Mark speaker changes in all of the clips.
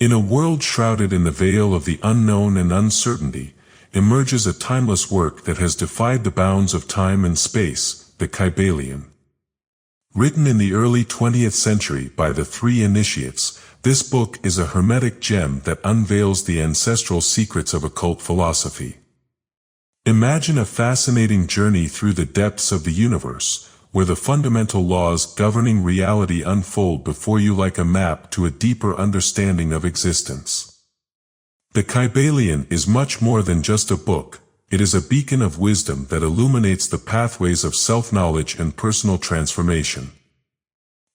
Speaker 1: In a world shrouded in the veil of the unknown and uncertainty, emerges a timeless work that has defied the bounds of time and space, the KYBALION. Written in the early 20th century by the three initiates, this book is a hermetic gem that unveils the ancestral secrets of occult philosophy. Imagine a fascinating journey through the depths of the universe, where the fundamental laws governing reality unfold before you like a map to a deeper understanding of existence. The KYBALION is much more than just a book. It is a beacon of wisdom that illuminates the pathways of self-knowledge and personal transformation.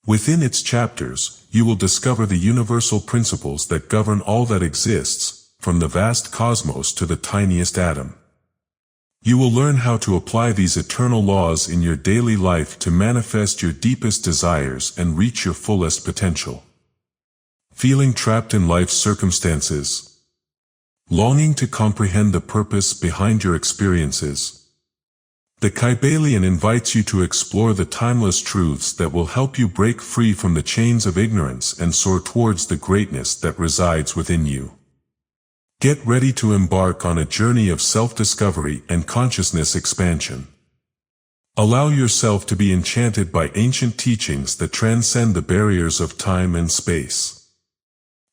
Speaker 1: Within its chapters, you will discover the universal principles that govern all that exists, from the vast cosmos to the tiniest atom. You will learn how to apply these eternal laws in your daily life to manifest your deepest desires and reach your fullest potential. Feeling trapped in life's circumstances? Longing to comprehend the purpose behind your experiences? The KYBALION invites you to explore the timeless truths that will help you break free from the chains of ignorance and soar towards the greatness that resides within you. Get ready to embark on a journey of self-discovery and consciousness expansion. Allow yourself to be enchanted by ancient teachings that transcend the barriers of time and space.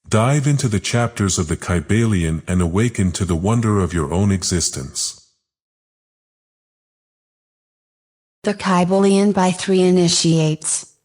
Speaker 1: Dive into the chapters of the KYBALION and awaken to the wonder of your own existence.
Speaker 2: The KYBALION by Three Initiates.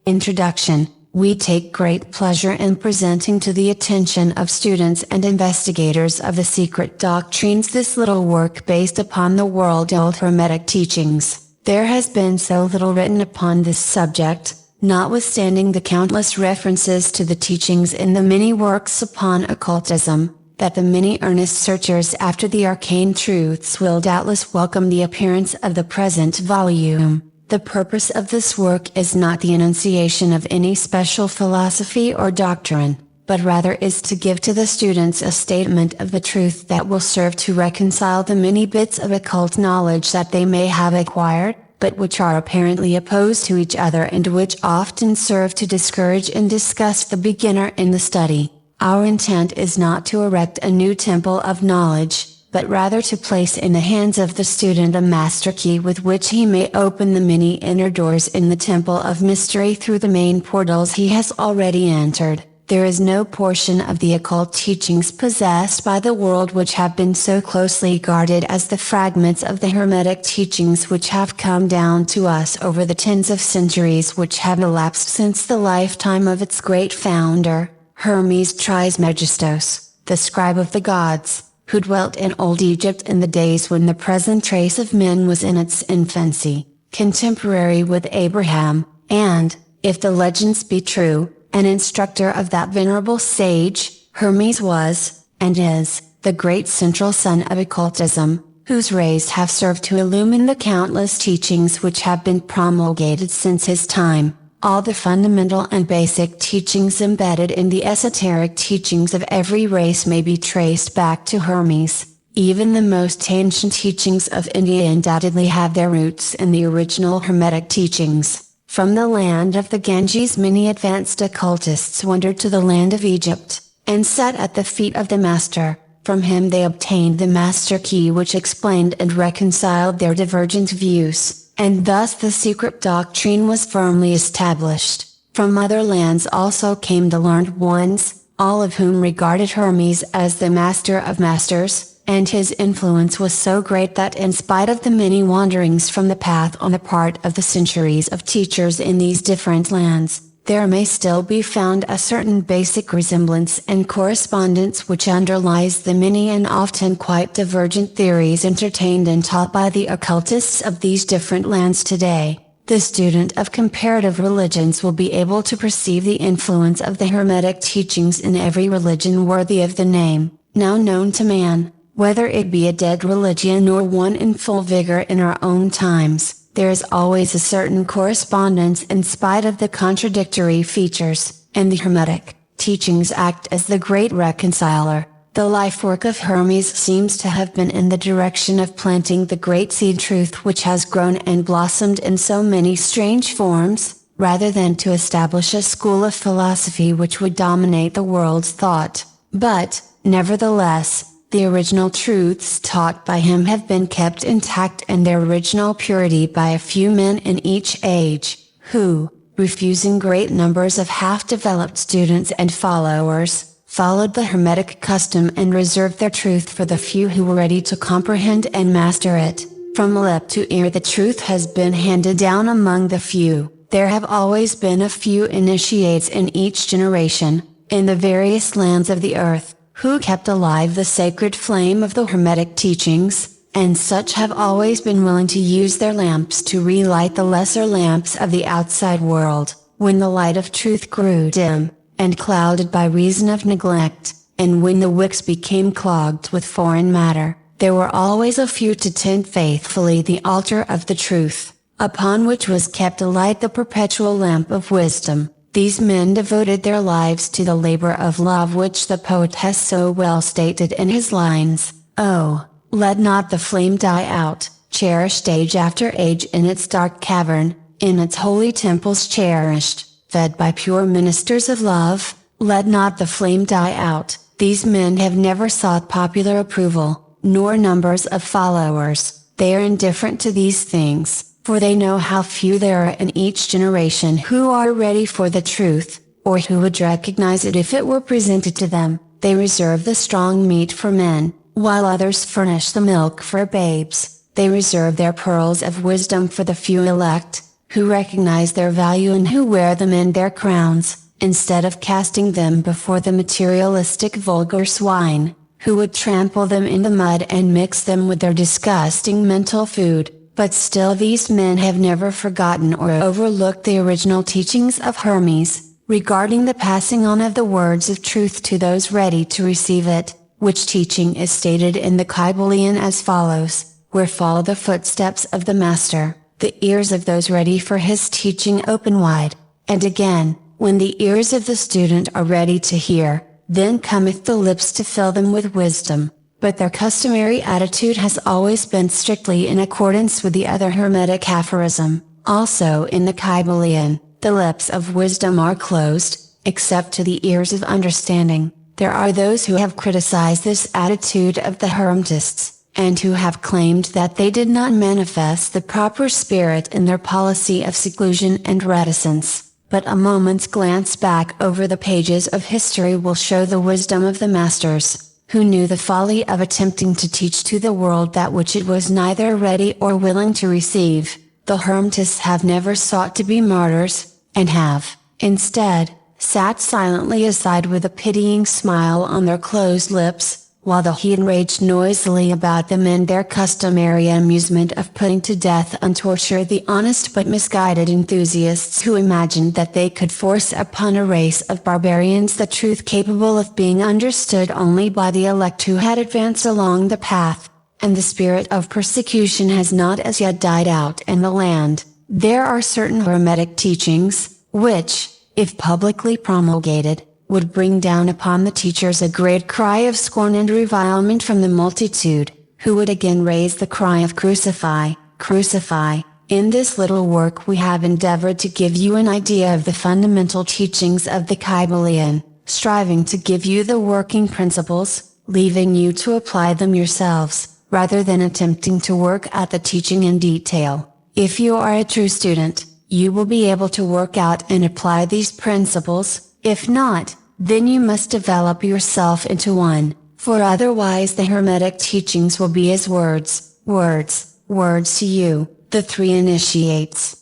Speaker 2: Introduction. We take great pleasure in presenting to the attention of students and investigators of the secret doctrines this little work based upon the world-old Hermetic teachings. There has been so little written upon this subject, notwithstanding the countless references to the teachings in the many works upon occultism, that the many earnest searchers after the arcane truths will doubtless welcome the appearance of the present volume. The purpose of this work is not the enunciation of any special philosophy or doctrine, but rather is to give to the students a statement of the truth that will serve to reconcile the many bits of occult knowledge that they may have acquired, but which are apparently opposed to each other and which often serve to discourage and disgust the beginner in the study. Our intent is not to erect a new temple of knowledge, but rather to place in the hands of the student a master key with which he may open the many inner doors in the temple of mystery through the main portals he has already entered. There is no portion of the occult teachings possessed by the world which have been so closely guarded as the fragments of the Hermetic teachings which have come down to us over the tens of centuries which have elapsed since the lifetime of its great founder, Hermes Trismegistus, the scribe of the gods, who dwelt in old Egypt in the days when the present race of men was in its infancy, contemporary with Abraham, and, if the legends be true, an instructor of that venerable sage. Hermes was, and is, the great central sun of occultism, whose rays have served to illumine the countless teachings which have been promulgated since his time. All the fundamental and basic teachings embedded in the esoteric teachings of every race may be traced back to Hermes. Even the most ancient teachings of India undoubtedly have their roots in the original Hermetic teachings. From the land of the Ganges many advanced occultists wandered to the land of Egypt, and sat at the feet of the master. From him they obtained the master key which explained and reconciled their divergent views, and thus the secret doctrine was firmly established. From other lands also came the learned ones, all of whom regarded Hermes as the master of masters, and his influence was so great that in spite of the many wanderings from the path on the part of the centuries of teachers in these different lands, there may still be found a certain basic resemblance and correspondence which underlies the many and often quite divergent theories entertained and taught by the occultists of these different lands today. The student of comparative religions will be able to perceive the influence of the Hermetic teachings in every religion worthy of the name, now known to man. Whether it be a dead religion or one in full vigor in our own times, there is always a certain correspondence in spite of the contradictory features, and the Hermetic teachings act as the great reconciler. The life work of Hermes seems to have been in the direction of planting the great seed truth which has grown and blossomed in so many strange forms, rather than to establish a school of philosophy which would dominate the world's thought. But, nevertheless, the original truths taught by him have been kept intact in their original purity by a few men in each age, who, refusing great numbers of half-developed students and followers, followed the Hermetic custom and reserved their truth for the few who were ready to comprehend and master it. From lip to ear the truth has been handed down among the few. There have always been a few initiates in each generation, in the various lands of the earth, who kept alive the sacred flame of the Hermetic teachings, and such have always been willing to use their lamps to relight the lesser lamps of the outside world, when the light of truth grew dim, and clouded by reason of neglect, and when the wicks became clogged with foreign matter, there were always a few to tend faithfully the altar of the truth, upon which was kept alight the perpetual lamp of wisdom. These men devoted their lives to the labor of love which the poet has so well stated in his lines, "Oh, let not the flame die out, cherished age after age in its dark cavern, in its holy temples cherished, fed by pure ministers of love, let not the flame die out." These men have never sought popular approval, nor numbers of followers. They are indifferent to these things, for they know how few there are in each generation who are ready for the truth, or who would recognize it if it were presented to them. They reserve the strong meat for men, while others furnish the milk for babes. They reserve their pearls of wisdom for the few elect, who recognize their value and who wear them in their crowns, instead of casting them before the materialistic vulgar swine, who would trample them in the mud and mix them with their disgusting mental food. But still these men have never forgotten or overlooked the original teachings of Hermes, regarding the passing on of the words of truth to those ready to receive it, which teaching is stated in the KYBALION as follows: "Where follow the footsteps of the Master, the ears of those ready for his teaching open wide." And again, "When the ears of the student are ready to hear, then cometh the lips to fill them with wisdom." But their customary attitude has always been strictly in accordance with the other Hermetic aphorism, also in the KYBALION, "The lips of wisdom are closed, except to the ears of understanding." There are those who have criticized this attitude of the Hermetists, and who have claimed that they did not manifest the proper spirit in their policy of seclusion and reticence. But a moment's glance back over the pages of history will show the wisdom of the masters, who knew the folly of attempting to teach to the world that which it was neither ready or willing to receive. The Hermetists have never sought to be martyrs, and have, instead, sat silently aside with a pitying smile on their closed lips, while the heathen raged noisily about them in their customary amusement of putting to death and torture the honest but misguided enthusiasts who imagined that they could force upon a race of barbarians the truth capable of being understood only by the elect who had advanced along the path. And the spirit of persecution has not as yet died out in the land. There are certain Hermetic teachings, which, if publicly promulgated, would bring down upon the teachers a great cry of scorn and revilement from the multitude, who would again raise the cry of "Crucify, crucify." In this little work we have endeavored to give you an idea of the fundamental teachings of the KYBALION, striving to give you the working principles, leaving you to apply them yourselves, rather than attempting to work out the teaching in detail. If you are a true student, you will be able to work out and apply these principles. If not, then you must develop yourself into one, for otherwise the Hermetic teachings will be as words, words, words to you, the three initiates.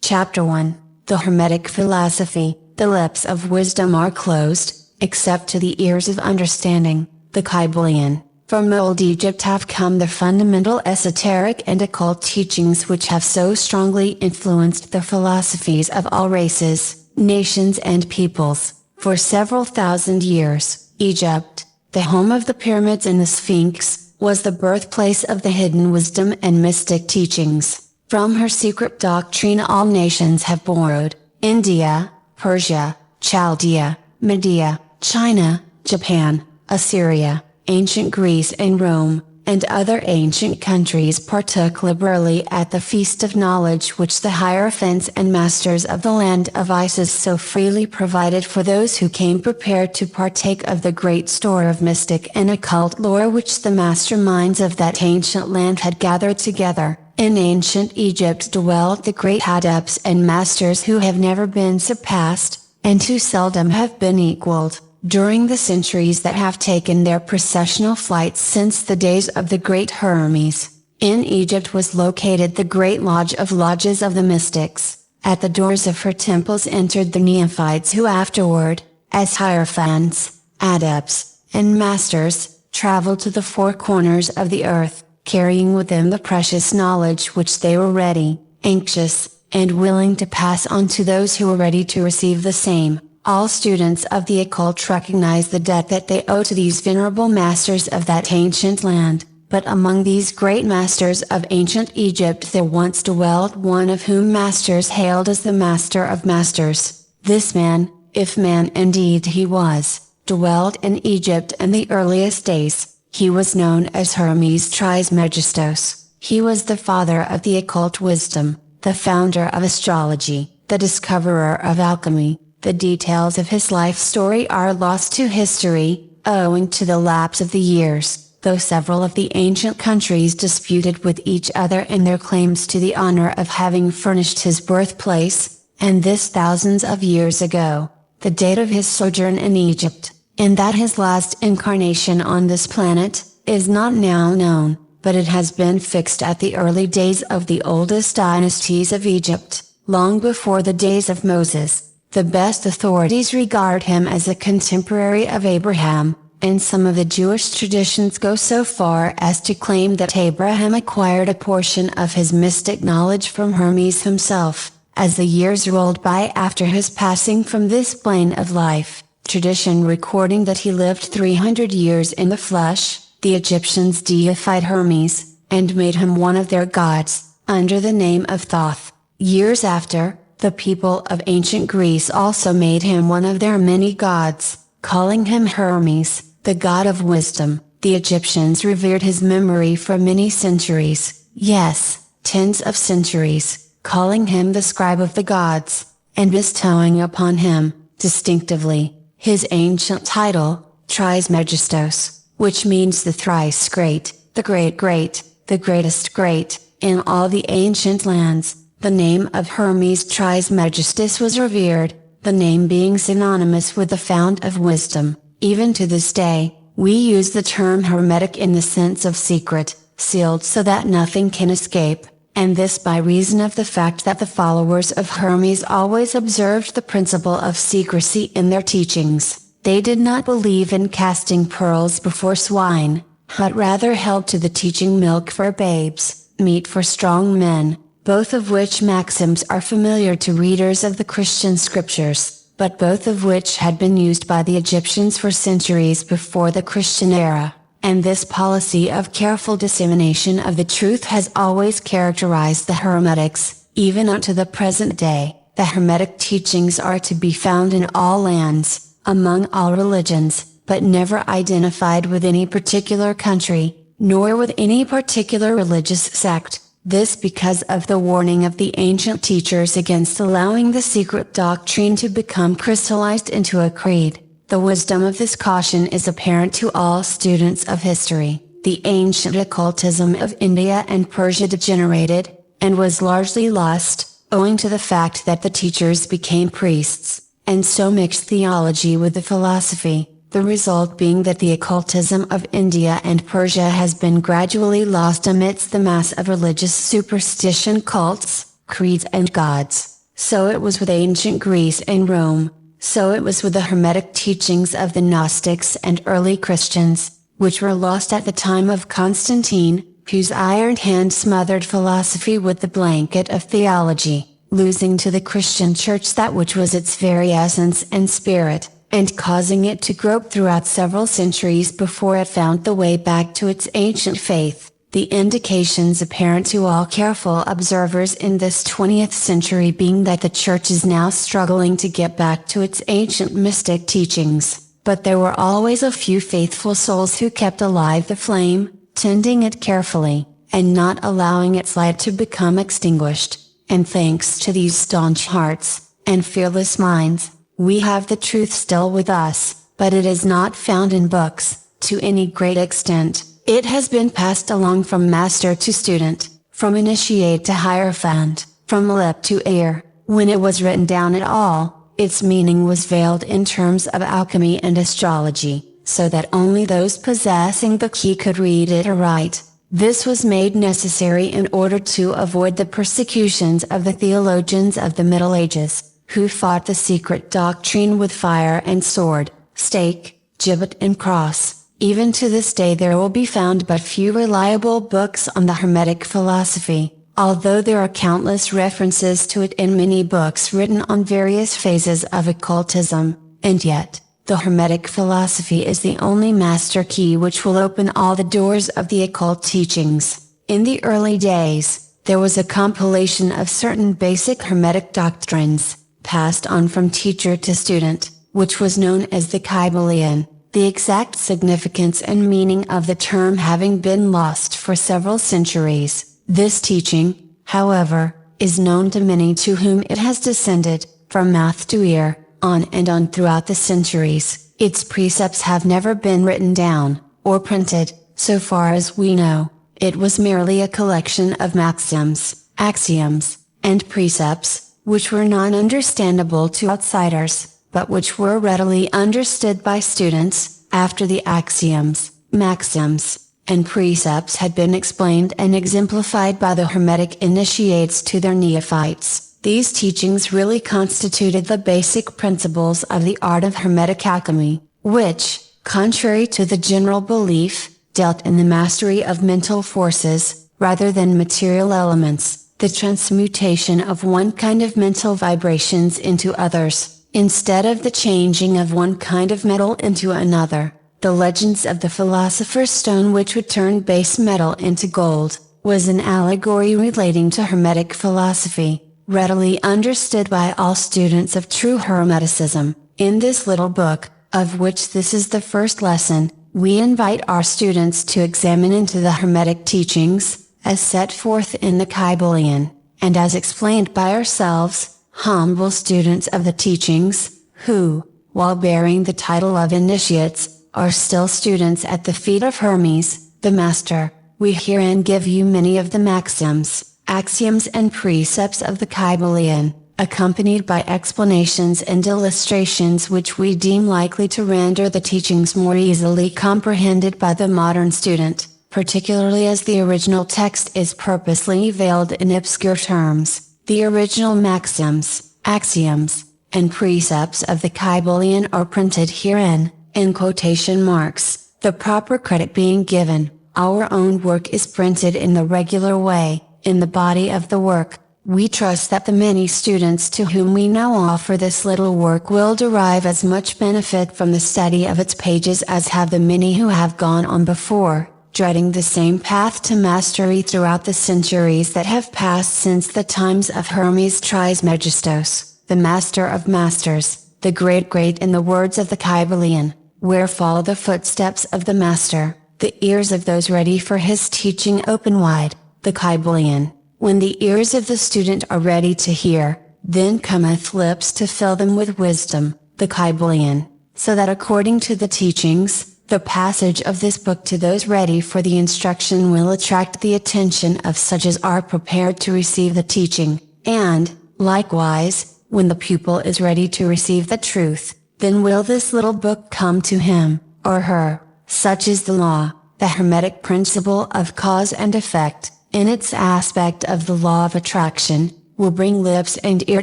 Speaker 2: Chapter 1, The Hermetic Philosophy. The lips of wisdom are closed, except to the ears of understanding. The KYBALION. From old Egypt have come the fundamental esoteric and occult teachings which have so strongly influenced the philosophies of all races, nations and peoples. For several thousand years, Egypt, the home of the pyramids and the Sphinx, was the birthplace of the hidden wisdom and mystic teachings. From her secret doctrine all nations have borrowed: India, Persia, Chaldea, Media, China, Japan, Assyria, ancient Greece and Rome, and other ancient countries partook liberally at the feast of knowledge which the hierophants and masters of the land of Isis so freely provided for those who came prepared to partake of the great store of mystic and occult lore which the masterminds of that ancient land had gathered together. In ancient Egypt dwelt the great adepts and masters who have never been surpassed, and who seldom have been equaled. During the centuries that have taken their processional flights since the days of the great Hermes, in Egypt was located the great lodge of lodges of the mystics. At the doors of her temples entered the neophytes who afterward, as hierophants, adepts, and masters, traveled to the four corners of the earth, carrying with them the precious knowledge which they were ready, anxious, and willing to pass on to those who were ready to receive the same. All students of the occult recognize the debt that they owe to these venerable masters of that ancient land, but among these great masters of ancient Egypt there once dwelt one of whom masters hailed as the Master of Masters. This man, if man indeed he was, dwelt in Egypt in the earliest days. He was known as Hermes Trismegistos. He was the father of the occult wisdom, the founder of astrology, the discoverer of alchemy. The details of his life story are lost to history, owing to the lapse of the years, though several of the ancient countries disputed with each other in their claims to the honor of having furnished his birthplace, and this thousands of years ago. The date of his sojourn in Egypt, and that his last incarnation on this planet, is not now known, but it has been fixed at the early days of the oldest dynasties of Egypt, long before the days of Moses. The best authorities regard him as a contemporary of Abraham, and some of the Jewish traditions go so far as to claim that Abraham acquired a portion of his mystic knowledge from Hermes himself. As the years rolled by after his passing from this plane of life, tradition recording that he lived 300 years in the flesh, the Egyptians deified Hermes, and made him one of their gods, under the name of Thoth. Years after, the people of ancient Greece also made him one of their many gods, calling him Hermes, the god of wisdom. The Egyptians revered his memory for many centuries, yes, tens of centuries, calling him the scribe of the gods, and bestowing upon him, distinctively, his ancient title, Trismegistos, which means the thrice great, the great, the greatest great, in all the ancient lands. The name of Hermes Trismegistus was revered, the name being synonymous with the fount of wisdom. Even to this day, we use the term hermetic in the sense of secret, sealed so that nothing can escape, and this by reason of the fact that the followers of Hermes always observed the principle of secrecy in their teachings. They did not believe in casting pearls before swine, but rather held to the teaching milk for babes, meat for strong men, both of which maxims are familiar to readers of the Christian scriptures, but both of which had been used by the Egyptians for centuries before the Christian era. And this policy of careful dissemination of the truth has always characterized the Hermetics, even unto the present day. The Hermetic teachings are to be found in all lands, among all religions, but never identified with any particular country, nor with any particular religious sect. This because of the warning of the ancient teachers against allowing the secret doctrine to become crystallized into a creed. The wisdom of this caution is apparent to all students of history. The ancient occultism of India and Persia degenerated, and was largely lost, owing to the fact that the teachers became priests, and so mixed theology with the philosophy. The result being that the occultism of India and Persia has been gradually lost amidst the mass of religious superstition cults, creeds and gods. So it was with ancient Greece and Rome, so it was with the Hermetic teachings of the Gnostics and early Christians, which were lost at the time of Constantine, whose iron hand smothered philosophy with the blanket of theology, losing to the Christian Church that which was its very essence and spirit, and causing it to grope throughout several centuries before it found the way back to its ancient faith. The indications apparent to all careful observers in this 20th century being that the Church is now struggling to get back to its ancient mystic teachings, but there were always a few faithful souls who kept alive the flame, tending it carefully, and not allowing its light to become extinguished. And thanks to these staunch hearts, and fearless minds, we have the truth still with us, but it is not found in books, to any great extent. It has been passed along from master to student, from initiate to hierophant, from lip to ear. When it was written down at all, its meaning was veiled in terms of alchemy and astrology, so that only those possessing the key could read it aright. This was made necessary in order to avoid the persecutions of the theologians of the Middle Ages, who fought the secret doctrine with fire and sword, stake, gibbet and cross. Even to this day there will be found but few reliable books on the Hermetic philosophy, although there are countless references to it in many books written on various phases of occultism, and yet, the Hermetic philosophy is the only master key which will open all the doors of the occult teachings. In the early days, there was a compilation of certain basic Hermetic doctrines, passed on from teacher to student, which was known as the KYBALION, the exact significance and meaning of the term having been lost for several centuries. This teaching, however, is known to many to whom it has descended, from mouth to ear, on and on throughout the centuries. Its precepts have never been written down, or printed, so far as we know. It was merely a collection of maxims, axioms, and precepts, which were non-understandable to outsiders, but which were readily understood by students, after the axioms, maxims, and precepts had been explained and exemplified by the Hermetic initiates to their neophytes. These teachings really constituted the basic principles of the art of Hermetic alchemy, which, contrary to the general belief, dealt in the mastery of mental forces, rather than material elements, the transmutation of one kind of mental vibrations into others, instead of the changing of one kind of metal into another. The legends of the philosopher's stone which would turn base metal into gold, was an allegory relating to Hermetic philosophy, readily understood by all students of true Hermeticism. In this little book, of which this is the first lesson, we invite our students to examine into the Hermetic teachings, as set forth in the KYBALION, and as explained by ourselves, humble students of the teachings, who, while bearing the title of initiates, are still students at the feet of Hermes, the Master. We herein give you many of the maxims, axioms and precepts of the KYBALION, accompanied by explanations and illustrations which we deem likely to render the teachings more easily comprehended by the modern student, particularly as the original text is purposely veiled in obscure terms. The original maxims, axioms, and precepts of the KYBALION are printed herein, in quotation marks, the proper credit being given. Our own work is printed in the regular way, in the body of the work. We trust that the many students to whom we now offer this little work will derive as much benefit from the study of its pages as have the many who have gone on before, treading the same path to mastery throughout the centuries that have passed since the times of Hermes Trismegistos, the master of masters, the great in the words of the KYBALION, where follow the footsteps of the master, the ears of those ready for his teaching open wide. The KYBALION, when the ears of the student are ready to hear, then cometh lips to fill them with wisdom. The KYBALION, so that according to the teachings, the passage of this book to those ready for the instruction will attract the attention of such as are prepared to receive the teaching, and, likewise, when the pupil is ready to receive the truth, then will this little book come to him, or her. Such is the law, the Hermetic principle of cause and effect, in its aspect of the law of attraction, will bring lips and ear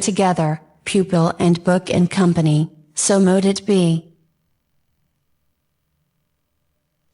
Speaker 2: together, pupil and book in company, so mote it be.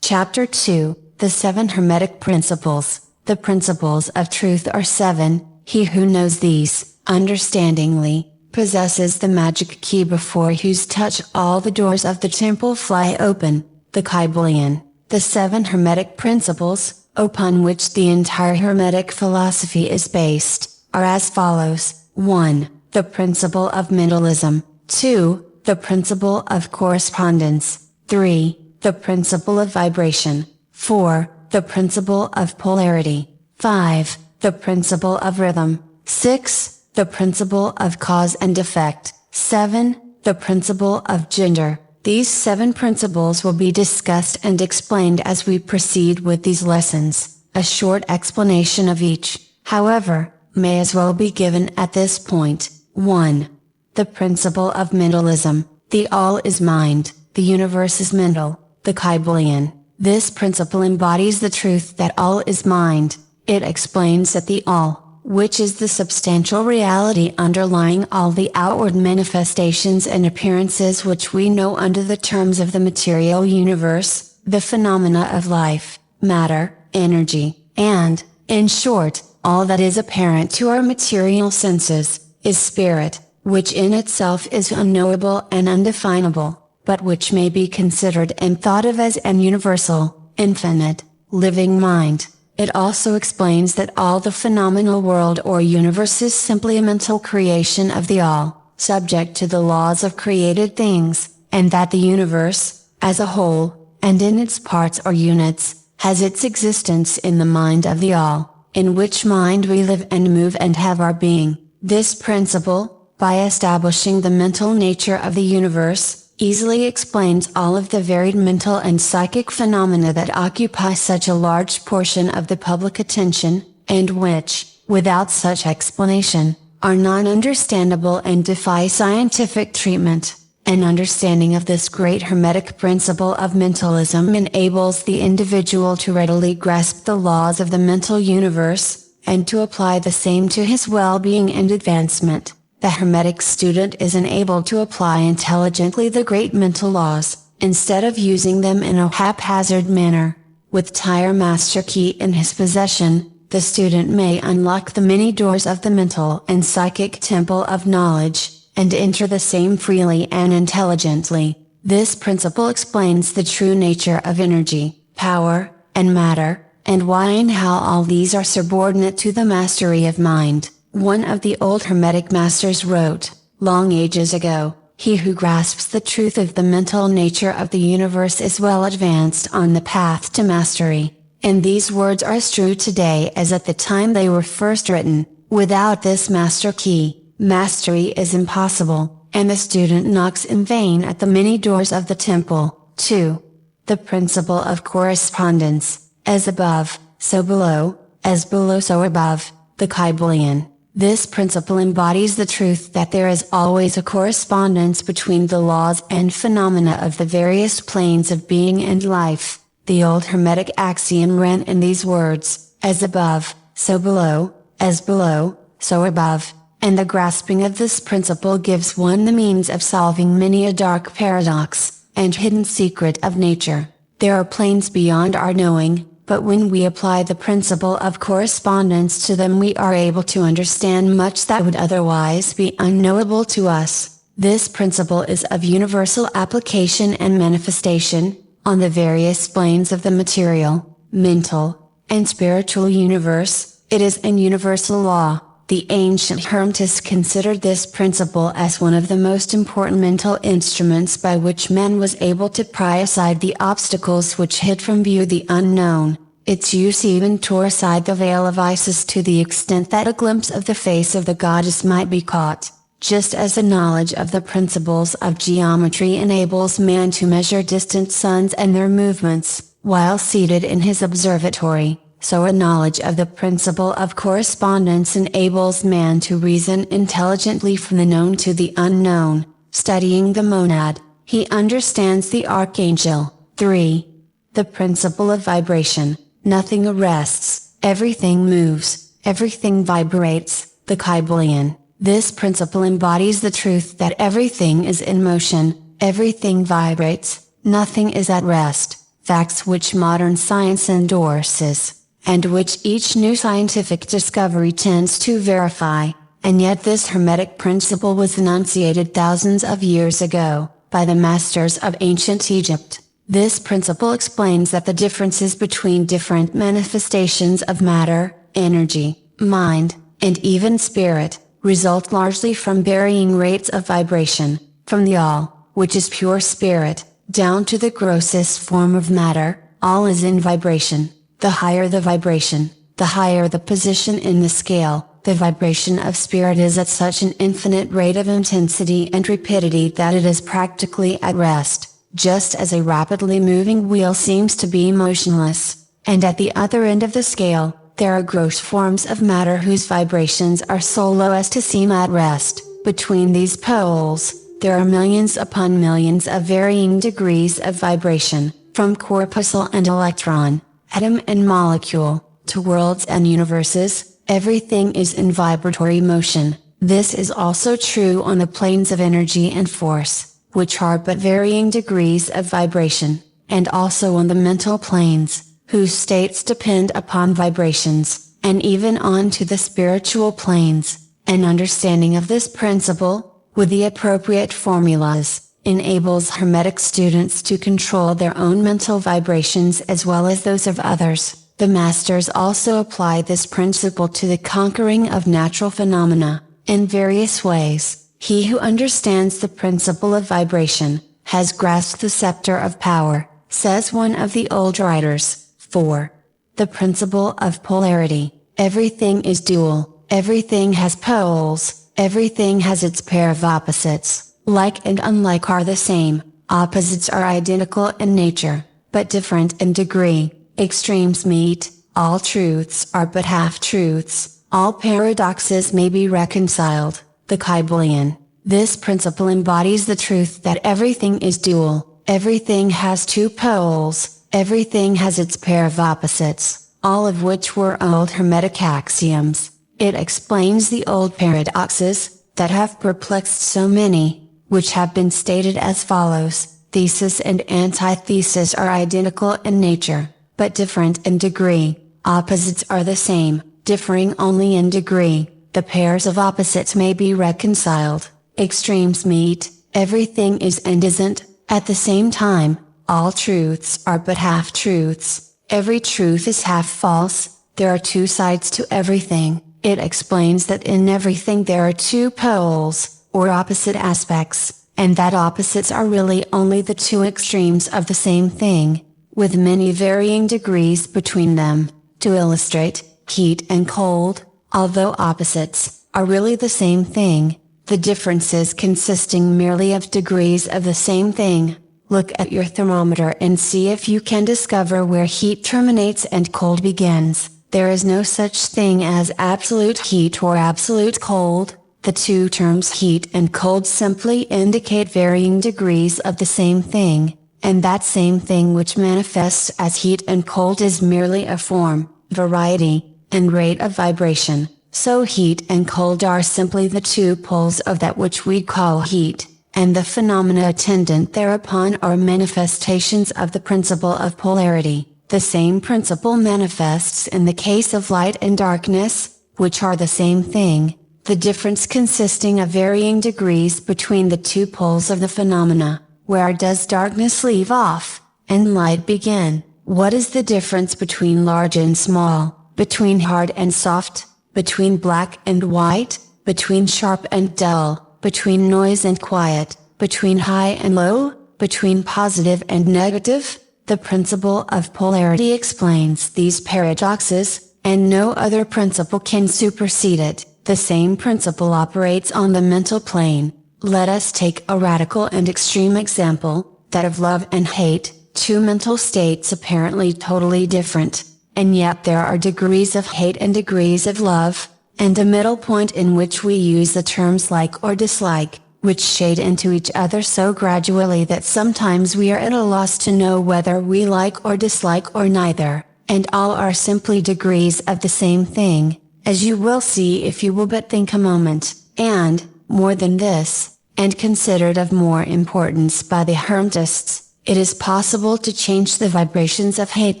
Speaker 2: Chapter 2, The 7 Hermetic Principles. The principles of truth are 7, he who knows these, understandingly, possesses the magic key before whose touch all the doors of the temple fly open. The KYBALION, the 7 Hermetic Principles, upon which the entire Hermetic philosophy is based, are as follows: 1. The principle of mentalism. 2. The principle of correspondence. 3. The principle of vibration. 4. The principle of polarity. 5. The principle of rhythm. 6. The principle of cause and effect. 7. The principle of gender. These 7 principles will be discussed and explained as we proceed with these lessons. A short explanation of each, however, may as well be given at this point. 1. The principle of mentalism. The all is mind, the universe is mental, the KYBALION. This principle embodies the truth that all is mind. It explains that the all, which is the substantial reality underlying all the outward manifestations and appearances which we know under the terms of the material universe, the phenomena of life, matter, energy, and, in short, all that is apparent to our material senses, is spirit, which in itself is unknowable and undefinable, but which may be considered and thought of as an universal, infinite, living mind. It also explains that all the phenomenal world or universe is simply a mental creation of the all, subject to the laws of created things, and that the universe, as a whole, and in its parts or units, has its existence in the mind of the all, in which mind we live and move and have our being. This principle, by establishing the mental nature of the universe, easily explains all of the varied mental and psychic phenomena that occupy such a large portion of the public attention, and which, without such explanation, are non-understandable and defy scientific treatment. An understanding of this great Hermetic principle of mentalism enables the individual to readily grasp the laws of the mental universe, and to apply the same to his well-being and advancement. The Hermetic student is enabled to apply intelligently the great mental laws, instead of using them in a haphazard manner. With Tyre Master Key in his possession, the student may unlock the many doors of the mental and psychic temple of knowledge, and enter the same freely and intelligently. This principle explains the true nature of energy, power, and matter, and why and how all these are subordinate to the mastery of mind. One of the old Hermetic masters wrote, long ages ago, "He who grasps the truth of the mental nature of the universe is well advanced on the path to mastery." And these words are as true today as at the time they were first written. Without this master key, mastery is impossible, and the student knocks in vain at the many doors of the temple. 2. The principle of correspondence. As above, so below, as below so above, the KYBALION. This principle embodies the truth that there is always a correspondence between the laws and phenomena of the various planes of being and life. The old Hermetic axiom ran in these words, as above, so below, as below, so above, and the grasping of this principle gives one the means of solving many a dark paradox, and hidden secret of nature. There are planes beyond our knowing, but when we apply the principle of correspondence to them we are able to understand much that would otherwise be unknowable to us. This principle is of universal application and manifestation, on the various planes of the material, mental, and spiritual universe. It is an universal law. The ancient Hermetists considered this principle as one of the most important mental instruments by which man was able to pry aside the obstacles which hid from view the unknown. Its use even tore aside the veil of Isis to the extent that a glimpse of the face of the goddess might be caught. Just as the knowledge of the principles of geometry enables man to measure distant suns and their movements, while seated in his observatory, so a knowledge of the principle of correspondence enables man to reason intelligently from the known to the unknown. Studying the monad, he understands the archangel. 3. The principle of vibration. Nothing arrests, everything moves, everything vibrates, the KYBALION. This principle embodies the truth that everything is in motion, everything vibrates, nothing is at rest, facts which modern science endorses, and which each new scientific discovery tends to verify, and yet this Hermetic principle was enunciated thousands of years ago, by the masters of ancient Egypt. This principle explains that the differences between different manifestations of matter, energy, mind, and even spirit, result largely from varying rates of vibration, from the all, which is pure spirit, down to the grossest form of matter, all is in vibration. The higher the vibration, the higher the position in the scale. The vibration of spirit is at such an infinite rate of intensity and rapidity that it is practically at rest, just as a rapidly moving wheel seems to be motionless. And at the other end of the scale, there are gross forms of matter whose vibrations are so low as to seem at rest. Between these poles, there are millions upon millions of varying degrees of vibration, from corpuscle and electron, atom and molecule, to worlds and universes. Everything is in vibratory motion. This is also true on the planes of energy and force, which are but varying degrees of vibration, and also on the mental planes, whose states depend upon vibrations, and even on to the spiritual planes. An understanding of this principle, with the appropriate formulas, enables Hermetic students to control their own mental vibrations as well as those of others. The masters also apply this principle to the conquering of natural phenomena, in various ways. He who understands the principle of vibration, has grasped the scepter of power, says one of the old writers. 4. The principle of polarity. Everything is dual, everything has poles, everything has its pair of opposites. Like and unlike are the same, opposites are identical in nature, but different in degree. Extremes meet, all truths are but half-truths, all paradoxes may be reconciled. The KYBALION. This principle embodies the truth that everything is dual, everything has two poles, everything has its pair of opposites, all of which were old Hermetic axioms. It explains the old paradoxes, that have perplexed so many, which have been stated as follows: thesis and antithesis are identical in nature, but different in degree. Opposites are the same, differing only in degree. The pairs of opposites may be reconciled. Extremes meet, everything is and isn't, at the same time. All truths are but half-truths, every truth is half false. There are two sides to everything. It explains that in everything there are two poles, or opposite aspects, and that opposites are really only the two extremes of the same thing, with many varying degrees between them. To illustrate, heat and cold, although opposites, are really the same thing, the differences consisting merely of degrees of the same thing. Look at your thermometer and see if you can discover where heat terminates and cold begins. There is no such thing as absolute heat or absolute cold. The two terms heat and cold simply indicate varying degrees of the same thing. And that same thing which manifests as heat and cold is merely a form, variety, and rate of vibration. So heat and cold are simply the two poles of that which we call heat, and the phenomena attendant thereupon are manifestations of the principle of polarity. The same principle manifests in the case of light and darkness, which are the same thing, the difference consisting of varying degrees between the two poles of the phenomena. Where does darkness leave off, and light begin? What is the difference between large and small, between hard and soft, between black and white, between sharp and dull, between noise and quiet, between high and low, between positive and negative? The principle of polarity explains these paradoxes, and no other principle can supersede it. The same principle operates on the mental plane. Let us take a radical and extreme example, that of love and hate, two mental states apparently totally different, and yet there are degrees of hate and degrees of love, and a middle point in which we use the terms like or dislike, which shade into each other so gradually that sometimes we are at a loss to know whether we like or dislike or neither, and all are simply degrees of the same thing, as you will see if you will but think a moment, and, more than this, and considered of more importance by the Hermetists, it is possible to change the vibrations of hate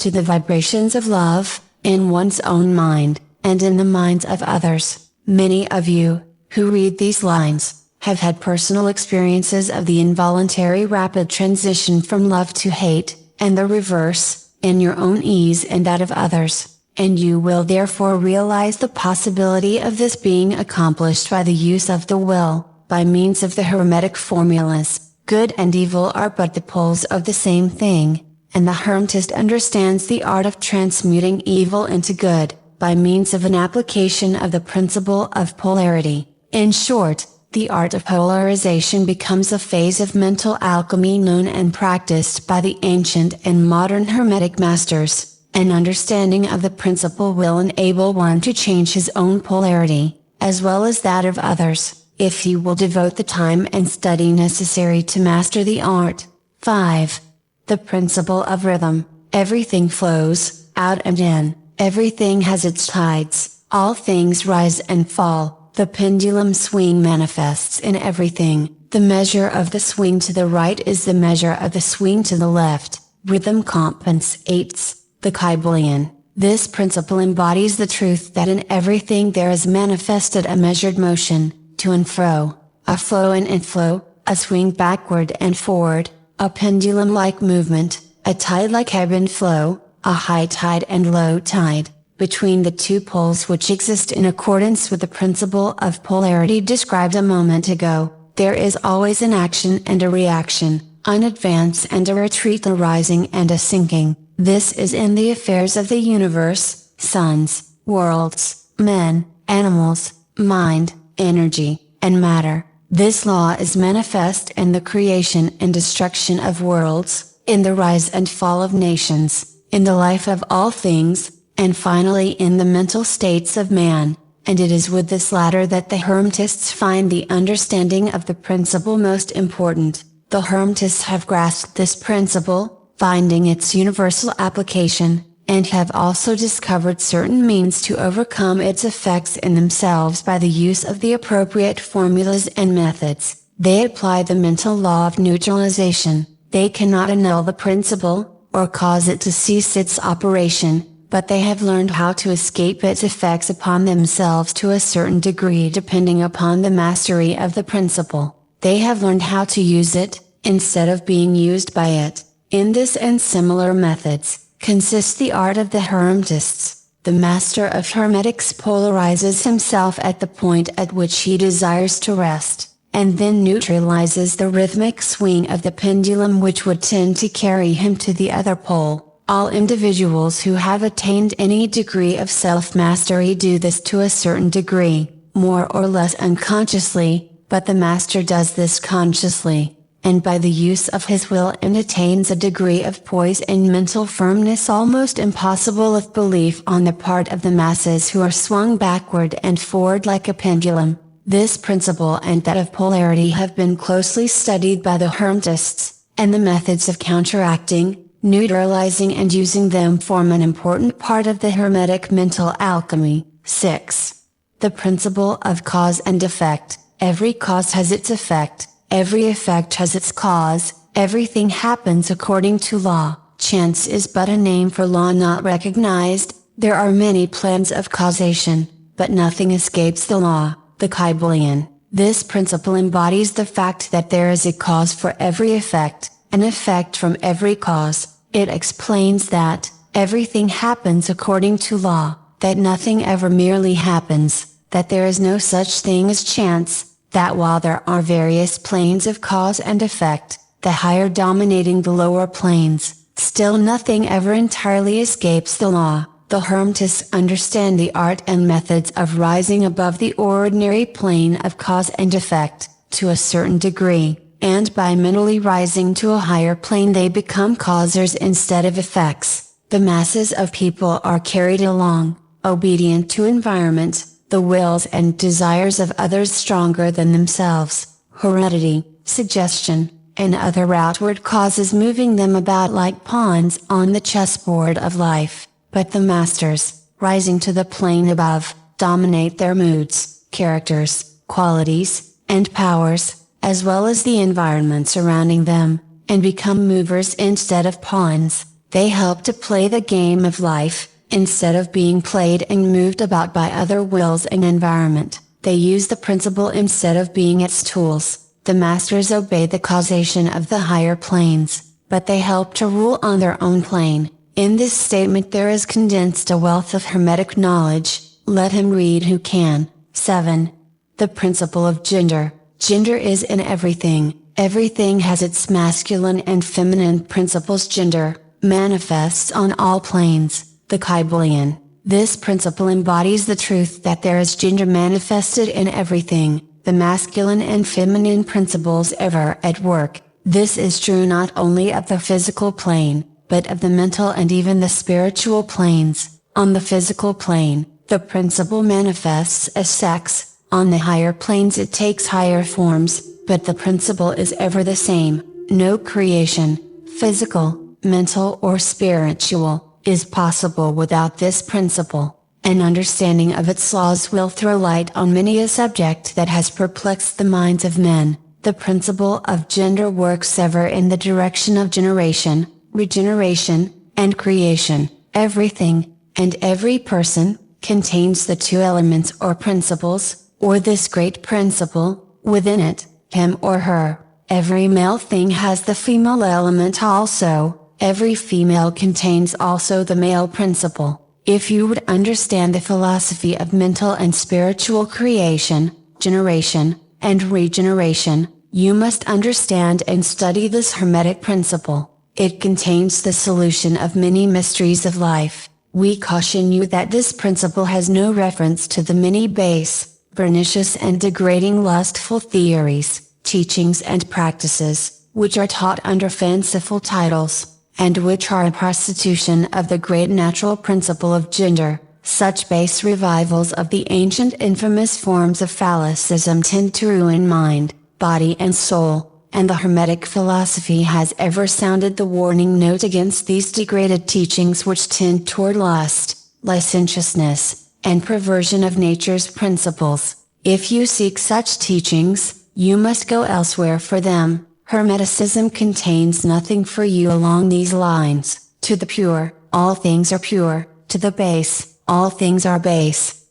Speaker 2: to the vibrations of love, in one's own mind, and in the minds of others. Many of you, who read these lines, have had personal experiences of the involuntary rapid transition from love to hate, and the reverse, in your own ease and that of others, and you will therefore realize the possibility of this being accomplished by the use of the will, by means of the Hermetic formulas. Good and evil are but the poles of the same thing, and the hermetist understands the art of transmuting evil into good, by means of an application of the principle of polarity. In short, the art of polarization becomes a phase of mental alchemy known and practiced by the ancient and modern Hermetic masters. An understanding of the principle will enable one to change his own polarity, as well as that of others, if he will devote the time and study necessary to master the art. 5. The principle of rhythm. Everything flows, out and in, everything has its tides, all things rise and fall, the pendulum swing manifests in everything, the measure of the swing to the right is the measure of the swing to the left, rhythm compensates. The KYBALION. This principle embodies the truth that in everything there is manifested a measured motion, to and fro, a flow and inflow, a swing backward and forward, a pendulum-like movement, a tide-like ebb and flow, a high tide and low tide, between the two poles which exist in accordance with the principle of polarity described a moment ago. There is always an action and a reaction, an advance and a retreat, a rising and a sinking. This is in the affairs of the universe, suns, worlds, men, animals, mind, energy, and matter. This law is manifest in the creation and destruction of worlds, in the rise and fall of nations, in the life of all things, and finally in the mental states of man, and it is with this latter that the Hermetists find the understanding of the principle most important. The Hermetists have grasped this principle, finding its universal application, and have also discovered certain means to overcome its effects in themselves by the use of the appropriate formulas and methods. They apply the mental law of neutralization. They cannot annul the principle, or cause it to cease its operation, but they have learned how to escape its effects upon themselves to a certain degree depending upon the mastery of the principle. They have learned how to use it, instead of being used by it. In this and similar methods, consists the art of the Hermetists. The master of Hermetics polarizes himself at the point at which he desires to rest, and then neutralizes the rhythmic swing of the pendulum which would tend to carry him to the other pole. All individuals who have attained any degree of self-mastery do this to a certain degree, more or less unconsciously, but the master does this consciously, and by the use of his will, and attains a degree of poise and mental firmness almost impossible of belief on the part of the masses who are swung backward and forward like a pendulum. This principle and that of polarity have been closely studied by the Hermetists, and the methods of counteracting, neutralizing and using them form an important part of the Hermetic mental alchemy. 6. The principle of cause and effect. Every cause has its effect. Every effect has its cause, everything happens according to law. Chance is but a name for law not recognized. There are many plans of causation, but nothing escapes the law. The KYBALION. This principle embodies the fact that there is a cause for every effect, an effect from every cause. It explains that everything happens according to law, that nothing ever merely happens, that there is no such thing as chance, that while there are various planes of cause and effect, the higher dominating the lower planes, still nothing ever entirely escapes the law. The Hermetists understand the art and methods of rising above the ordinary plane of cause and effect, to a certain degree, and by mentally rising to a higher plane they become causers instead of effects. The masses of people are carried along, obedient to environment, the wills and desires of others stronger than themselves, heredity, suggestion, and other outward causes moving them about like pawns on the chessboard of life. But the masters, rising to the plane above, dominate their moods, characters, qualities, and powers, as well as the environment surrounding them, and become movers instead of pawns. They help to play the game of life, instead of being played and moved about by other wills and environment. They use the principle instead of being its tools. The masters obey the causation of the higher planes, but they help to rule on their own plane. In this statement there is condensed a wealth of Hermetic knowledge, let him read who can. 7. The principle of gender. Gender is in everything. Everything has its masculine and feminine principles. Gender, manifests on all planes, the KYBALION. This principle embodies the truth that there is gender manifested in everything, the masculine and feminine principles ever at work. This is true not only of the physical plane, but of the mental and even the spiritual planes. On the physical plane, the principle manifests as sex. On the higher planes it takes higher forms, but the principle is ever the same. No creation, physical, mental or spiritual, is possible without this principle. An understanding of its laws will throw light on many a subject that has perplexed the minds of men. The principle of gender works ever in the direction of generation, regeneration, and creation. Everything, and every person, contains the two elements or principles, or this great principle, within it, him or her. Every male thing has the female element also. Every female contains also the male principle. If you would understand the philosophy of mental and spiritual creation, generation, and regeneration, you must understand and study this Hermetic principle. It contains the solution of many mysteries of life. We caution you that this principle has no reference to the many base, pernicious and degrading lustful theories, teachings and practices, which are taught under fanciful titles, and which are a prostitution of the great natural principle of gender. Such base revivals of the ancient infamous forms of phallicism tend to ruin mind, body and soul, and the Hermetic philosophy has ever sounded the warning note against these degraded teachings which tend toward lust, licentiousness, and perversion of nature's principles. If you seek such teachings, you must go elsewhere for them. Hermeticism contains nothing for you along these lines. To the pure, all things are pure. To the base, all things are base.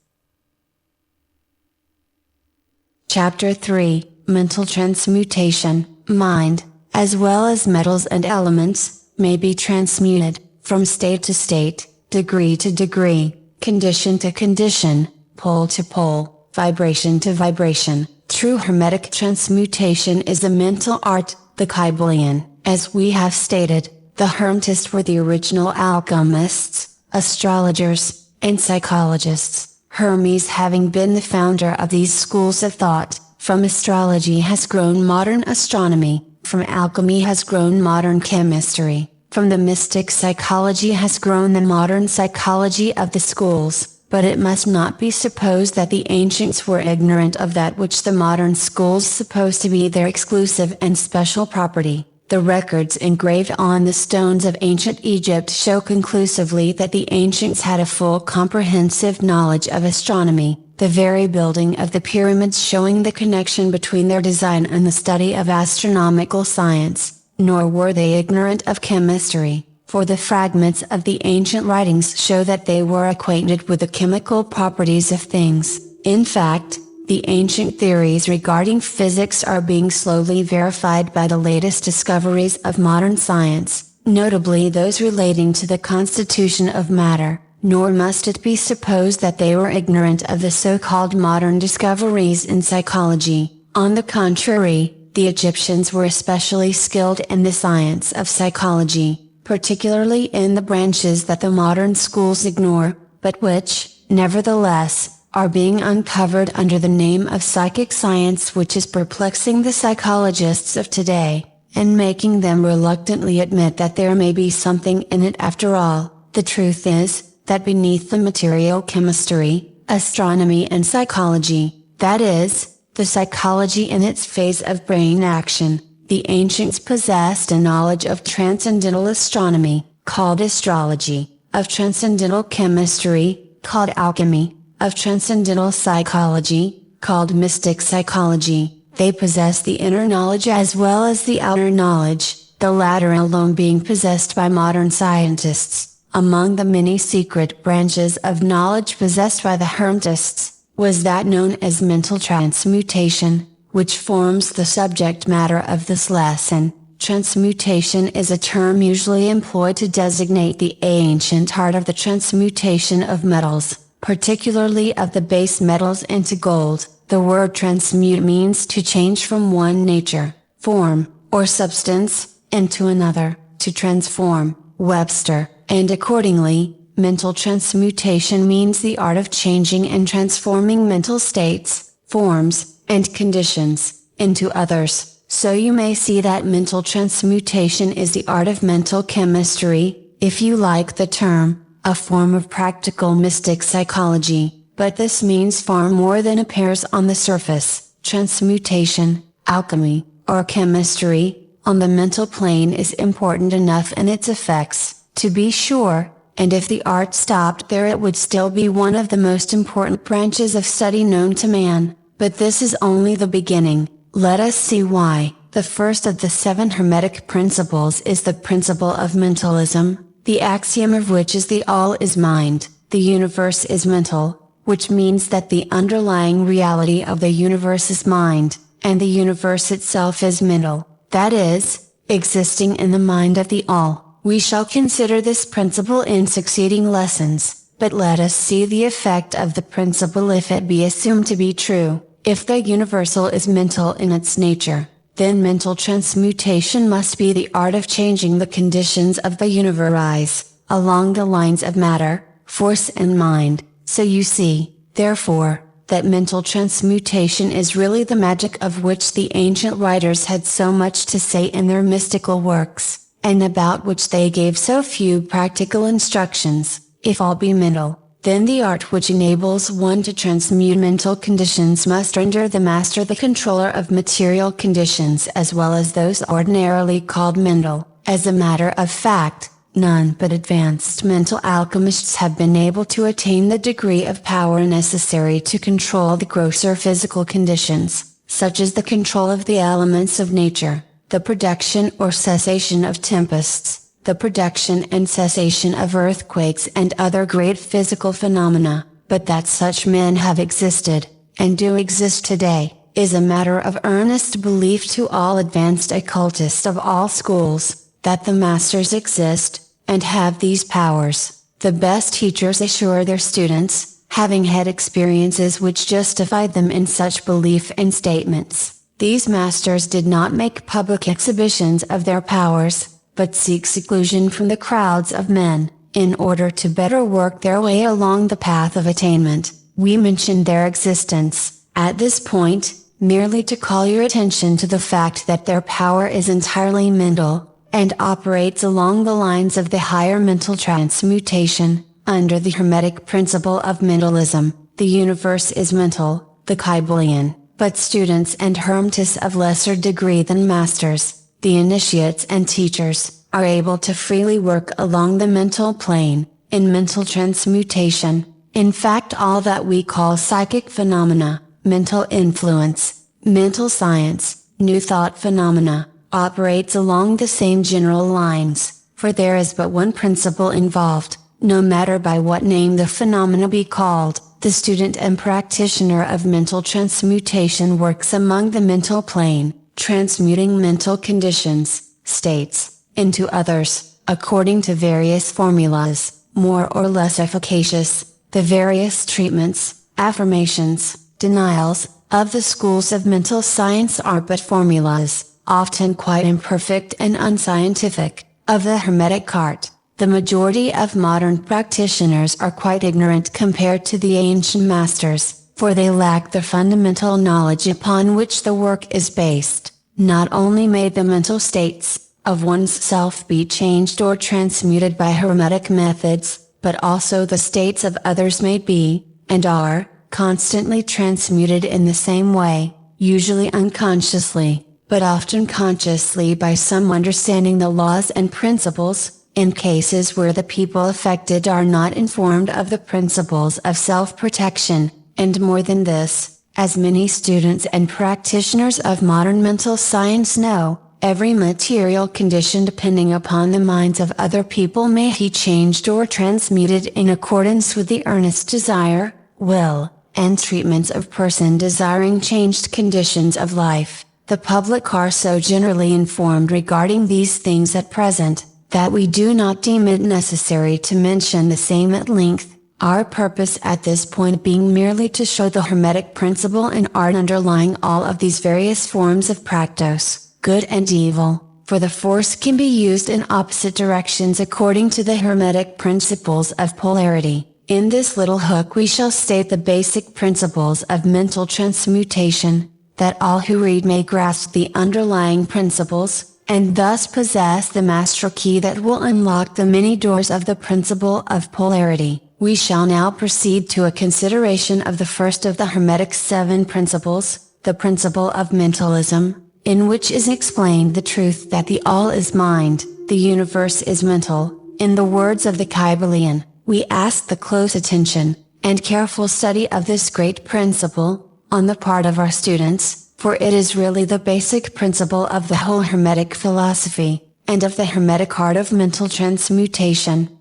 Speaker 2: Chapter 3, Mental Transmutation. Mind, as well as metals and elements, may be transmuted, from state to state, degree to degree, condition to condition, pole to pole, vibration to vibration. True Hermetic transmutation is a mental art, the KYBALION. As we have stated, the Hermetists were the original alchemists, astrologers, and psychologists, Hermes having been the founder of these schools of thought. From astrology has grown modern astronomy, from alchemy has grown modern chemistry, from the mystic psychology has grown the modern psychology of the schools. But it must not be supposed that the ancients were ignorant of that which the modern schools suppose to be their exclusive and special property. The records engraved on the stones of ancient Egypt show conclusively that the ancients had a full comprehensive knowledge of astronomy, the very building of the pyramids showing the connection between their design and the study of astronomical science. Nor were they ignorant of chemistry, for the fragments of the ancient writings show that they were acquainted with the chemical properties of things. In fact, the ancient theories regarding physics are being slowly verified by the latest discoveries of modern science, notably those relating to the constitution of matter. Nor must it be supposed that they were ignorant of the so-called modern discoveries in psychology. On the contrary, the Egyptians were especially skilled in the science of psychology, particularly in the branches that the modern schools ignore, but which, nevertheless, are being uncovered under the name of psychic science, which is perplexing the psychologists of today, and making them reluctantly admit that there may be something in it after all. The truth is, that beneath the material chemistry, astronomy and psychology, that is, the psychology in its phase of brain action, the ancients possessed a knowledge of transcendental astronomy, called astrology, of transcendental chemistry, called alchemy, of transcendental psychology, called mystic psychology. They possess the inner knowledge as well as the outer knowledge, the latter alone being possessed by modern scientists. Among the many secret branches of knowledge possessed by the Hermetists, was that known as mental transmutation, which forms the subject matter of this lesson. Transmutation is a term usually employed to designate the ancient art of the transmutation of metals, particularly of the base metals into gold. The word transmute means to change from one nature, form, or substance, into another, to transform. Webster, and accordingly, mental transmutation means the art of changing and transforming mental states, forms, and conditions, into others. So you may see that mental transmutation is the art of mental chemistry, if you like the term, a form of practical mystic psychology. But this means far more than appears on the surface. Transmutation, alchemy, or chemistry, on the mental plane is important enough in its effects, to be sure, and if the art stopped there it would still be one of the most important branches of study known to man. But this is only the beginning. Let us see why. The first of the 7 Hermetic principles is the principle of mentalism, the axiom of which is the all is mind, the universe is mental, which means that the underlying reality of the universe is mind, and the universe itself is mental, that is, existing in the mind of the all. We shall consider this principle in succeeding lessons, but let us see the effect of the principle if it be assumed to be true. If the universal is mental in its nature, then mental transmutation must be the art of changing the conditions of the universe, along the lines of matter, force and mind. So you see, therefore, that mental transmutation is really the magic of which the ancient writers had so much to say in their mystical works, and about which they gave so few practical instructions. If all be mental, then the art which enables one to transmute mental conditions must render the master the controller of material conditions as well as those ordinarily called mental. As a matter of fact, none but advanced mental alchemists have been able to attain the degree of power necessary to control the grosser physical conditions, such as the control of the elements of nature, the production or cessation of tempests, the production and cessation of earthquakes and other great physical phenomena. But that such men have existed, and do exist today, is a matter of earnest belief to all advanced occultists of all schools. That the masters exist, and have these powers, the best teachers assure their students, having had experiences which justified them in such belief and statements. These masters did not make public exhibitions of their powers, but seek seclusion from the crowds of men, in order to better work their way along the path of attainment. We mention their existence, at this point, merely to call your attention to the fact that their power is entirely mental, and operates along the lines of the higher mental transmutation. Under the Hermetic principle of mentalism, the universe is mental, the KYBALION, but students and Hermetists of lesser degree than masters, the initiates and teachers, are able to freely work along the mental plane, in mental transmutation. In fact, all that we call psychic phenomena, mental influence, mental science, new thought phenomena, operates along the same general lines, for there is but one principle involved, no matter by what name the phenomena be called. The student and practitioner of mental transmutation works among the mental plane, transmuting mental conditions, states, into others, according to various formulas, more or less efficacious. The various treatments, affirmations, denials, of the schools of mental science are but formulas, often quite imperfect and unscientific, of the Hermetic art. The majority of modern practitioners are quite ignorant compared to the ancient masters, for they lack the fundamental knowledge upon which the work is based. Not only may the mental states of one's self be changed or transmuted by Hermetic methods, but also the states of others may be, and are, constantly transmuted in the same way, usually unconsciously, but often consciously by some understanding the laws and principles. In cases where the people affected are not informed of the principles of self-protection, and more than this, as many students and practitioners of modern mental science know, every material condition depending upon the minds of other people may be changed or transmuted in accordance with the earnest desire, will, and treatments of person desiring changed conditions of life. The public are so generally informed regarding these things at present, that we do not deem it necessary to mention the same at length, our purpose at this point being merely to show the Hermetic principle and art underlying all of these various forms of practice, good and evil, for the force can be used in opposite directions according to the Hermetic principles of polarity. In this little hook we shall state the basic principles of mental transmutation, that all who read may grasp the underlying principles, and thus possess the master key that will unlock the many doors of the principle of polarity. We shall now proceed to a consideration of the first of the Hermetic 7 principles, the principle of mentalism, in which is explained the truth that the all is mind, the universe is mental. In the words of the KYBALION, we ask the close attention, and careful study of this great principle, on the part of our students, for it is really the basic principle of the whole Hermetic philosophy, and of the Hermetic art of mental transmutation.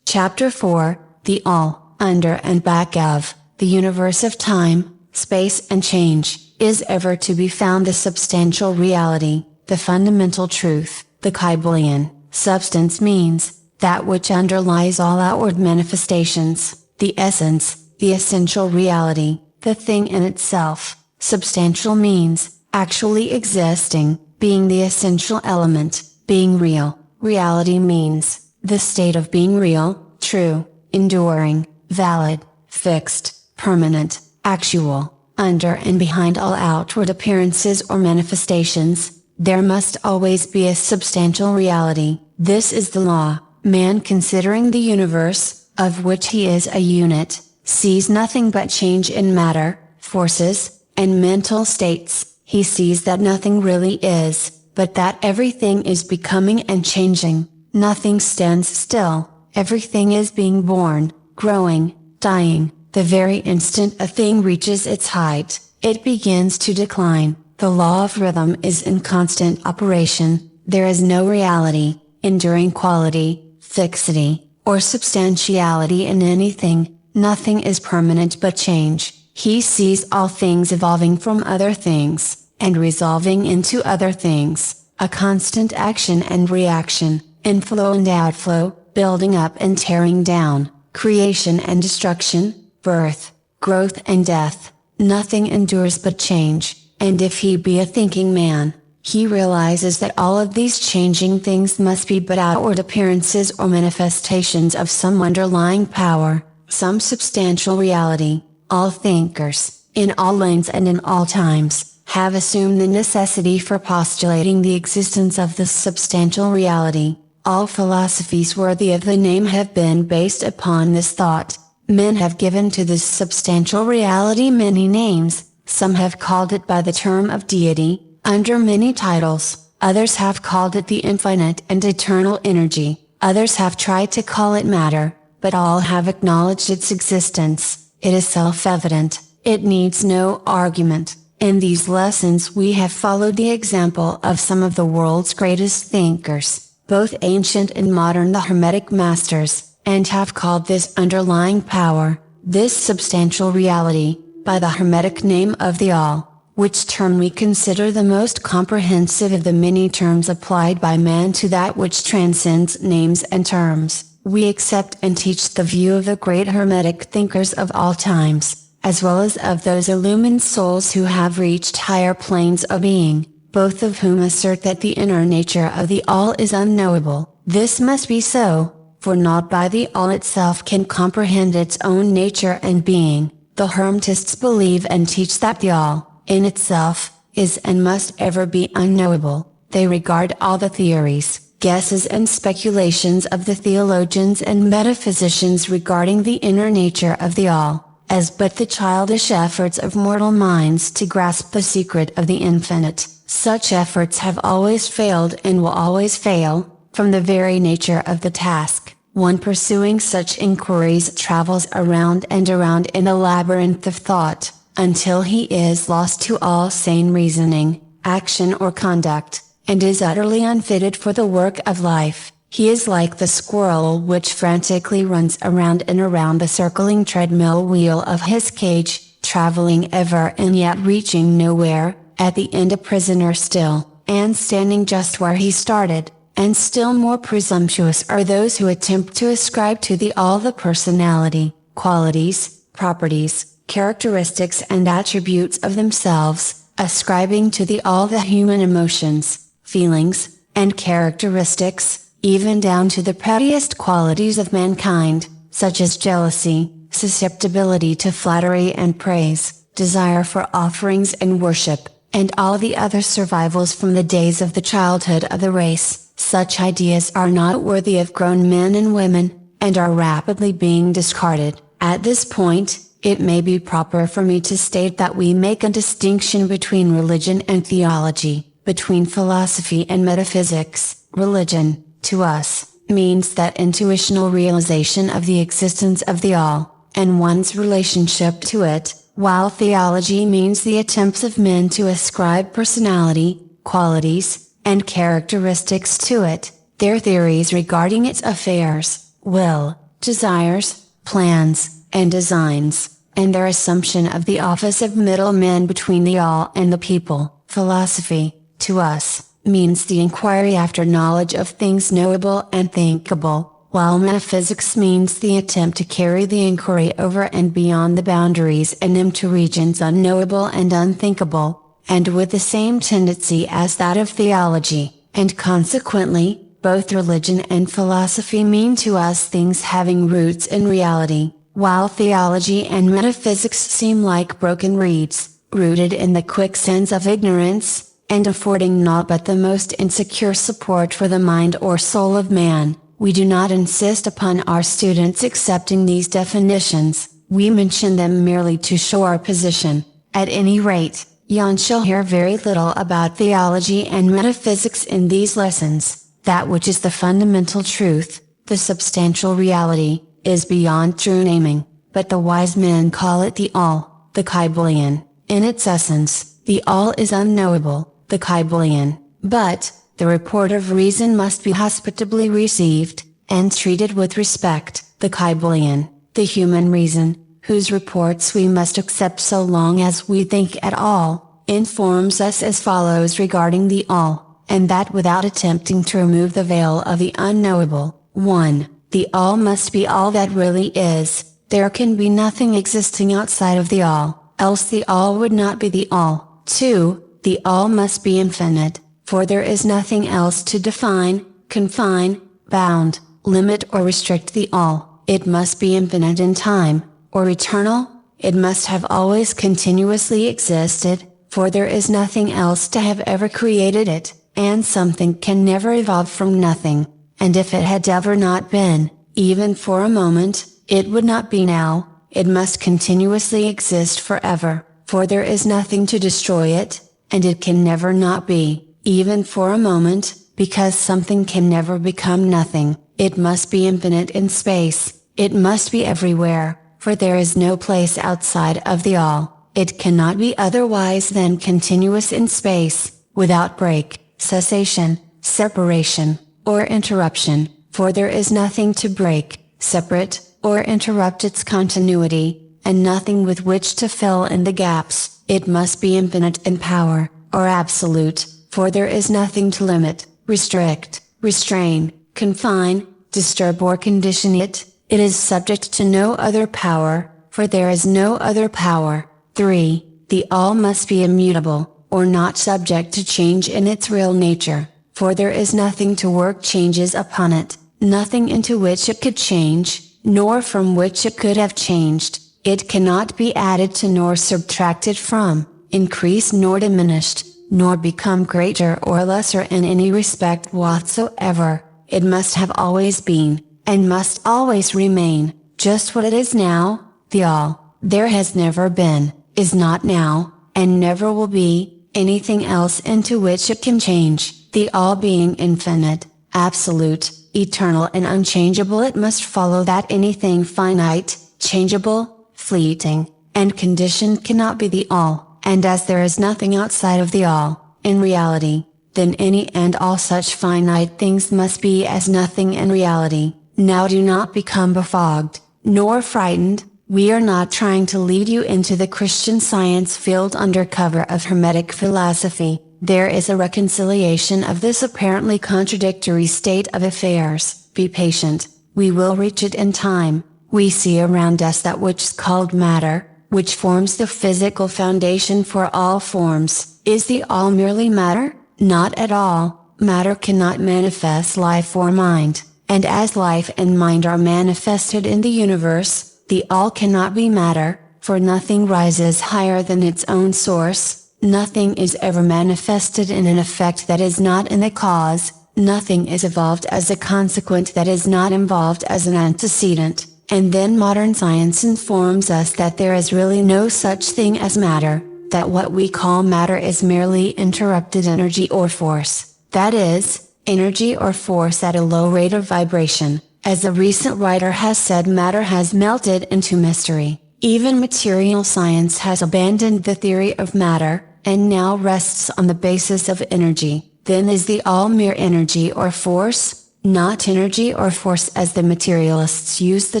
Speaker 2: Chapter 4, The All, Under and Back of, the Universe of Time, Space and Change, is ever to be found the substantial reality, the fundamental truth. The KYBALION, substance means, that which underlies all outward manifestations, the essence, the essential reality, the thing in itself. Substantial means, actually existing, being the essential element, being real. Reality means, the state of being real, true, enduring, valid, fixed, permanent, actual. Under and behind all outward appearances or manifestations, there must always be a substantial reality. This is the law. Man, considering the universe, of which he is a unit, sees nothing but change in matter, forces, and mental states. He sees that nothing really is, but that everything is becoming and changing. Nothing stands still, everything is being born, growing, dying. The very instant a thing reaches its height, it begins to decline. The law of rhythm is in constant operation. There is no reality, enduring quality, fixity, or substantiality in anything. Nothing is permanent but change. He sees all things evolving from other things, and resolving into other things, a constant action and reaction, inflow and outflow, building up and tearing down, creation and destruction, birth, growth and death. Nothing endures but change, and if he be a thinking man, he realizes that all of these changing things must be but outward appearances or manifestations of some underlying power, some substantial reality. All thinkers, in all lanes and in all times, have assumed the necessity for postulating the existence of this substantial reality. All philosophies worthy of the name have been based upon this thought. Men have given to this substantial reality many names. Some have called it by the term of deity, under many titles. Others have called it the infinite and eternal energy. Others have tried to call it matter, but all have acknowledged its existence. It is self-evident. It needs no argument. In these lessons we have followed the example of some of the world's greatest thinkers, both ancient and modern, the Hermetic masters, and have called this underlying power, this substantial reality, by the Hermetic name of the All, which term we consider the most comprehensive of the many terms applied by man to that which transcends names and terms. We accept and teach the view of the great Hermetic thinkers of all times, as well as of those illumined souls who have reached higher planes of being, both of whom assert that the inner nature of the All is unknowable. This must be so, for naught by the All itself can comprehend its own nature and being. The Hermetists believe and teach that the All, in itself, is and must ever be unknowable. They regard all the theories, guesses and speculations of the theologians and metaphysicians regarding the inner nature of the All, as but the childish efforts of mortal minds to grasp the secret of the infinite. Such efforts have always failed and will always fail, from the very nature of the task. One pursuing such inquiries travels around and around in a labyrinth of thought, until he is lost to all sane reasoning, action or conduct, and is utterly unfitted for the work of life. He is like the squirrel which frantically runs around and around the circling treadmill wheel of his cage, traveling ever and yet reaching nowhere, at the end a prisoner still, and standing just where he started. And still more presumptuous are those who attempt to ascribe to the All the personality, qualities, properties, characteristics and attributes of themselves, ascribing to the all the human emotions, feelings, and characteristics, even down to the pettiest qualities of mankind, such as jealousy, susceptibility to flattery and praise, desire for offerings and worship, and all the other survivals from the days of the childhood of the race. Such ideas are not worthy of grown men and women, and are rapidly being discarded. At this point, it may be proper for me to state that we make a distinction between religion and theology, between philosophy and metaphysics. Religion, to us, means that intuitional realization of the existence of the all, and one's relationship to it, while theology means the attempts of men to ascribe personality, qualities, and characteristics to it, their theories regarding its affairs, will, desires, plans, and designs, and their assumption of the office of middlemen between the all and the people. Philosophy, to us, means the inquiry after knowledge of things knowable and thinkable, while metaphysics means the attempt to carry the inquiry over and beyond the boundaries and into regions unknowable and unthinkable, and with the same tendency as that of theology, and consequently, both religion and philosophy mean to us things having roots in reality, while theology and metaphysics seem like broken reeds, rooted in the quicksands of ignorance, and affording naught but the most insecure support for the mind or soul of man. We do not insist upon our students accepting these definitions, we mention them merely to show our position. At any rate, Jan shall hear very little about theology and metaphysics in these lessons. That which is the fundamental truth, the substantial reality, is beyond true naming, but the wise men call it the all, the KYBALION. In its essence, the all is unknowable, the KYBALION, but, the report of reason must be hospitably received, and treated with respect. The KYBALION, the human reason, whose reports we must accept so long as we think at all, informs us as follows regarding the all, and that without attempting to remove the veil of the unknowable. 1. The all must be all that really is. There can be nothing existing outside of the all, else the all would not be the all. 2. The all must be infinite, for there is nothing else to define, confine, bound, limit or restrict the all. It must be infinite in time, or eternal. It must have always continuously existed, for there is nothing else to have ever created it, and something can never evolve from nothing, and if it had ever not been, even for a moment, it would not be now. It must continuously exist forever, for there is nothing to destroy it, and it can never not be, even for a moment, because something can never become nothing. It must be infinite in space, it must be everywhere, for there is no place outside of the all. It cannot be otherwise than continuous in space, without break, cessation, separation, or interruption, for there is nothing to break, separate, or interrupt its continuity, and nothing with which to fill in the gaps. It must be infinite in power, or absolute, for there is nothing to limit, restrict, restrain, confine, disturb or condition it. It is subject to no other power, for there is no other power. 3. The all must be immutable, or not subject to change in its real nature, for there is nothing to work changes upon it, nothing into which it could change, nor from which it could have changed. It cannot be added to nor subtracted from, increased nor diminished, nor become greater or lesser in any respect whatsoever. It must have always been, and must always remain, just what it is now, the all. There has never been, is not now, and never will be, anything else into which it can change. The all being infinite, absolute, eternal and unchangeable, it must follow that anything finite, changeable, fleeting, and conditioned cannot be the all, and as there is nothing outside of the all, in reality, then any and all such finite things must be as nothing in reality. Now do not become befogged, nor frightened. We are not trying to lead you into the Christian Science field under cover of Hermetic philosophy. There is a reconciliation of this apparently contradictory state of affairs. Be patient, we will reach it in time. We see around us that which is called matter, which forms the physical foundation for all forms. Is the all merely matter? Not at all. Matter cannot manifest life or mind, and as life and mind are manifested in the universe, the all cannot be matter, for nothing rises higher than its own source, nothing is ever manifested in an effect that is not in the cause, nothing is evolved as a consequent that is not involved as an antecedent. And then modern science informs us that there is really no such thing as matter, that what we call matter is merely interrupted energy or force, that is, energy or force at a low rate of vibration. As a recent writer has said, matter has melted into mystery. Even material science has abandoned the theory of matter, and now rests on the basis of energy. Then is the all mere energy or force? Not energy or force as the materialists use the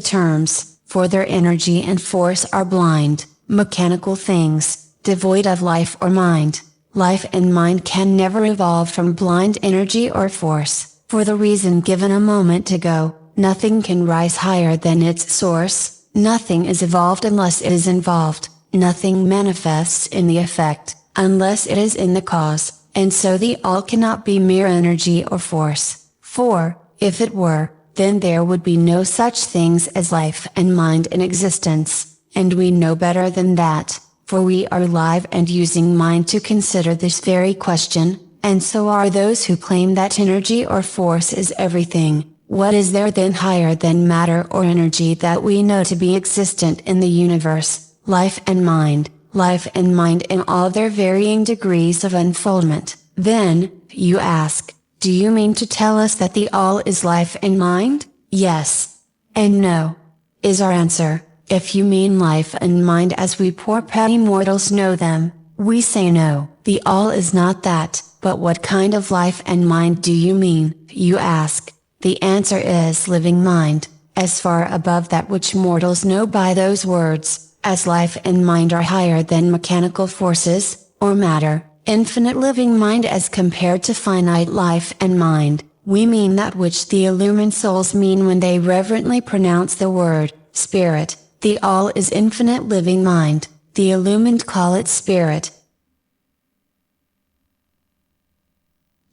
Speaker 2: terms, for their energy and force are blind, mechanical things, devoid of life or mind. Life and mind can never evolve from blind energy or force, for the reason given a moment ago. Nothing can rise higher than its source, nothing is evolved unless it is involved, nothing manifests in the effect, unless it is in the cause, and so the all cannot be mere energy or force. For, if it were, then there would be no such things as life and mind in existence, and we know better than that, for we are alive and using mind to consider this very question, and so are those who claim that energy or force is everything. What is there then higher than matter or energy that we know to be existent in the universe? Life and mind in all their varying degrees of unfoldment. Then, you ask, do you mean to tell us that the all is life and mind? Yes. And no. Is our answer. If you mean life and mind as we poor petty mortals know them, we say no, the all is not that. But what kind of life and mind do you mean, you ask? The answer is living mind, as far above that which mortals know by those words, as life and mind are higher than mechanical forces, or matter. Infinite living mind as compared to finite life and mind, we mean that which the illumined souls mean when they reverently pronounce the word, spirit. The all is infinite living mind, the illumined call it spirit.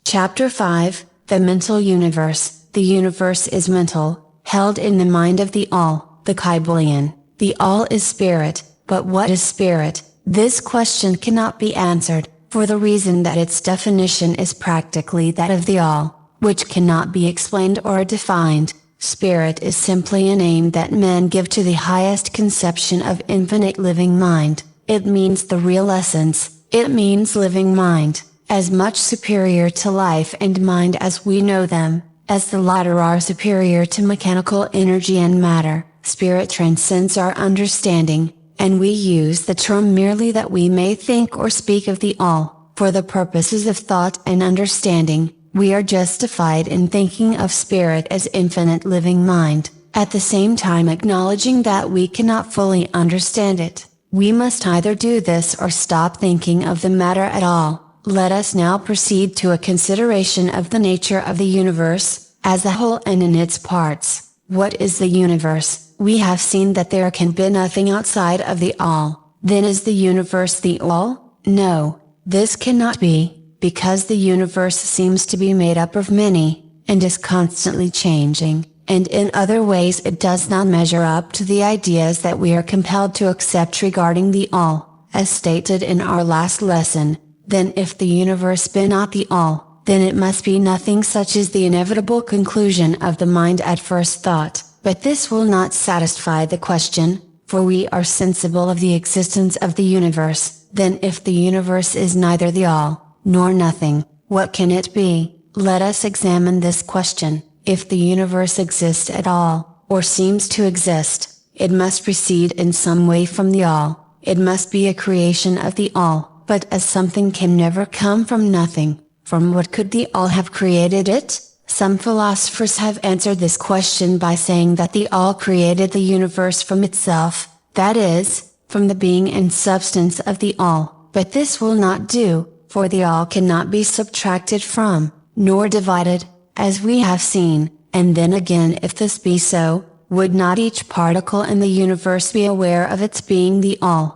Speaker 2: Chapter 5, The Mental Universe. The universe is mental, held in the mind of the all, the KYBALION. The all is spirit, but what is spirit? This question cannot be answered, for the reason that its definition is practically that of the all, which cannot be explained or defined. Spirit is simply a name that men give to the highest conception of infinite living mind. It means the real essence, it means living mind, as much superior to life and mind as we know them, as the latter are superior to mechanical energy and matter. Spirit transcends our understanding, and we use the term merely that we may think or speak of the all. For the purposes of thought and understanding, we are justified in thinking of spirit as infinite living mind, at the same time acknowledging that we cannot fully understand it. We must either do this or stop thinking of the matter at all. Let us now proceed to a consideration of the nature of the universe, as a whole and in its parts. What is the universe? We have seen that there can be nothing outside of the all. Then is the universe the all? No, this cannot be, because the universe seems to be made up of many, and is constantly changing, and in other ways it does not measure up to the ideas that we are compelled to accept regarding the all, as stated in our last lesson. Then if the universe be not the all, then it must be nothing, such is the inevitable conclusion of the mind at first thought. But this will not satisfy the question, for we are sensible of the existence of the universe. Then if the universe is neither the all, nor nothing, what can it be? Let us examine this question. If the universe exists at all, or seems to exist, it must proceed in some way from the all. It must be a creation of the all, but as something can never come from nothing, from what could the all have created it? Some philosophers have answered this question by saying that the all created the universe from itself, that is, from the being and substance of the all. But this will not do, for the all cannot be subtracted from, nor divided, as we have seen. And then again, if this be so, would not each particle in the universe be aware of its being the all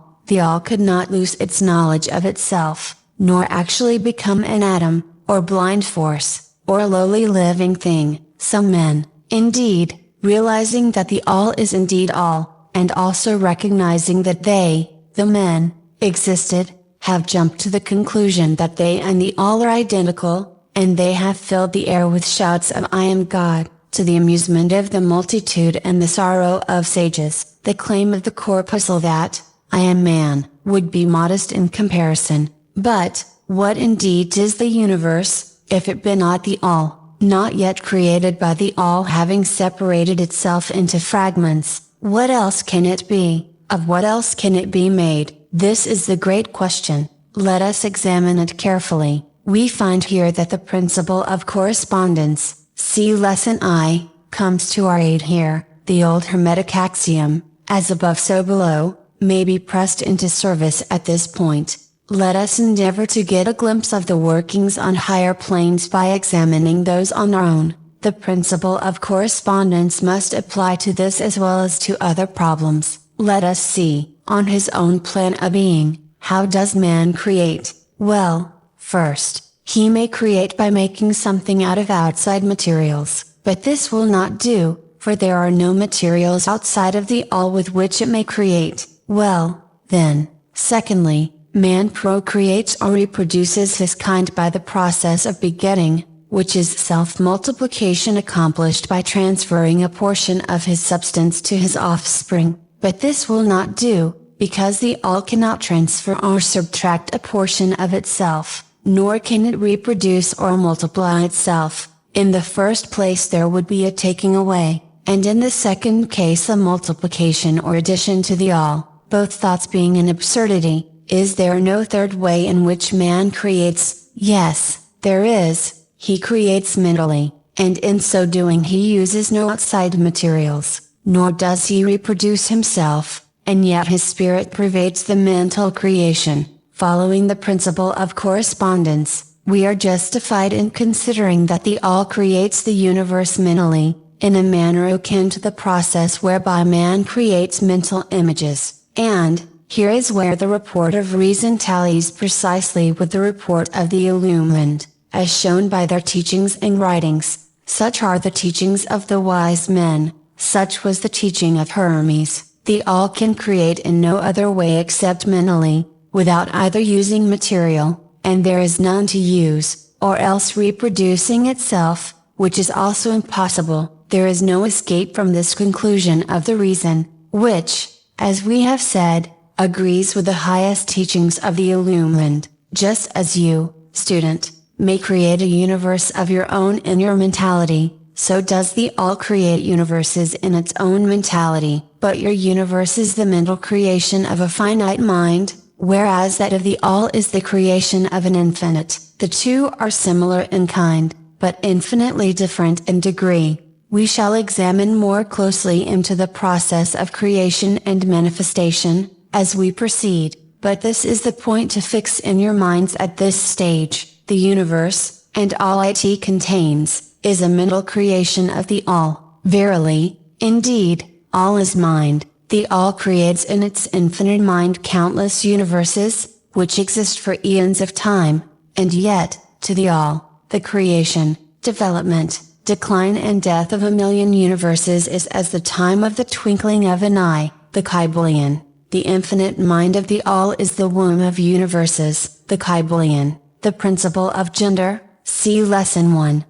Speaker 2: could not lose its knowledge of itself, nor actually become an atom, or blind force, or lowly living thing. Some men, indeed, realizing that the all is indeed all, and also recognizing that they, the men, existed, have jumped to the conclusion that they and the all are identical, and they have filled the air with shouts of "I am God," to the amusement of the multitude and the sorrow of sages. The claim of the corpuscle that, "I am man," would be modest in comparison. But, what indeed is the universe, if it be not the all, not yet created by the all having separated itself into fragments? What else can it be? Of what else can it be made? This is the great question. Let us examine it carefully. We find here that the principle of correspondence, see lesson I, comes to our aid here. The old Hermetic axiom, "as above so below," may be pressed into service at this point. Let us endeavor to get a glimpse of the workings on higher planes by examining those on our own. The principle of correspondence must apply to this as well as to other problems. Let us see, on his own plan of being, how does man create? Well, first, he may create by making something out of outside materials, but this will not do, for there are no materials outside of the all with which it may create. Well, then, secondly, man procreates or reproduces his kind by the process of begetting, which is self-multiplication accomplished by transferring a portion of his substance to his offspring. But this will not do, because the all cannot transfer or subtract a portion of itself, nor can it reproduce or multiply itself. In the first place there would be a taking away, and in the second case a multiplication or addition to the all, both thoughts being an absurdity. Is there no third way in which man creates? Yes, there is. He creates mentally, and in so doing he uses no outside materials, nor does he reproduce himself, and yet his spirit pervades the mental creation. Following the principle of correspondence, we are justified in considering that the all creates the universe mentally, in a manner akin to the process whereby man creates mental images, and, here is where the report of reason tallies precisely with the report of the illumined, as shown by their teachings and writings. Such are the teachings of the wise men, such was the teaching of Hermes. The all can create in no other way except mentally, without either using material, and there is none to use, or else reproducing itself, which is also impossible. There is no escape from this conclusion of the reason, which, as we have said, agrees with the highest teachings of the illumined. Just as you, student, may create a universe of your own in your mentality, so does the all create universes in its own mentality, but your universe is the mental creation of a finite mind, whereas that of the all is the creation of an infinite. The two are similar in kind, but infinitely different in degree. We shall examine more closely into the process of creation and manifestation, as we proceed, but this is the point to fix in your minds at this stage. The universe, and all it contains, is a mental creation of the all. Verily, indeed, all is mind. The all creates in its infinite mind countless universes, which exist for eons of time, and yet, to the all, the creation, development, decline and death of a million universes is as the time of the twinkling of an eye. The KYBALION, the infinite mind of the all is the womb of universes. The KYBALION, the principle of gender, see lesson 1.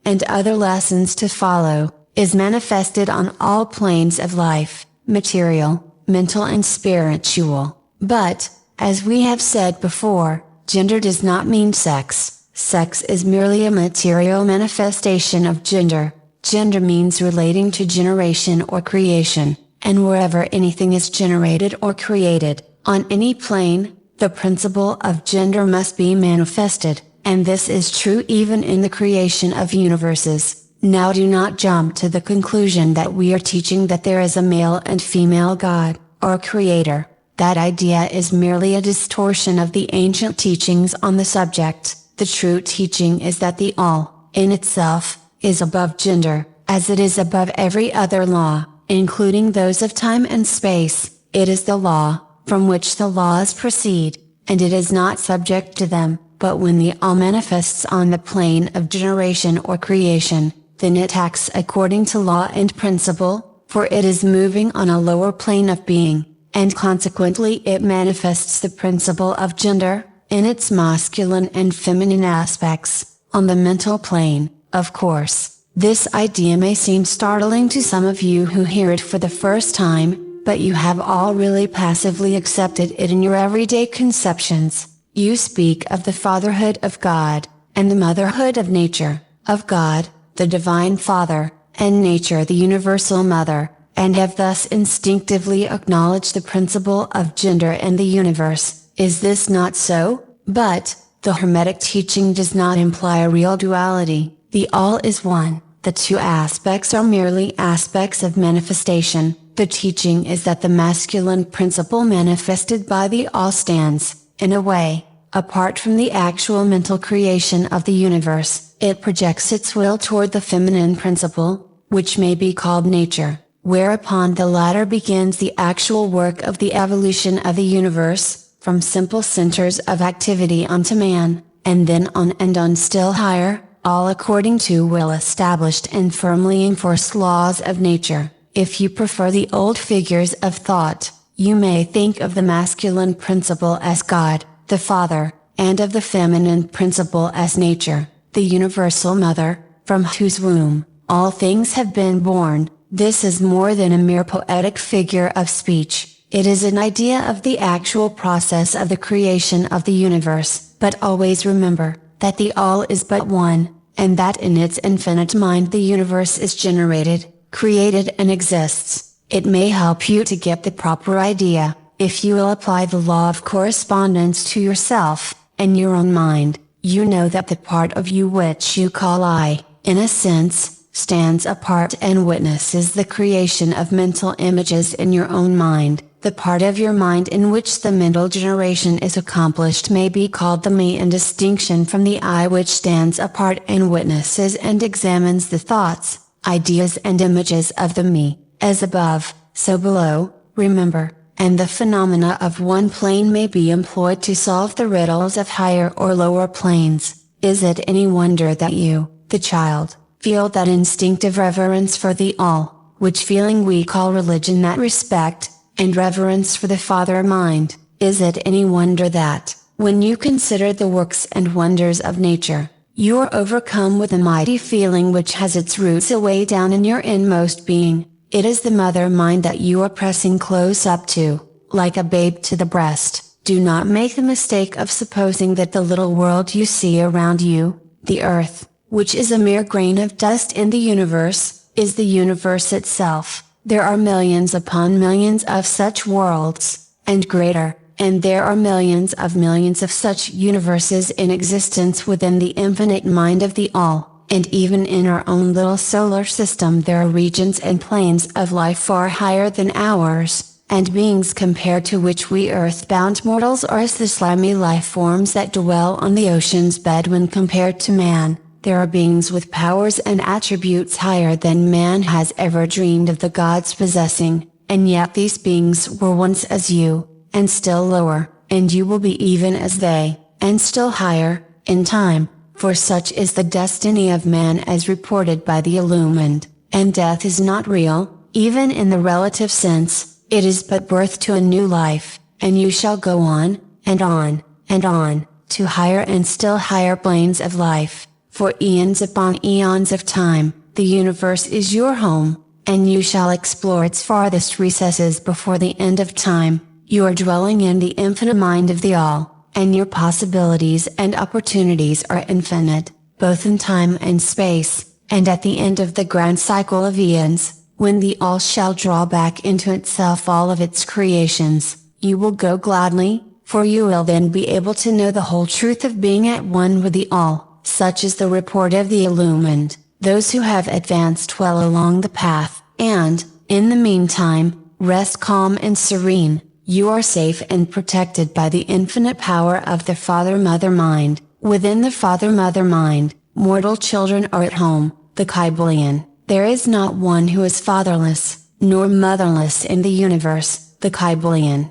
Speaker 2: And other lessons to follow, is manifested on all planes of life, material, mental and spiritual. But, as we have said before, gender does not mean sex. Sex is merely a material manifestation of gender. Gender means relating to generation or creation, and wherever anything is generated or created, on any plane, the principle of gender must be manifested, and this is true even in the creation of universes. Now do not jump to the conclusion that we are teaching that there is a male and female God, or creator. That idea is merely a distortion of the ancient teachings on the subject. The true teaching is that the all, in itself, is above gender, as it is above every other law, including those of time and space. It is the law, from which the laws proceed, and it is not subject to them. But when the all manifests on the plane of generation or creation, then it acts according to law and principle, for it is moving on a lower plane of being, and consequently it manifests the principle of gender, in its masculine and feminine aspects, on the mental plane. Of course, this idea may seem startling to some of you who hear it for the first time, but you have all really passively accepted it in your everyday conceptions. You speak of the fatherhood of God, and the motherhood of nature, of God, the Divine Father, and nature the universal mother, and have thus instinctively acknowledged the principle of gender in the universe. Is this not so? But, the Hermetic teaching does not imply a real duality. The all is one. The two aspects are merely aspects of manifestation. The teaching is that the masculine principle manifested by the all stands, in a way, apart from the actual mental creation of the universe. It projects its will toward the feminine principle, which may be called nature, whereupon the latter begins the actual work of the evolution of the universe, from simple centers of activity onto man, and then on and on still higher, all according to well established and firmly enforced laws of nature. If you prefer the old figures of thought, you may think of the masculine principle as God, the Father, and of the feminine principle as nature, the universal mother, from whose womb all things have been born. This is more than a mere poetic figure of speech. It is an idea of the actual process of the creation of the universe. But always remember, that the all is but one, and that in its infinite mind the universe is generated, created and exists. It may help you to get the proper idea, if you will apply the law of correspondence to yourself, and your own mind. You know that the part of you which you call I, in a sense, stands apart and witnesses the creation of mental images in your own mind. The part of your mind in which the mental generation is accomplished may be called the me in distinction from the I which stands apart and witnesses and examines the thoughts, ideas and images of the me, as above, so below, remember, and the phenomena of one plane may be employed to solve the riddles of higher or lower planes. Is it any wonder that you, the child, feel that instinctive reverence for the all, which feeling we call religion, that respect, and reverence for the Father mind? Is it any wonder that, when you consider the works and wonders of nature, you are overcome with a mighty feeling which has its roots away down in your inmost being? It is the mother mind that you are pressing close up to, like a babe to the breast. Do not make the mistake of supposing that the little world you see around you, the earth, which is a mere grain of dust in the universe, is the universe itself. There are millions upon millions of such worlds, and greater, and there are millions of such universes in existence within the infinite mind of the all, and even in our own little solar system there are regions and planes of life far higher than ours, and beings compared to which we earthbound mortals are as the slimy life forms that dwell on the ocean's bed when compared to man. There are beings with powers and attributes higher than man has ever dreamed of the gods possessing, and yet these beings were once as you, and still lower, and you will be even as they, and still higher, in time, for such is the destiny of man as reported by the illumined, and death is not real, even in the relative sense, it is but birth to a new life, and you shall go on, and on, and on, to higher and still higher planes of life. For eons upon eons of time, the universe is your home, and you shall explore its farthest recesses before the end of time. You are dwelling in the infinite mind of the all, and your possibilities and opportunities are infinite, both in time and space, and at the end of the grand cycle of eons, when the all shall draw back into itself all of its creations, you will go gladly, for you will then be able to know the whole truth of being at one with the all. Such is the report of the illumined, those who have advanced well along the path, and, in the meantime, rest calm and serene. You are safe and protected by the infinite power of the Father-Mother mind. Within the Father-Mother mind, mortal children are at home, the KYBALION. There is not one who is fatherless, nor motherless in the universe, the KYBALION.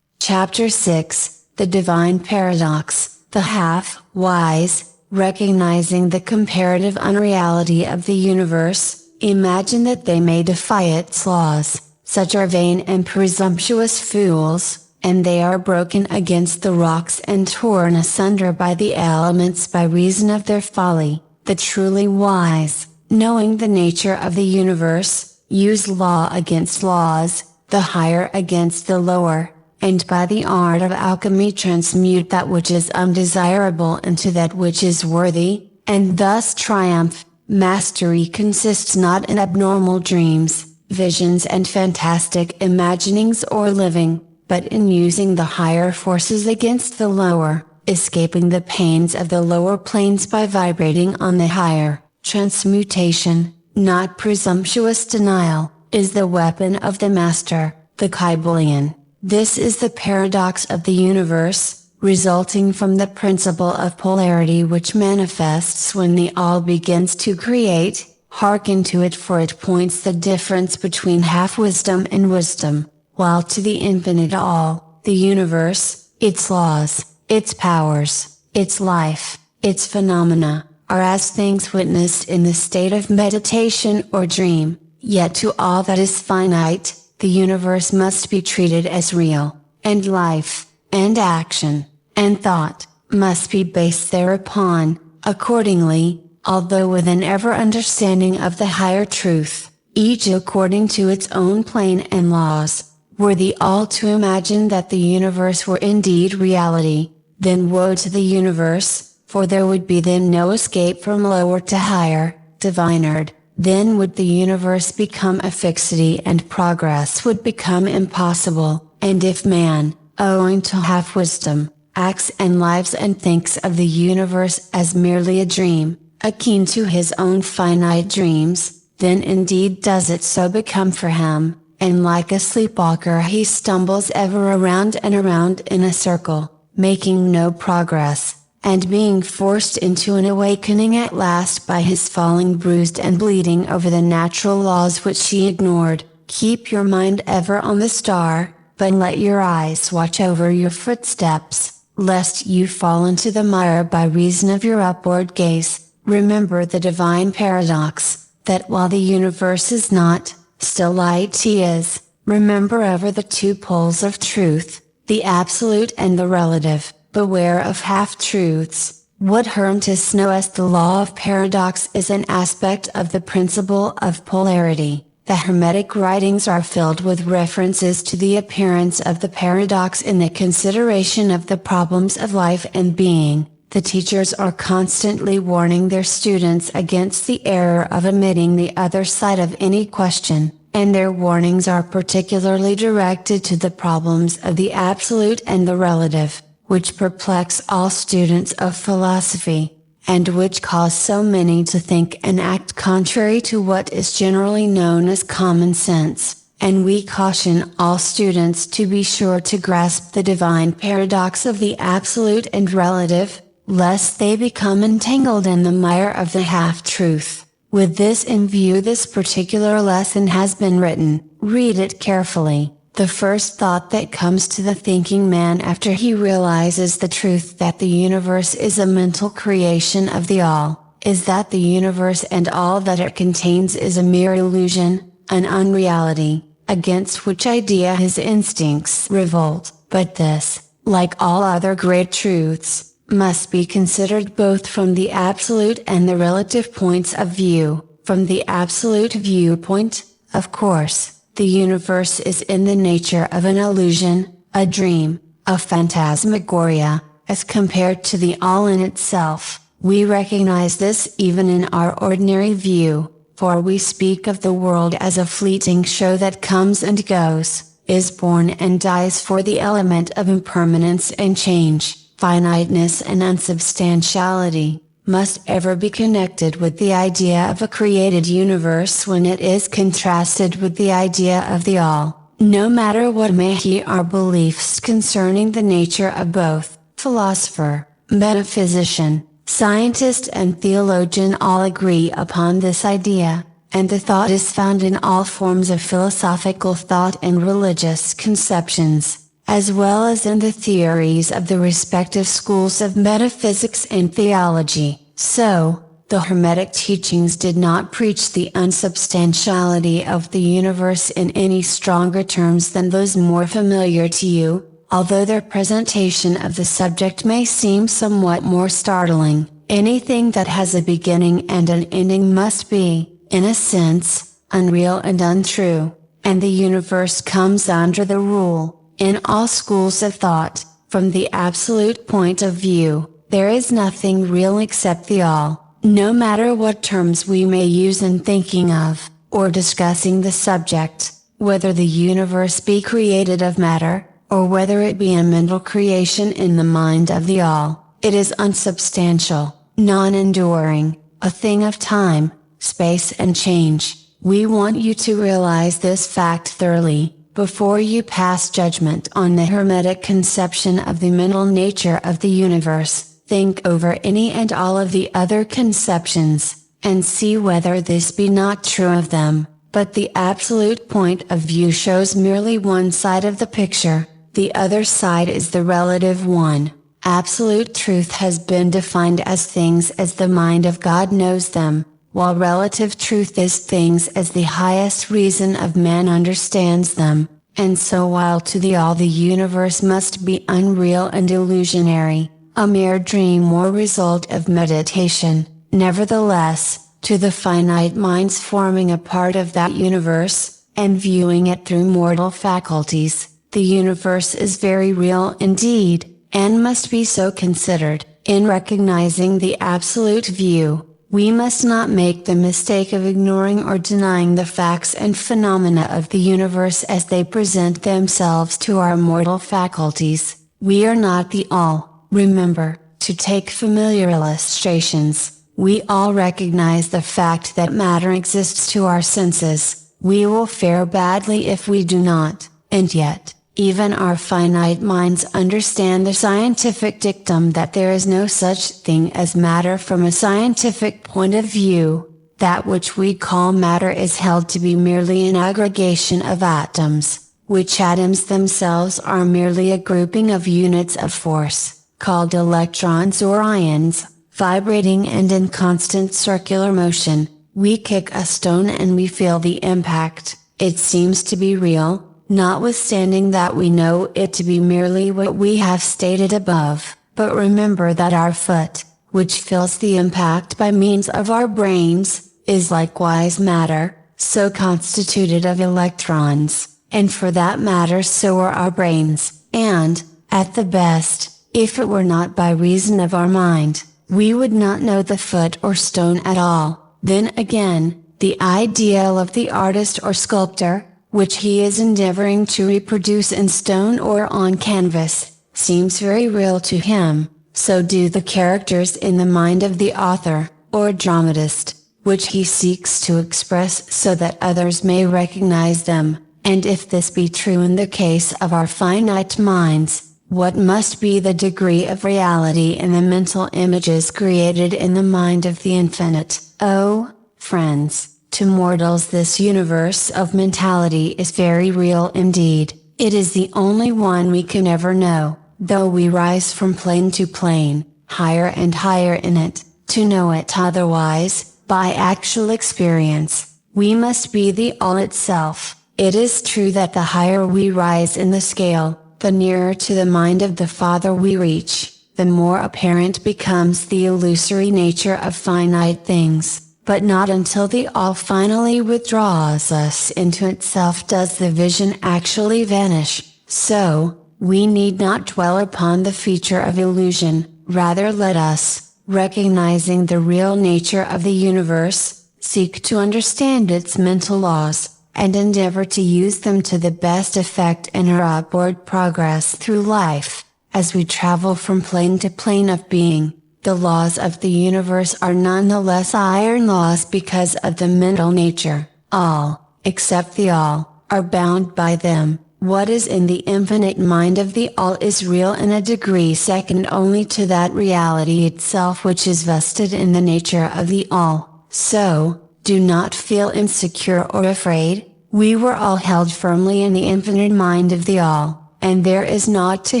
Speaker 2: Chapter 6, The Divine Paradox, the Half-Wise. Recognizing the comparative unreality of the universe, imagine that they may defy its laws. Such are vain and presumptuous fools, and they are broken against the rocks and torn asunder by the elements by reason of their folly. The truly wise, knowing the nature of the universe, use law against laws, the higher against the lower, and by the art of alchemy transmute that which is undesirable into that which is worthy, and thus triumph. Mastery consists not in abnormal dreams, visions and fantastic imaginings or living, but in using the higher forces against the lower, escaping the pains of the lower planes by vibrating on the higher. Transmutation, not presumptuous denial, is the weapon of the master, the KYBALION. This is the paradox of the universe, resulting from the principle of polarity which manifests when the all begins to create. Hearken to it, for it points the difference between half-wisdom and wisdom, while to the infinite all, the universe, its laws, its powers, its life, its phenomena, are as things witnessed in the state of meditation or dream. Yet to all that is finite, the universe must be treated as real, and life, and action, and thought, must be based thereupon. Accordingly, although with an ever understanding of the higher truth, each according to its own plane and laws, were the all to imagine that the universe were indeed reality, then woe to the universe, for there would be then no escape from lower to higher, divinerd. Then would the universe become a fixity and progress would become impossible, and if man, owing to half-wisdom, acts and lives and thinks of the universe as merely a dream, akin to his own finite dreams, then indeed does it so become for him, and like a sleepwalker he stumbles ever around and around in a circle, making no progress, and being forced into an awakening at last by his falling bruised and bleeding over the natural laws which he ignored. Keep your mind ever on the star, but let your eyes watch over your footsteps, lest you fall into the mire by reason of your upward gaze. Remember the divine paradox, that while the universe is not, still light he is. Remember ever the two poles of truth, the absolute and the relative. Beware of half-truths. What Hermetists know as the law of paradox is an aspect of the principle of polarity. The Hermetic writings are filled with references to the appearance of the paradox in the consideration of the problems of life and being. The teachers are constantly warning their students against the error of omitting the other side of any question, and their warnings are particularly directed to the problems of the absolute and the relative, which perplex all students of philosophy, and which cause so many to think and act contrary to what is generally known as common sense, and we caution all students to be sure to grasp the divine paradox of the absolute and relative, lest they become entangled in the mire of the half-truth. With this in view, this particular lesson has been written. Read it carefully. The first thought that comes to the thinking man after he realizes the truth that the universe is a mental creation of the all, is that the universe and all that it contains is a mere illusion, an unreality, against which idea his instincts revolt. But this, like all other great truths, must be considered both from the absolute and the relative points of view. From the absolute viewpoint, of course, the universe is in the nature of an illusion, a dream, a phantasmagoria, as compared to the all in itself. We recognize this even in our ordinary view, for we speak of the world as a fleeting show that comes and goes, is born and dies, for the element of impermanence and change, finiteness and unsubstantiality, must ever be connected with the idea of a created universe when it is contrasted with the idea of the all. No matter what may be our beliefs concerning the nature of both, philosopher, metaphysician, scientist and theologian all agree upon this idea, and the thought is found in all forms of philosophical thought and religious conceptions, as well as in the theories of the respective schools of metaphysics and theology. So, the Hermetic teachings did not preach the unsubstantiality of the universe in any stronger terms than those more familiar to you, although their presentation of the subject may seem somewhat more startling. Anything that has a beginning and an ending must be, in a sense, unreal and untrue, and the universe comes under the rule, in all schools of thought, from the absolute point of view, there is nothing real except the all. No matter what terms we may use in thinking of, or discussing the subject, whether the universe be created of matter, or whether it be a mental creation in the mind of the all, it is unsubstantial, non-enduring, a thing of time, space and change. We want you to realize this fact thoroughly, before you pass judgment on the Hermetic conception of the mental nature of the universe. Think over any and all of the other conceptions, and see whether this be not true of them. But the absolute point of view shows merely one side of the picture, the other side is the relative one. Absolute truth has been defined as things as the mind of God knows them, while relative truth is things as the highest reason of man understands them. And so while to the all the universe must be unreal and illusionary, a mere dream or result of meditation, nevertheless, to the finite minds forming a part of that universe, and viewing it through mortal faculties, the universe is very real indeed, and must be so considered. In recognizing the absolute view, we must not make the mistake of ignoring or denying the facts and phenomena of the universe as they present themselves to our mortal faculties. We are not the all. Remember, to take familiar illustrations, we all recognize the fact that matter exists to our senses. We will fare badly if we do not, and yet, even our finite minds understand the scientific dictum that there is no such thing as matter from a scientific point of view. That which we call matter is held to be merely an aggregation of atoms, which atoms themselves are merely a grouping of units of force, called electrons or ions, vibrating and in constant circular motion. We kick a stone and we feel the impact. It seems to be real, notwithstanding that we know it to be merely what we have stated above. But remember that our foot, which feels the impact by means of our brains, is likewise matter, so constituted of electrons, and for that matter so are our brains, and, at the best, if it were not by reason of our mind, we would not know the foot or stone at all. Then again, the ideal of the artist or sculptor, which he is endeavoring to reproduce in stone or on canvas, seems very real to him. So do the characters in the mind of the author, or dramatist, which he seeks to express so that others may recognize them. And if this be true in the case of our finite minds, what must be the degree of reality in the mental images created in the mind of the infinite? Oh, friends, to mortals this universe of mentality is very real indeed. It is the only one we can ever know, though we rise from plane to plane, higher and higher in it. To know it otherwise, by actual experience, we must be the all itself. It is true that the higher we rise in the scale, the nearer to the mind of the Father we reach, the more apparent becomes the illusory nature of finite things. But not until the all finally withdraws us into itself does the vision actually vanish. So, we need not dwell upon the feature of illusion, rather let us, recognizing the real nature of the universe, seek to understand its mental laws, and endeavor to use them to the best effect in our upward progress through life. As we travel from plane to plane of being, the laws of the universe are none the less iron laws because of the mental nature. All, except the all, are bound by them. What is in the infinite mind of the all is real in a degree second only to that reality itself which is vested in the nature of the all. So, Do not feel insecure or afraid. We were all held firmly in the infinite mind of the All, and there is naught to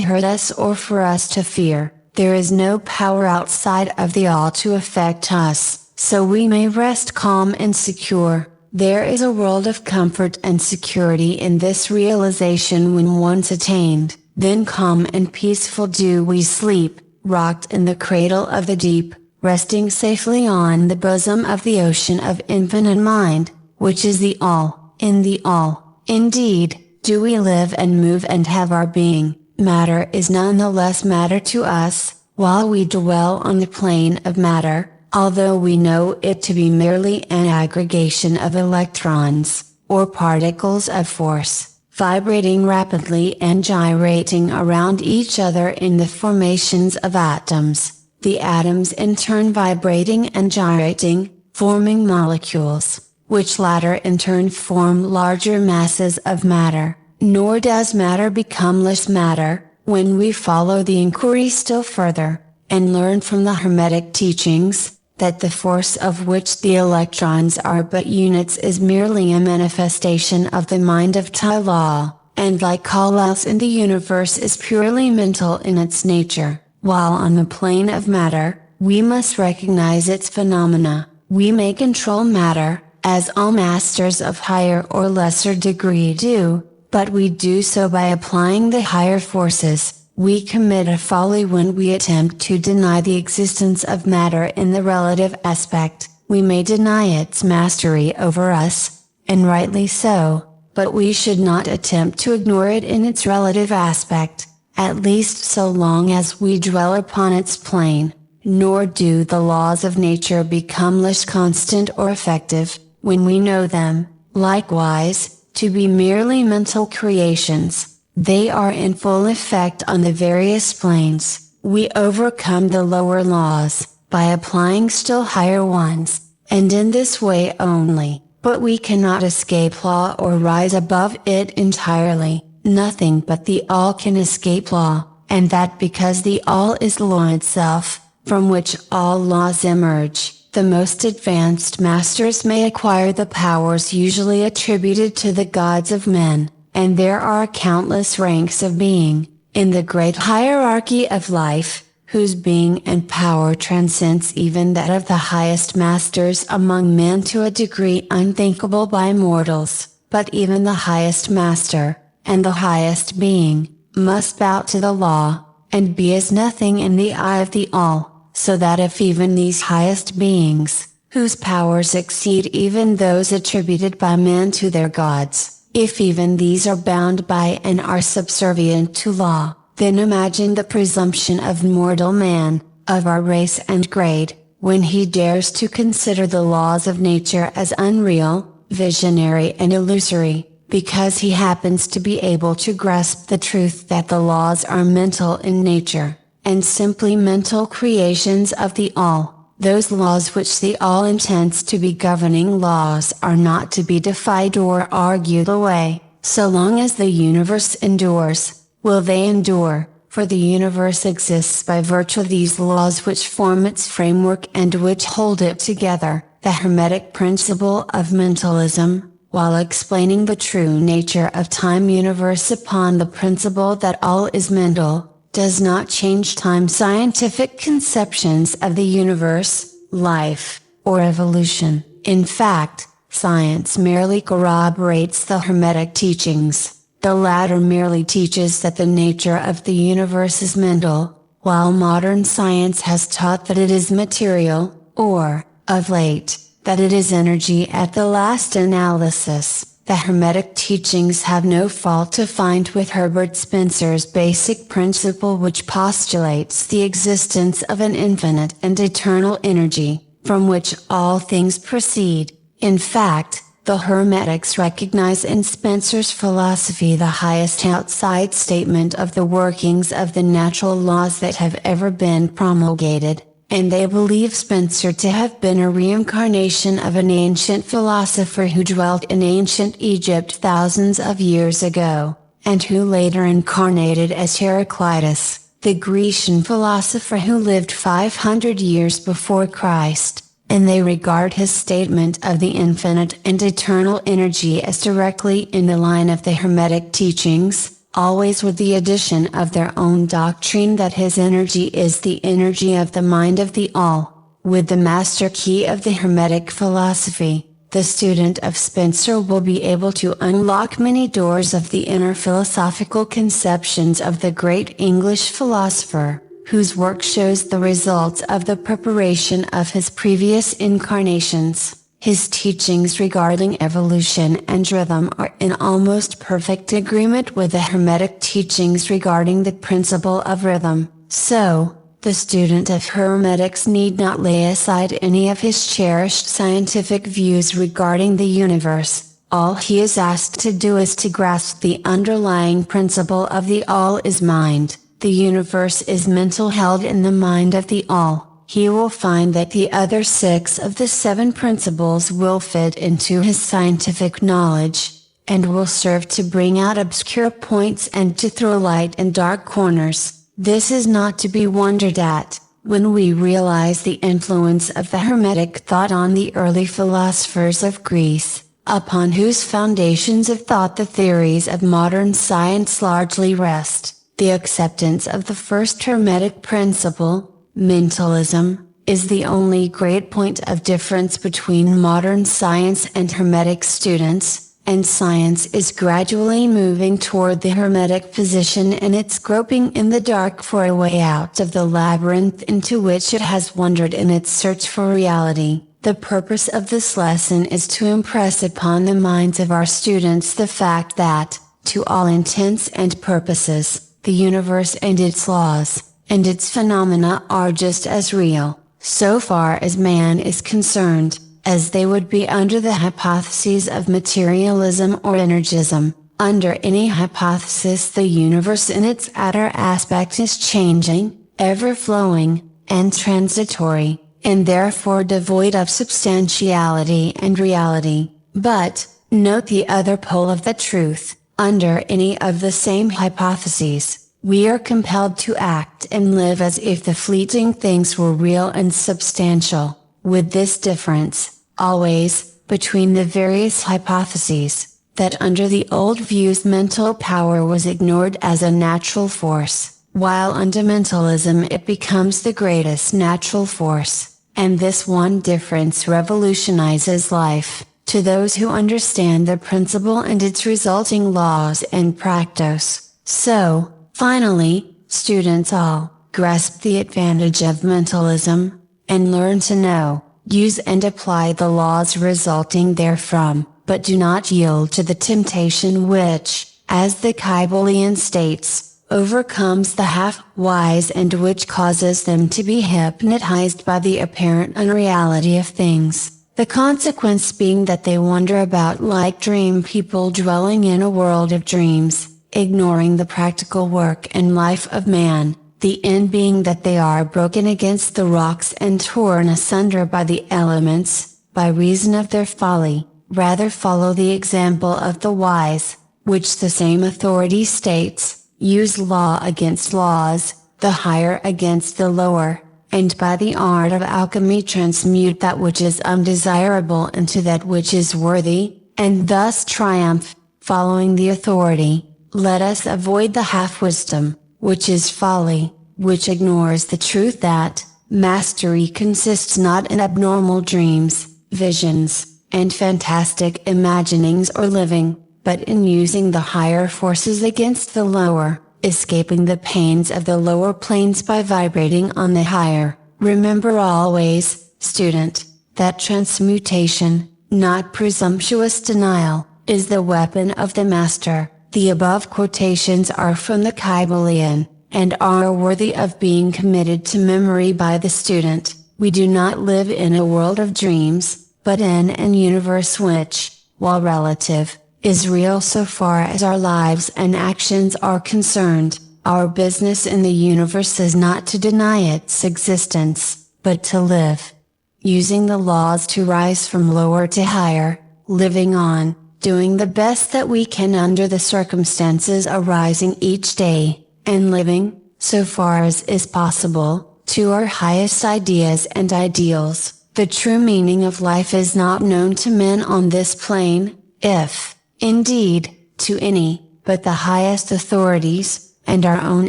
Speaker 2: hurt us or for us to fear. There is no power outside of the All to affect us, so we may rest calm and secure. There is a world of comfort and security in this realization when once attained. Then calm and peaceful do we sleep, rocked in the cradle of the deep, resting safely on the bosom of the ocean of infinite mind, which is the All. In the All, indeed, do we live and move and have our being. Matter is none the less matter to us, while we dwell on the plane of matter, although we know it to be merely an aggregation of electrons, or particles of force, vibrating rapidly and gyrating around each other in the formations of atoms, the atoms in turn vibrating and gyrating, forming molecules, which latter in turn form larger masses of matter. Nor does matter become less matter, when we follow the inquiry still further, and learn from the Hermetic teachings, that the force of which the electrons are but units is merely a manifestation of the mind of Ta-La, and like all else in the universe is purely mental in its nature, while on the plane of matter, we must recognize its phenomena. We may control matter, as all masters of higher or lesser degree do, but we do so by applying the higher forces. We commit a folly when we attempt to deny the existence of matter in the relative aspect. We may deny its mastery over us, and rightly so, but we should not attempt to ignore it in its relative aspect, at least so long as we dwell upon its plane. Nor do the laws of nature become less constant or effective, when we know them, likewise, to be merely mental creations. They are in full effect on the various planes. We overcome the lower laws, by applying still higher ones, and in this way only, but we cannot escape law or rise above it entirely. Nothing but the All can escape law, and that because the All is law itself, from which all laws emerge. The most advanced masters may acquire the powers usually attributed to the gods of men, and there are countless ranks of being, in the great hierarchy of life, whose being and power transcends even that of the highest masters among men to a degree unthinkable by mortals. But even the highest master, and the highest being, must bow to the law, and be as nothing in the eye of the All. So that if even these highest beings, whose powers exceed even those attributed by men to their gods, if even these are bound by and are subservient to law, then imagine the presumption of mortal man, of our race and grade, when he dares to consider the laws of nature as unreal, visionary and illusory, because he happens to be able to grasp the truth that the laws are mental in nature, and simply mental creations of the All. Those laws which the All intends to be governing laws are not to be defied or argued away. So long as the universe endures, will they endure, for the universe exists by virtue of these laws which form its framework and which hold it together. The Hermetic principle of mentalism, while explaining the true nature of time universe upon the principle that all is mental, does not change time scientific conceptions of the universe, life, or evolution. In fact, science merely corroborates the Hermetic teachings. The latter merely teaches that the nature of the universe is mental, while modern science has taught that it is material, or, of late, that it is energy at the last analysis. The Hermetic teachings have no fault to find with Herbert Spencer's basic principle, which postulates the existence of an infinite and eternal energy, from which all things proceed. In fact, the Hermetics recognize in Spencer's philosophy the highest outside statement of the workings of the natural laws that have ever been promulgated, and they believe Spencer to have been a reincarnation of an ancient philosopher who dwelt in ancient Egypt thousands of years ago, and who later incarnated as Heraclitus, the Grecian philosopher who lived 500 years before Christ. and they regard his statement of the infinite and eternal energy as directly in the line of the Hermetic teachings, always with the addition of their own doctrine that his energy is the energy of the mind of the all. With the master key of the Hermetic philosophy, the student of Spencer will be able to unlock many doors of the inner philosophical conceptions of the great English philosopher, whose work shows the results of the preparation of his previous incarnations. His teachings regarding evolution and rhythm are in almost perfect agreement with the Hermetic teachings regarding the principle of rhythm, so, the student of Hermetics need not lay aside any of his cherished scientific views regarding the universe. All he is asked to do is to grasp the underlying principle of the all is mind. The universe is mental, held in the mind of the all. He will find that the other 6 of the 7 principles will fit into his scientific knowledge, and will serve to bring out obscure points and to throw light in dark corners. This is not to be wondered at, when we realize the influence of the Hermetic thought on the early philosophers of Greece, upon whose foundations of thought the theories of modern science largely rest. The acceptance of the first Hermetic principle, mentalism, is the only great point of difference between modern science and Hermetic students, and science is gradually moving toward the Hermetic position in its groping in the dark for a way out of the labyrinth into which it has wandered in its search for reality. The purpose of this lesson is to impress upon the minds of our students the fact that, to all intents and purposes, the universe and its laws, and its phenomena are just as real, so far as man is concerned, as they would be under the hypotheses of materialism or energism. Under any hypothesis, the universe in its outer aspect is changing, ever-flowing, and transitory, and therefore devoid of substantiality and reality. But, note the other pole of the truth, under any of the same hypotheses, we are compelled to act and live as if the fleeting things were real and substantial, with this difference, always, between the various hypotheses, that under the old views mental power was ignored as a natural force, while under mentalism it becomes the greatest natural force, and this one difference revolutionizes life, to those who understand the principle and its resulting laws and practice. So, finally, students all, grasp the advantage of mentalism, and learn to know, use and apply the laws resulting therefrom, but do not yield to the temptation which, as the KYBALION states, overcomes the half-wise and which causes them to be hypnotized by the apparent unreality of things, the consequence being that they wander about like dream people dwelling in a world of dreams, ignoring the practical work and life of man. The end being that they are broken against the rocks and torn asunder by the elements, by reason of their folly. Rather follow the example of the wise, which the same authority states, use law against laws, the higher against the lower, and by the art of alchemy transmute that which is undesirable into that which is worthy, and thus triumph. Following the authority, let us avoid the half-wisdom, which is folly, which ignores the truth that, mastery consists not in abnormal dreams, visions, and fantastic imaginings or living, but in using the higher forces against the lower, escaping the pains of the lower planes by vibrating on the higher. Remember always, student, that transmutation, not presumptuous denial, is the weapon of the master. The above quotations are from the KYBALION, and are worthy of being committed to memory by the student. We do not live in a world of dreams, but in an universe which, while relative, is real so far as our lives and actions are concerned. Our business in the universe is not to deny its existence, but to live. Using the laws to rise from lower to higher, living on, doing the best that we can under the circumstances arising each day, and living, so far as is possible, to our highest ideas and ideals. The true meaning of life is not known to men on this plane, if, indeed, to any, but the highest authorities, and our own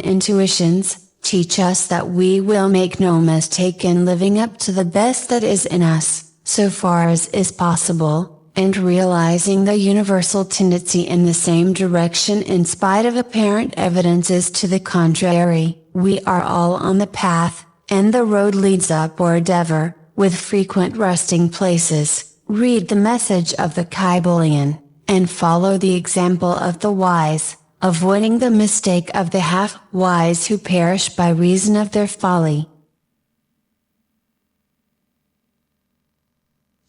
Speaker 2: intuitions, teach us that we will make no mistake in living up to the best that is in us, so far as is possible, and realizing the universal tendency in the same direction in spite of apparent evidences to the contrary. We are all on the path, and the road leads upward ever, with frequent resting places. Read the message of the KYBALION, and follow the example of the wise, avoiding the mistake of the half-wise who perish by reason of their folly.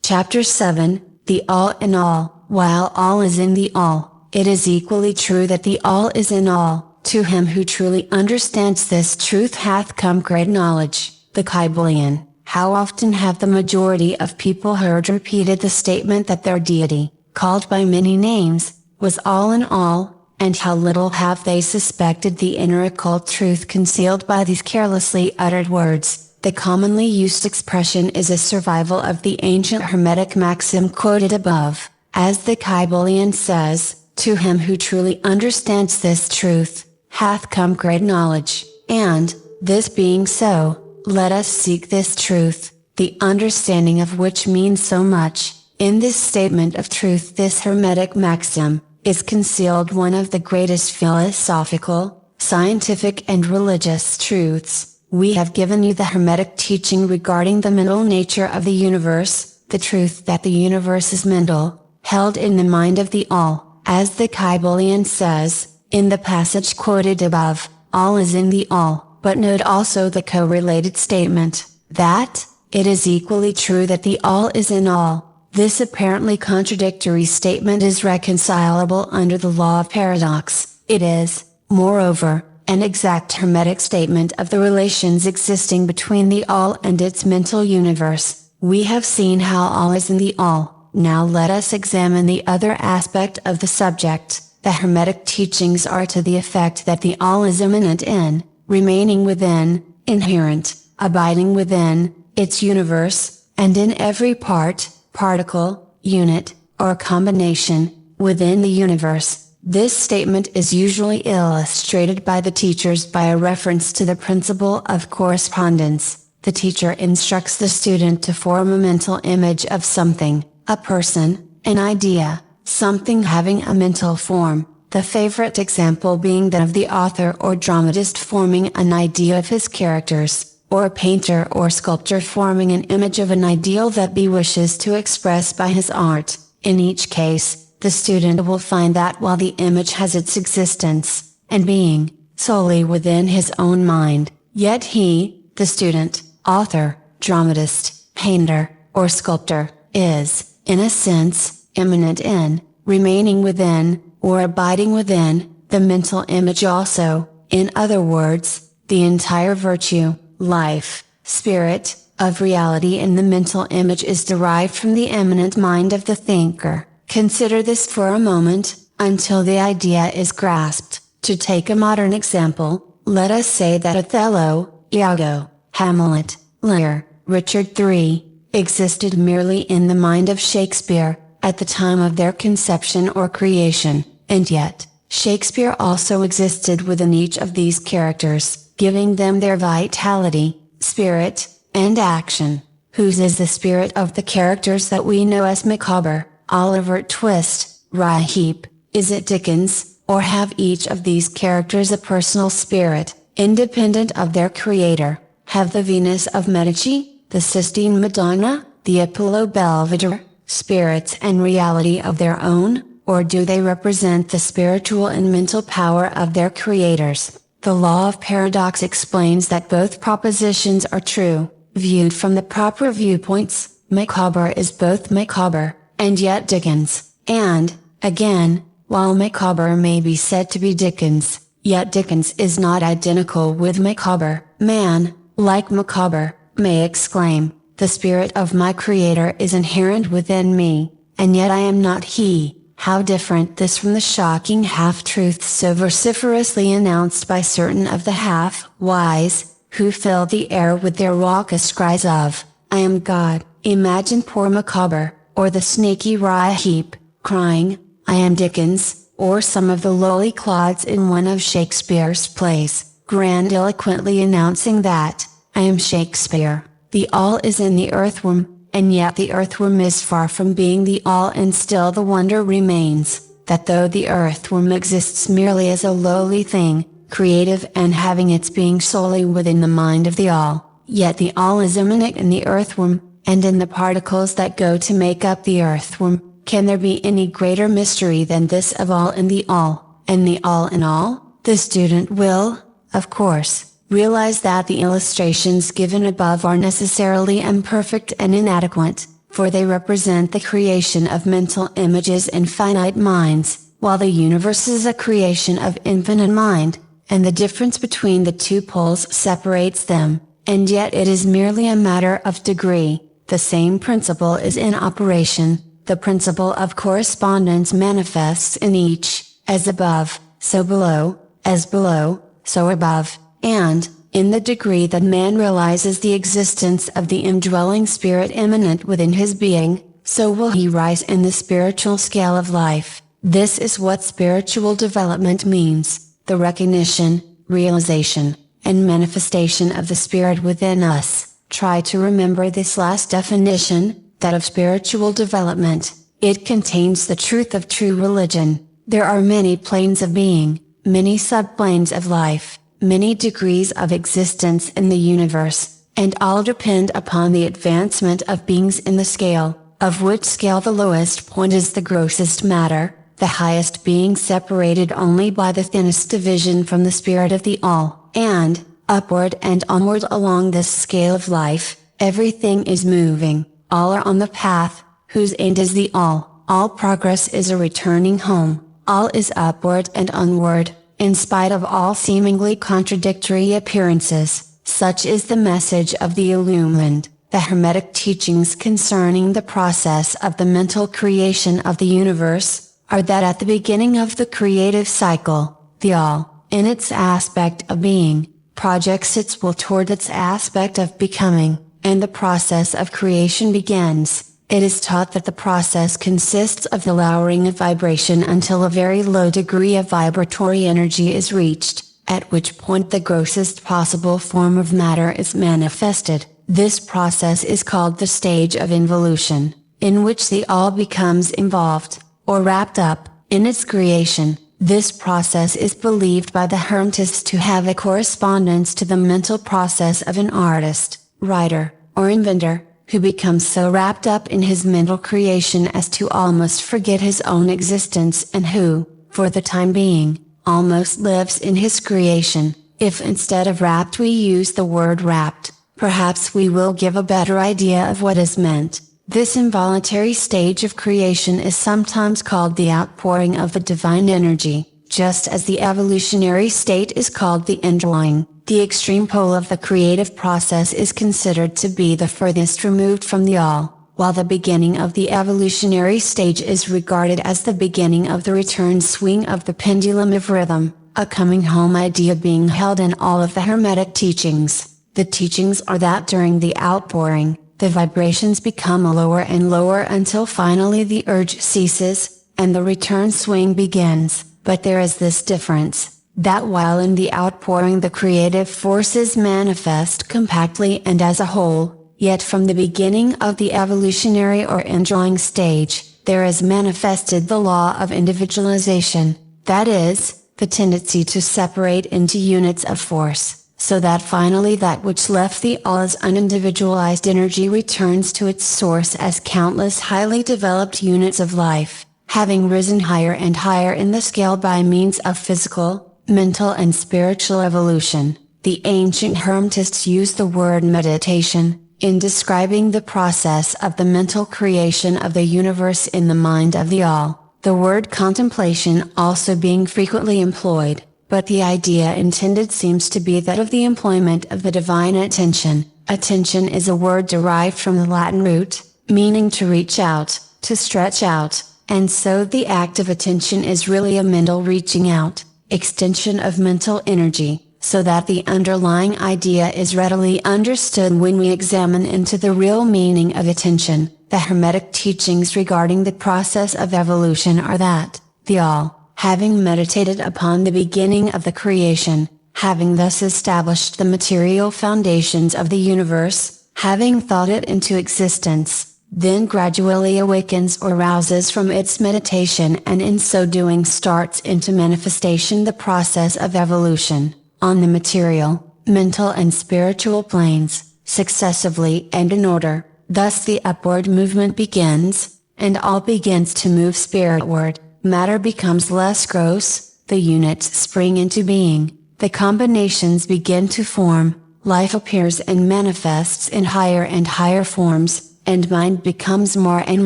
Speaker 2: Chapter 7, The All in All. While all is in the all, it is equally true that the all is in all. To him who truly understands this truth hath come great knowledge. The KYBALION. How often have the majority of people heard repeated the statement that their deity, called by many names, was all in all, and how little have they suspected the inner occult truth concealed by these carelessly uttered words. The commonly used expression is a survival of the ancient Hermetic maxim quoted above, as the KYBALION says, to him who truly understands this truth, hath come great knowledge, and, this being so, let us seek this truth, the understanding of which means so much. In this statement of truth, this Hermetic maxim, is concealed one of the greatest philosophical, scientific and religious truths. We have given you the Hermetic teaching regarding the mental nature of the universe, the truth that the universe is mental, held in the mind of the all, as the KYBALION says, in the passage quoted above, all is in the all. But note also the correlated statement, that, it is equally true that the all is in all. This apparently contradictory statement is reconcilable under the law of paradox. It is, moreover, an exact Hermetic statement of the relations existing between the all and its mental universe. We have seen how all is in the all. Now let us examine the other aspect of the subject. The Hermetic teachings are to the effect that the all is immanent in, remaining within, inherent, abiding within, its universe, and in every part, particle, unit, or combination, within the universe. This statement is usually illustrated by the teachers by a reference to the principle of correspondence. The teacher instructs the student to form a mental image of something, a person, an idea, something having a mental form. The favorite example being that of the author or dramatist forming an idea of his characters, or a painter or sculptor forming an image of an ideal that he wishes to express by his art. In each case, the student will find that while the image has its existence, and being, solely within his own mind, yet he, the student, author, dramatist, painter, or sculptor, is, in a sense, immanent in, remaining within, or abiding within, the mental image also. In other words, the entire virtue, life, spirit, of reality in the mental image is derived from the immanent mind of the thinker. Consider this for a moment, until the idea is grasped. To take a modern example, let us say that Othello, Iago, Hamlet, Lear, Richard III, existed merely in the mind of Shakespeare, at the time of their conception or creation, and yet, Shakespeare also existed within each of these characters, giving them their vitality, spirit, and action. Whose is the spirit of the characters that we know as Micawber, Oliver Twist, Uriah Heep? Is it Dickens, or have each of these characters a personal spirit, independent of their creator? Have the Venus of Medici, the Sistine Madonna, the Apollo Belvedere, spirits and reality of their own, or do they represent the spiritual and mental power of their creators? The law of paradox explains that both propositions are true. Viewed from the proper viewpoints, Micawber is both Micawber, and yet Dickens, and, again, while Micawber may be said to be Dickens, yet Dickens is not identical with Micawber. Man, like Micawber, may exclaim, "The spirit of my creator is inherent within me, and yet I am not he." How different this from the shocking half-truths so vociferously announced by certain of the half-wise, who fill the air with their raucous cries of, "I am God." Imagine poor Macabre, or the snaky Rye Heap, crying, "I am Dickens," or some of the lowly clods in one of Shakespeare's plays, grandiloquently announcing that, "I am Shakespeare." The all is in the earthworm, and yet the earthworm is far from being the all, and still the wonder remains, that though the earthworm exists merely as a lowly thing, creative and having its being solely within the mind of the all, yet the all is immanent in the earthworm, and in the particles that go to make up the earthworm. Can there be any greater mystery than this of all in the all, and the all in all? The student will, of course, realize that the illustrations given above are necessarily imperfect and inadequate, for they represent the creation of mental images and finite minds, while the universe is a creation of infinite mind, and the difference between the two poles separates them, and yet it is merely a matter of degree. The same principle is in operation. The principle of correspondence manifests in each, as above, so below, as below, so above, and, in the degree that man realizes the existence of the indwelling spirit immanent within his being, so will he rise in the spiritual scale of life. This is what spiritual development means, the recognition, realization, and manifestation of the spirit within us. Try to remember this last definition, that of spiritual development. It contains the truth of true religion. There are many planes of being, many subplanes of life, many degrees of existence in the universe, and all depend upon the advancement of beings in the scale, of which scale the lowest point is the grossest matter, the highest being separated only by the thinnest division from the spirit of the all, and, upward and onward along this scale of life, everything is moving, all are on the path, whose end is the all progress is a returning home, all is upward and onward, in spite of all seemingly contradictory appearances. Such is the message of the illumined. The Hermetic teachings concerning the process of the mental creation of the universe, are that at the beginning of the creative cycle, the all, in its aspect of being, projects its will toward its aspect of becoming, and the process of creation begins. It is taught that the process consists of the lowering of vibration until a very low degree of vibratory energy is reached, at which point the grossest possible form of matter is manifested. This process is called the stage of involution, in which the all becomes involved, or wrapped up, in its creation. This process is believed by the Hermetists to have a correspondence to the mental process of an artist, writer, or inventor, who becomes so wrapped up in his mental creation as to almost forget his own existence, and who, for the time being, almost lives in his creation. If instead of wrapped we use the word wrapped, perhaps we will give a better idea of what is meant. This involuntary stage of creation is sometimes called the outpouring of the divine energy, just as the evolutionary state is called the indwelling. The extreme pole of the creative process is considered to be the furthest removed from the all, while the beginning of the evolutionary stage is regarded as the beginning of the return swing of the pendulum of rhythm, a coming home idea being held in all of the Hermetic teachings. The teachings are that during the outpouring, the vibrations become lower and lower until finally the urge ceases, and the return swing begins. But there is this difference, that while in the outpouring the creative forces manifest compactly and as a whole, yet from the beginning of the evolutionary or indwelling stage, there is manifested the law of individualization, that is, the tendency to separate into units of force, so that finally that which left the all as unindividualized energy returns to its source as countless highly developed units of life, having risen higher and higher in the scale by means of physical, mental and spiritual evolution. The ancient Hermetists used the word meditation, in describing the process of the mental creation of the universe in the mind of the all, the word contemplation also being frequently employed. But the idea intended seems to be that of the employment of the divine attention. Attention is a word derived from the Latin root, meaning to reach out, to stretch out, and so the act of attention is really a mental reaching out, extension of mental energy. so that the underlying idea is readily understood when we examine into the real meaning of attention. The Hermetic teachings regarding the process of evolution are that, the All, having meditated upon the beginning of the creation, having thus established the material foundations of the universe, having thought it into existence, then gradually awakens or rouses from its meditation and in so doing starts into manifestation the process of evolution, on the material, mental and spiritual planes, successively and in order. Thus the upward movement begins, and all begins to move spiritward, matter becomes less gross, the units spring into being, the combinations begin to form, life appears and manifests in higher and higher forms, and mind becomes more and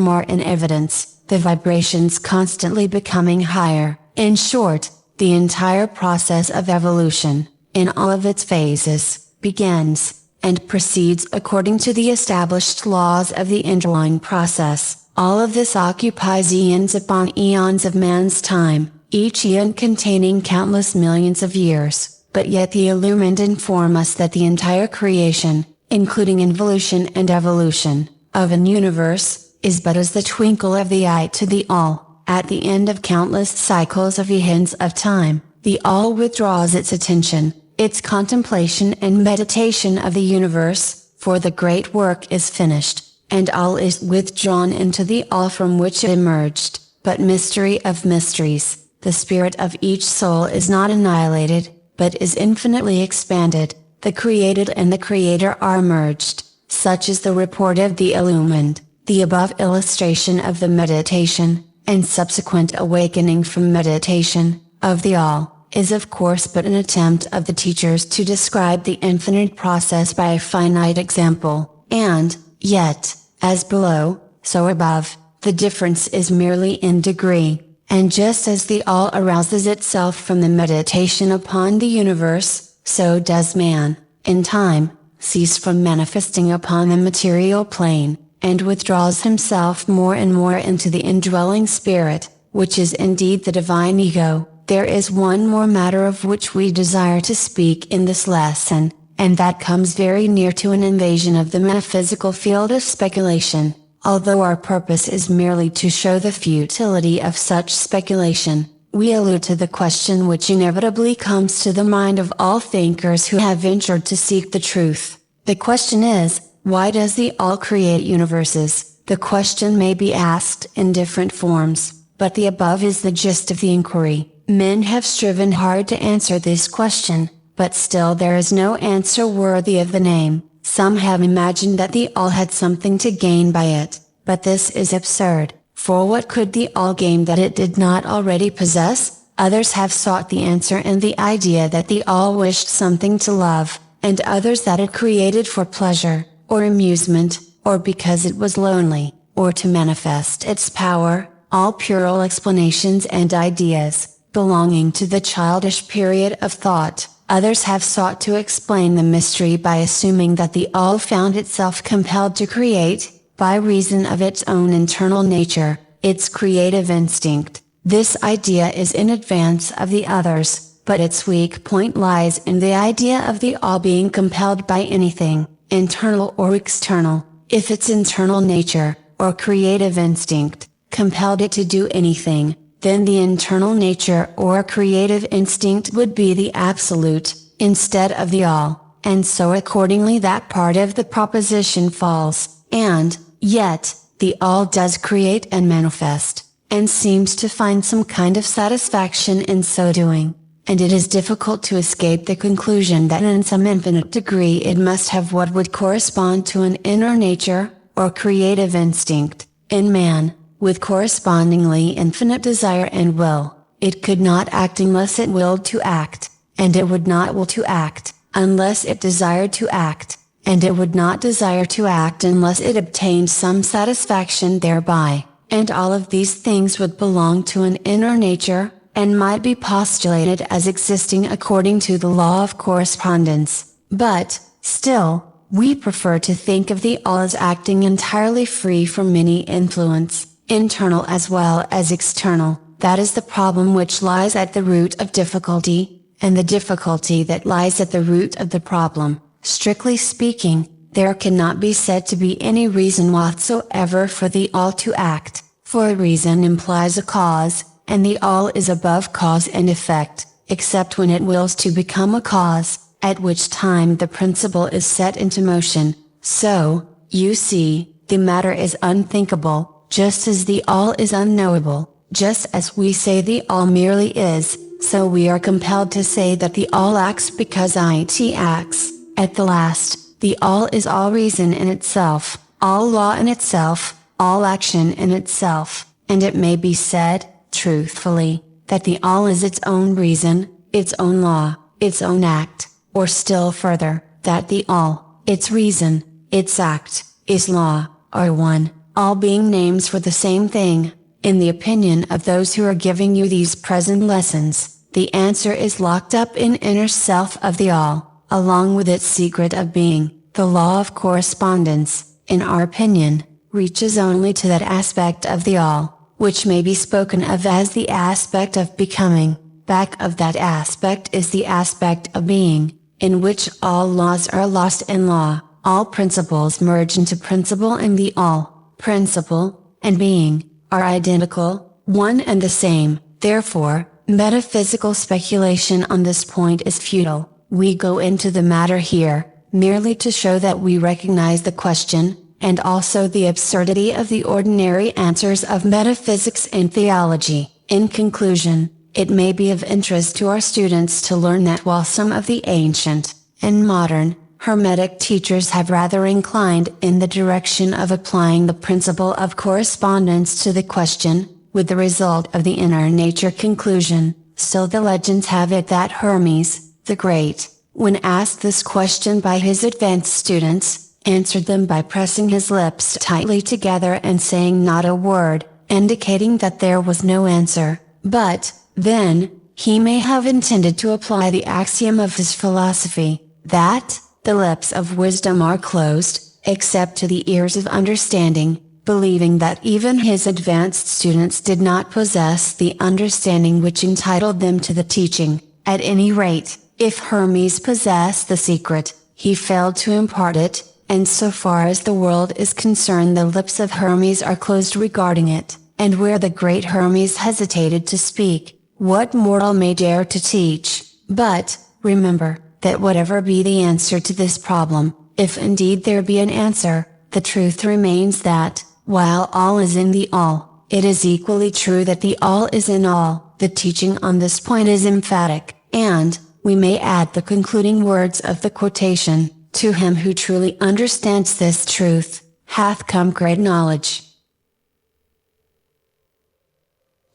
Speaker 2: more in evidence, the vibrations constantly becoming higher. In short, the entire process of evolution, in all of its phases, begins, and proceeds according to the established laws of the underlying process. All of this occupies eons upon eons of man's time, each eon containing countless millions of years, but yet the illumined inform us that the entire creation, including involution and evolution, of an universe, is but as the twinkle of the eye to the All. At the end of countless cycles of eons of time, the All withdraws its attention, its contemplation and meditation of the universe, for the great work is finished, and all is withdrawn into the All from which it emerged. But mystery of mysteries, the spirit of each soul is not annihilated, but is infinitely expanded, the created and the Creator are merged, such is the report of the illumined. The above illustration of the meditation, and subsequent awakening from meditation, of the All, is of course but an attempt of the teachers to describe the infinite process by a finite example, and, yet, as below, so above, the difference is merely in degree, and just as the All arouses itself from the meditation upon the universe, so does man, in time, cease from manifesting upon the material plane, and withdraws himself more and more into the indwelling spirit, which is indeed the divine ego. There is one more matter of which we desire to speak in this lesson, and that comes very near to an invasion of the metaphysical field of speculation, although our purpose is merely to show the futility of such speculation. We allude to the question which inevitably comes to the mind of all thinkers who have ventured to seek the truth. The question is, why does the All create universes? The question may be asked in different forms, but the above is the gist of the inquiry. Men have striven hard to answer this question, but still there is no answer worthy of the name. Some have imagined that the All had something to gain by it, but this is absurd, for what could the All gain that it did not already possess? Others have sought the answer in the idea that the All wished something to love, and others that it created for pleasure, or amusement, or because it was lonely, or to manifest its power, all puerile explanations and ideas, belonging to the childish period of thought. Others have sought to explain the mystery by assuming that the All found itself compelled to create, by reason of its own internal nature, its creative instinct. This idea is in advance of the others, but its weak point lies in the idea of the All being compelled by anything, internal or external. If its internal nature, or creative instinct, compelled it to do anything, then the internal nature or creative instinct would be the absolute, instead of the All, and so accordingly that part of the proposition falls, and, yet, the All does create and manifest, and seems to find some kind of satisfaction in so doing, and it is difficult to escape the conclusion that in some infinite degree it must have what would correspond to an inner nature, or creative instinct, in man, with correspondingly infinite desire and will. It could not act unless it willed to act, and it would not will to act, unless it desired to act, and it would not desire to act unless it obtained some satisfaction thereby, and all of these things would belong to an inner nature, and might be postulated as existing according to the law of correspondence. But, still, we prefer to think of the All as acting entirely free from any influence, internal as well as external. That is the problem which lies at the root of difficulty, and the difficulty that lies at the root of the problem. Strictly speaking, there cannot be said to be any reason whatsoever for the all to act, for a reason implies a cause, and the all is above cause and effect, except when it wills to become a cause, at which time the principle is set into motion. So, you see, the matter is unthinkable, just as the all is unknowable. Just as we say the all merely is, so we are compelled to say that the all acts because it acts. At the last, the all is all reason in itself, all law in itself, all action in itself, and it may be said, truthfully, that the all is its own reason, its own law, its own act, or still further, that the all, its reason, its act, its law, are one, all being names for the same thing. In the opinion of those who are giving you these present lessons, the answer is locked up in inner self of the all, along with its secret of being. The law of correspondence, in our opinion, reaches only to that aspect of the all, which may be spoken of as the aspect of becoming. Back of that aspect is the aspect of being, in which all laws are lost in law, all principles merge into principle in the all. Principle, and being, are identical, one and the same. Therefore, metaphysical speculation on this point is futile. We go into the matter here, merely to show that we recognize the question, and also the absurdity of the ordinary answers of metaphysics and theology. In conclusion, it may be of interest to our students to learn that while some of the ancient, and modern, Hermetic teachers have rather inclined in the direction of applying the principle of correspondence to the question, with the result of the inner nature conclusion, still the legends have it that Hermes, the Great, when asked this question by his advanced students, answered them by pressing his lips tightly together and saying not a word, indicating that there was no answer. But, then, he may have intended to apply the axiom of his philosophy, that the lips of wisdom are closed, except to the ears of understanding, believing that even his advanced students did not possess the understanding which entitled them to the teaching. At any rate, if Hermes possessed the secret, he failed to impart it, and so far as the world is concerned the lips of Hermes are closed regarding it, and where the great Hermes hesitated to speak, what mortal may dare to teach? But, remember, that whatever be the answer to this problem, if indeed there be an answer, the truth remains that, while all is in the all, it is equally true that the all is in all. The teaching on this point is emphatic, and, we may add the concluding words of the quotation, "To him who truly understands this truth, hath come great knowledge."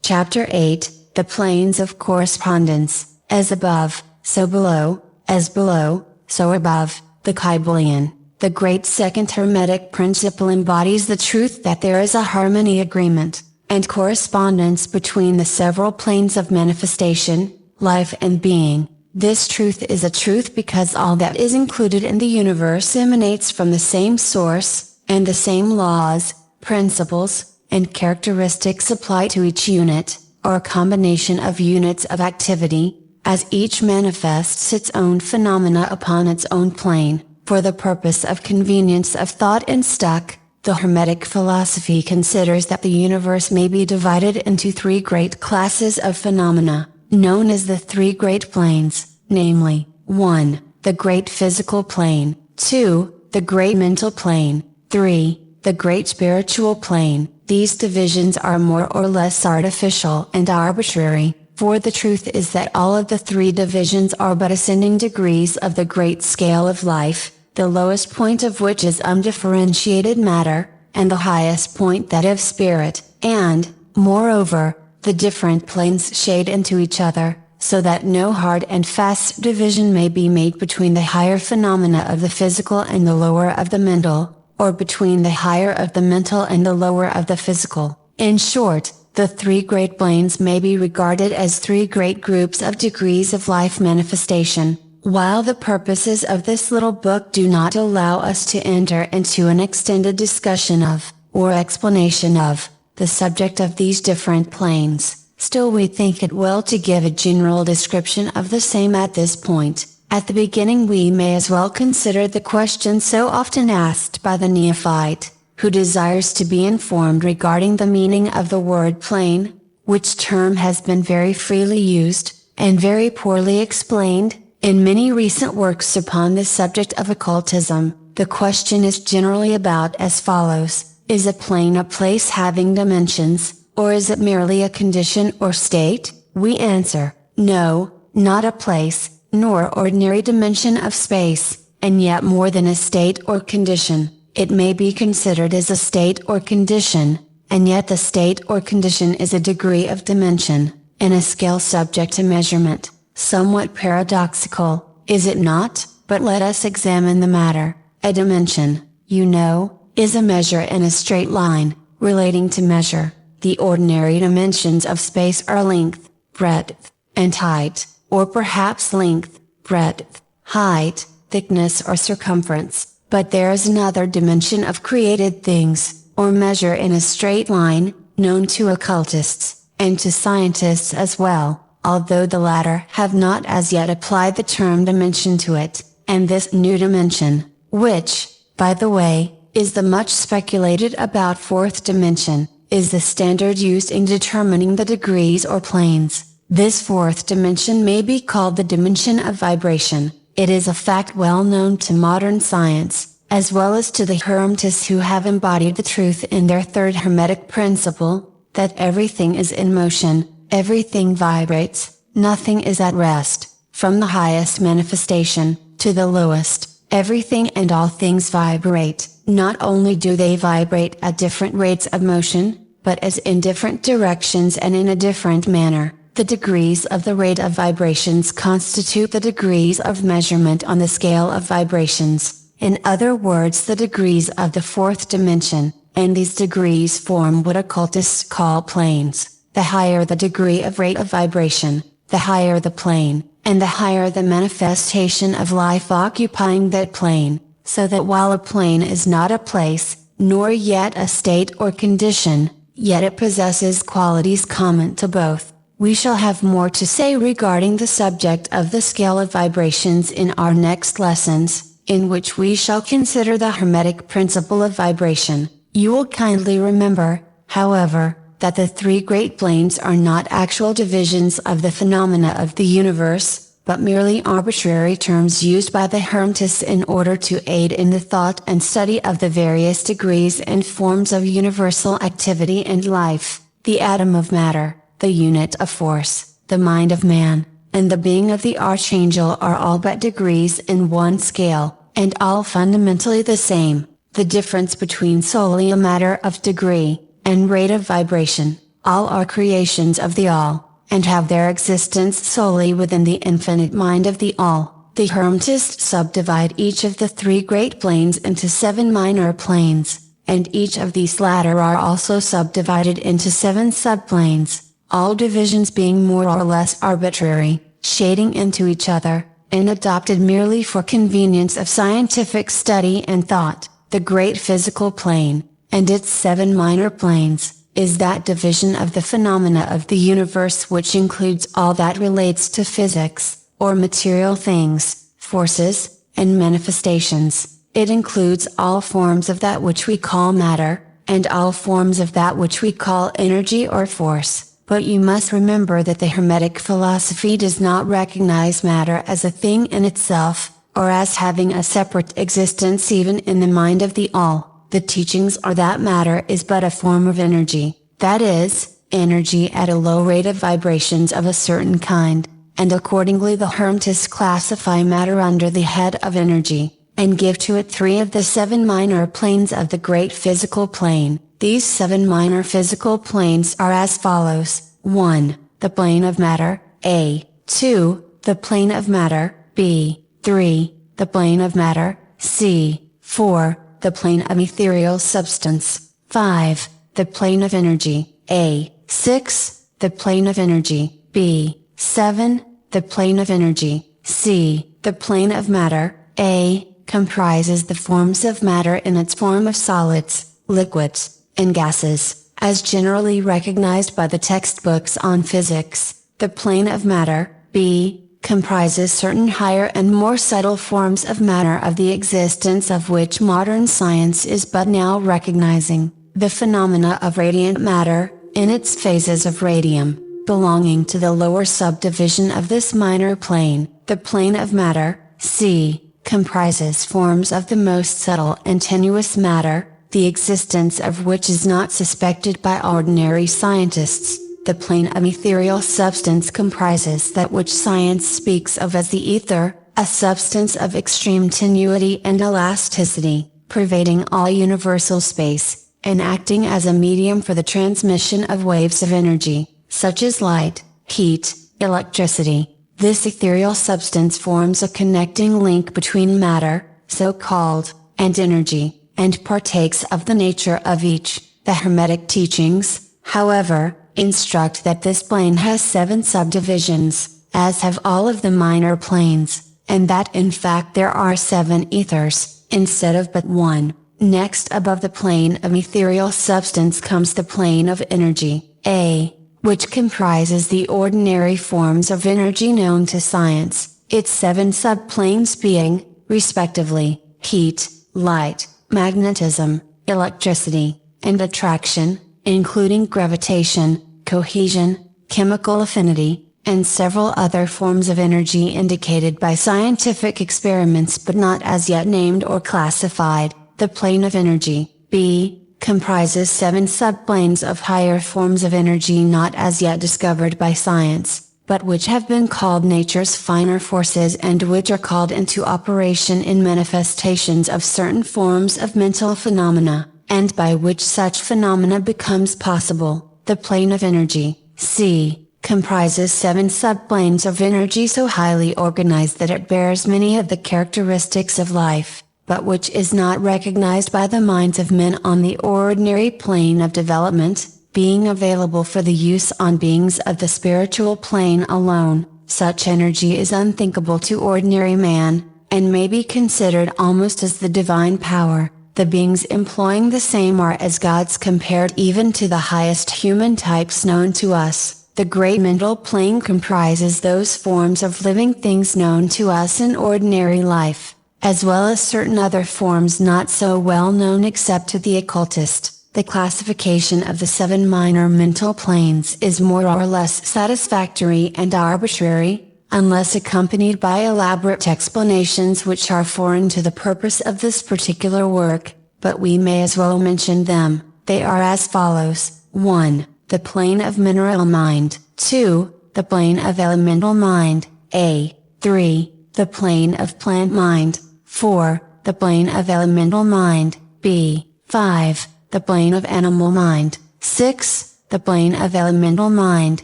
Speaker 2: Chapter 8, The Planes of Correspondence, as above, so below, as below, so above. The KYBALION, the great second Hermetic principle, embodies the truth that there is a harmony, agreement, and correspondence between the several planes of manifestation, life and being. This truth is a truth because all that is included in the universe emanates from the same source, and the same laws, principles, and characteristics apply to each unit, or a combination of units of activity, as each manifests its own phenomena upon its own plane. For the purpose of convenience of thought and stuck, the Hermetic philosophy considers that the universe may be divided into three great classes of phenomena, known as the three great planes, namely, 1. The great physical plane, 2. The great mental plane, 3. The great spiritual plane. These divisions are more or less artificial and arbitrary, for the truth is that all of the three divisions are but ascending degrees of the great scale of life, the lowest point of which is undifferentiated matter, and the highest point that of spirit, and, moreover, the different planes shade into each other, so that no hard and fast division may be made between the higher phenomena of the physical and the lower of the mental, or between the higher of the mental and the lower of the physical. In short, the three great planes may be regarded as three great groups of degrees of life manifestation. While the purposes of this little book do not allow us to enter into an extended discussion of, or explanation of, the subject of these different planes, Still, we think it well to give a general description of the same at this point. At the beginning, we may as well consider the question so often asked by the neophyte, who desires to be informed regarding the meaning of the word plane, which term has been very freely used, and very poorly explained, in many recent works upon the subject of occultism. The question is generally about as follows: is a plane a place having dimensions, or is it merely a condition or state? We answer, no, not a place, nor ordinary dimension of space, and yet more than a state or condition. It may be considered as a state or condition, and yet the state or condition is a degree of dimension, in a scale subject to measurement. Somewhat paradoxical, is it not? But let us examine the matter. A dimension, you know, is a measure in a straight line, relating to measure. The ordinary dimensions of space are length, breadth, and height, or perhaps length, breadth, height, thickness or circumference. But there is another dimension of created things, or measure in a straight line, known to occultists, and to scientists as well, although the latter have not as yet applied the term dimension to it. And this new dimension, which, by the way, is the much speculated about fourth dimension, is the standard used in determining the degrees or planes. This fourth dimension may be called the dimension of vibration. It is a fact well known to modern science, as well as to the Hermetists who have embodied the truth in their third Hermetic principle, that everything is in motion, everything vibrates, nothing is at rest. From the highest manifestation, to the lowest, everything and all things vibrate. Not only do they vibrate at different rates of motion, but as in different directions and in a different manner. The degrees of the rate of vibrations constitute the degrees of measurement on the scale of vibrations, in other words the degrees of the fourth dimension, and these degrees form what occultists call planes. The higher the degree of rate of vibration, the higher the plane, and the higher the manifestation of life occupying that plane, so that while a plane is not a place, nor yet a state or condition, yet it possesses qualities common to both. We shall have more to say regarding the subject of the scale of vibrations in our next lessons, in which we shall consider the Hermetic principle of vibration. You will kindly remember, however, that the three great planes are not actual divisions of the phenomena of the universe, but merely arbitrary terms used by the Hermetists in order to aid in the thought and study of the various degrees and forms of universal activity and life. The atom of matter, the unit of force, the mind of man, and the being of the archangel are all but degrees in one scale, and all fundamentally the same. The difference between solely a matter of degree, and rate of vibration, all are creations of the All, and have their existence solely within the infinite mind of the All. The Hermetists subdivide each of the three great planes into 7 minor planes, and each of these latter are also subdivided into 7 subplanes, all divisions being more or less arbitrary, shading into each other, and adopted merely for convenience of scientific study and thought. The great physical plane, and its 7 minor planes, is that division of the phenomena of the universe which includes all that relates to physics, or material things, forces, and manifestations. It includes all forms of that which we call matter, and all forms of that which we call energy or force. But you must remember that the Hermetic philosophy does not recognize matter as a thing in itself, or as having a separate existence even in the mind of the All. The teachings are that matter is but a form of energy, that is, energy at a low rate of vibrations of a certain kind, and accordingly the Hermetists classify matter under the head of energy, and give to it 3 of the 7 minor planes of the great physical plane. These 7 minor physical planes are as follows: 1. The plane of matter, A. 2. The plane of matter, B. 3. The plane of matter, C. 4. The plane of ethereal substance, 5. The plane of energy, A. 6. The plane of energy, B. 7. The plane of energy, C. The plane of matter, A, comprises the forms of matter in its form of solids, liquids, and gases. As generally recognized by the textbooks on physics, the plane of matter, B, comprises certain higher and more subtle forms of matter of the existence of which modern science is but now recognizing. The phenomena of radiant matter, in its phases of radium, belonging to the lower subdivision of this minor plane, the plane of matter, C, comprises forms of the most subtle and tenuous matter, the existence of which is not suspected by ordinary scientists. The plane of ethereal substance comprises that which science speaks of as the ether, a substance of extreme tenuity and elasticity, pervading all universal space, and acting as a medium for the transmission of waves of energy, such as light, heat, electricity. This ethereal substance forms a connecting link between matter, so-called, and energy, and partakes of the nature of each. The Hermetic teachings, however, instruct that this plane has 7 subdivisions, as have all of the minor planes, and that in fact there are 7 ethers, instead of but 1. Next above the plane of ethereal substance comes the plane of energy, A, which comprises the ordinary forms of energy known to science, its 7 subplanes being, respectively, heat, light, magnetism, electricity, and attraction, including gravitation, cohesion, chemical affinity, and several other forms of energy indicated by scientific experiments but not as yet named or classified. The plane of energy, B, comprises 7 subplanes of higher forms of energy not as yet discovered by science, but which have been called nature's finer forces and which are called into operation in manifestations of certain forms of mental phenomena, and by which such phenomena becomes possible. The plane of energy, C, comprises 7 subplanes of energy so highly organized that it bears many of the characteristics of life, but which is not recognized by the minds of men on the ordinary plane of development, being available for the use on beings of the spiritual plane alone. Such energy is unthinkable to ordinary man, and may be considered almost as the divine power. The beings employing the same are as gods compared even to the highest human types known to us. The great mental plane comprises those forms of living things known to us in ordinary life, as well as certain other forms not so well known except to the occultist. The classification of the 7 minor mental planes is more or less satisfactory and arbitrary, unless accompanied by elaborate explanations which are foreign to the purpose of this particular work, but we may as well mention them. They are as follows: 1. The plane of mineral mind, 2. The plane of elemental mind, A. 3. The plane of plant mind, 4. The plane of elemental mind, B. 5. The plane of animal mind, 6. The plane of elemental mind,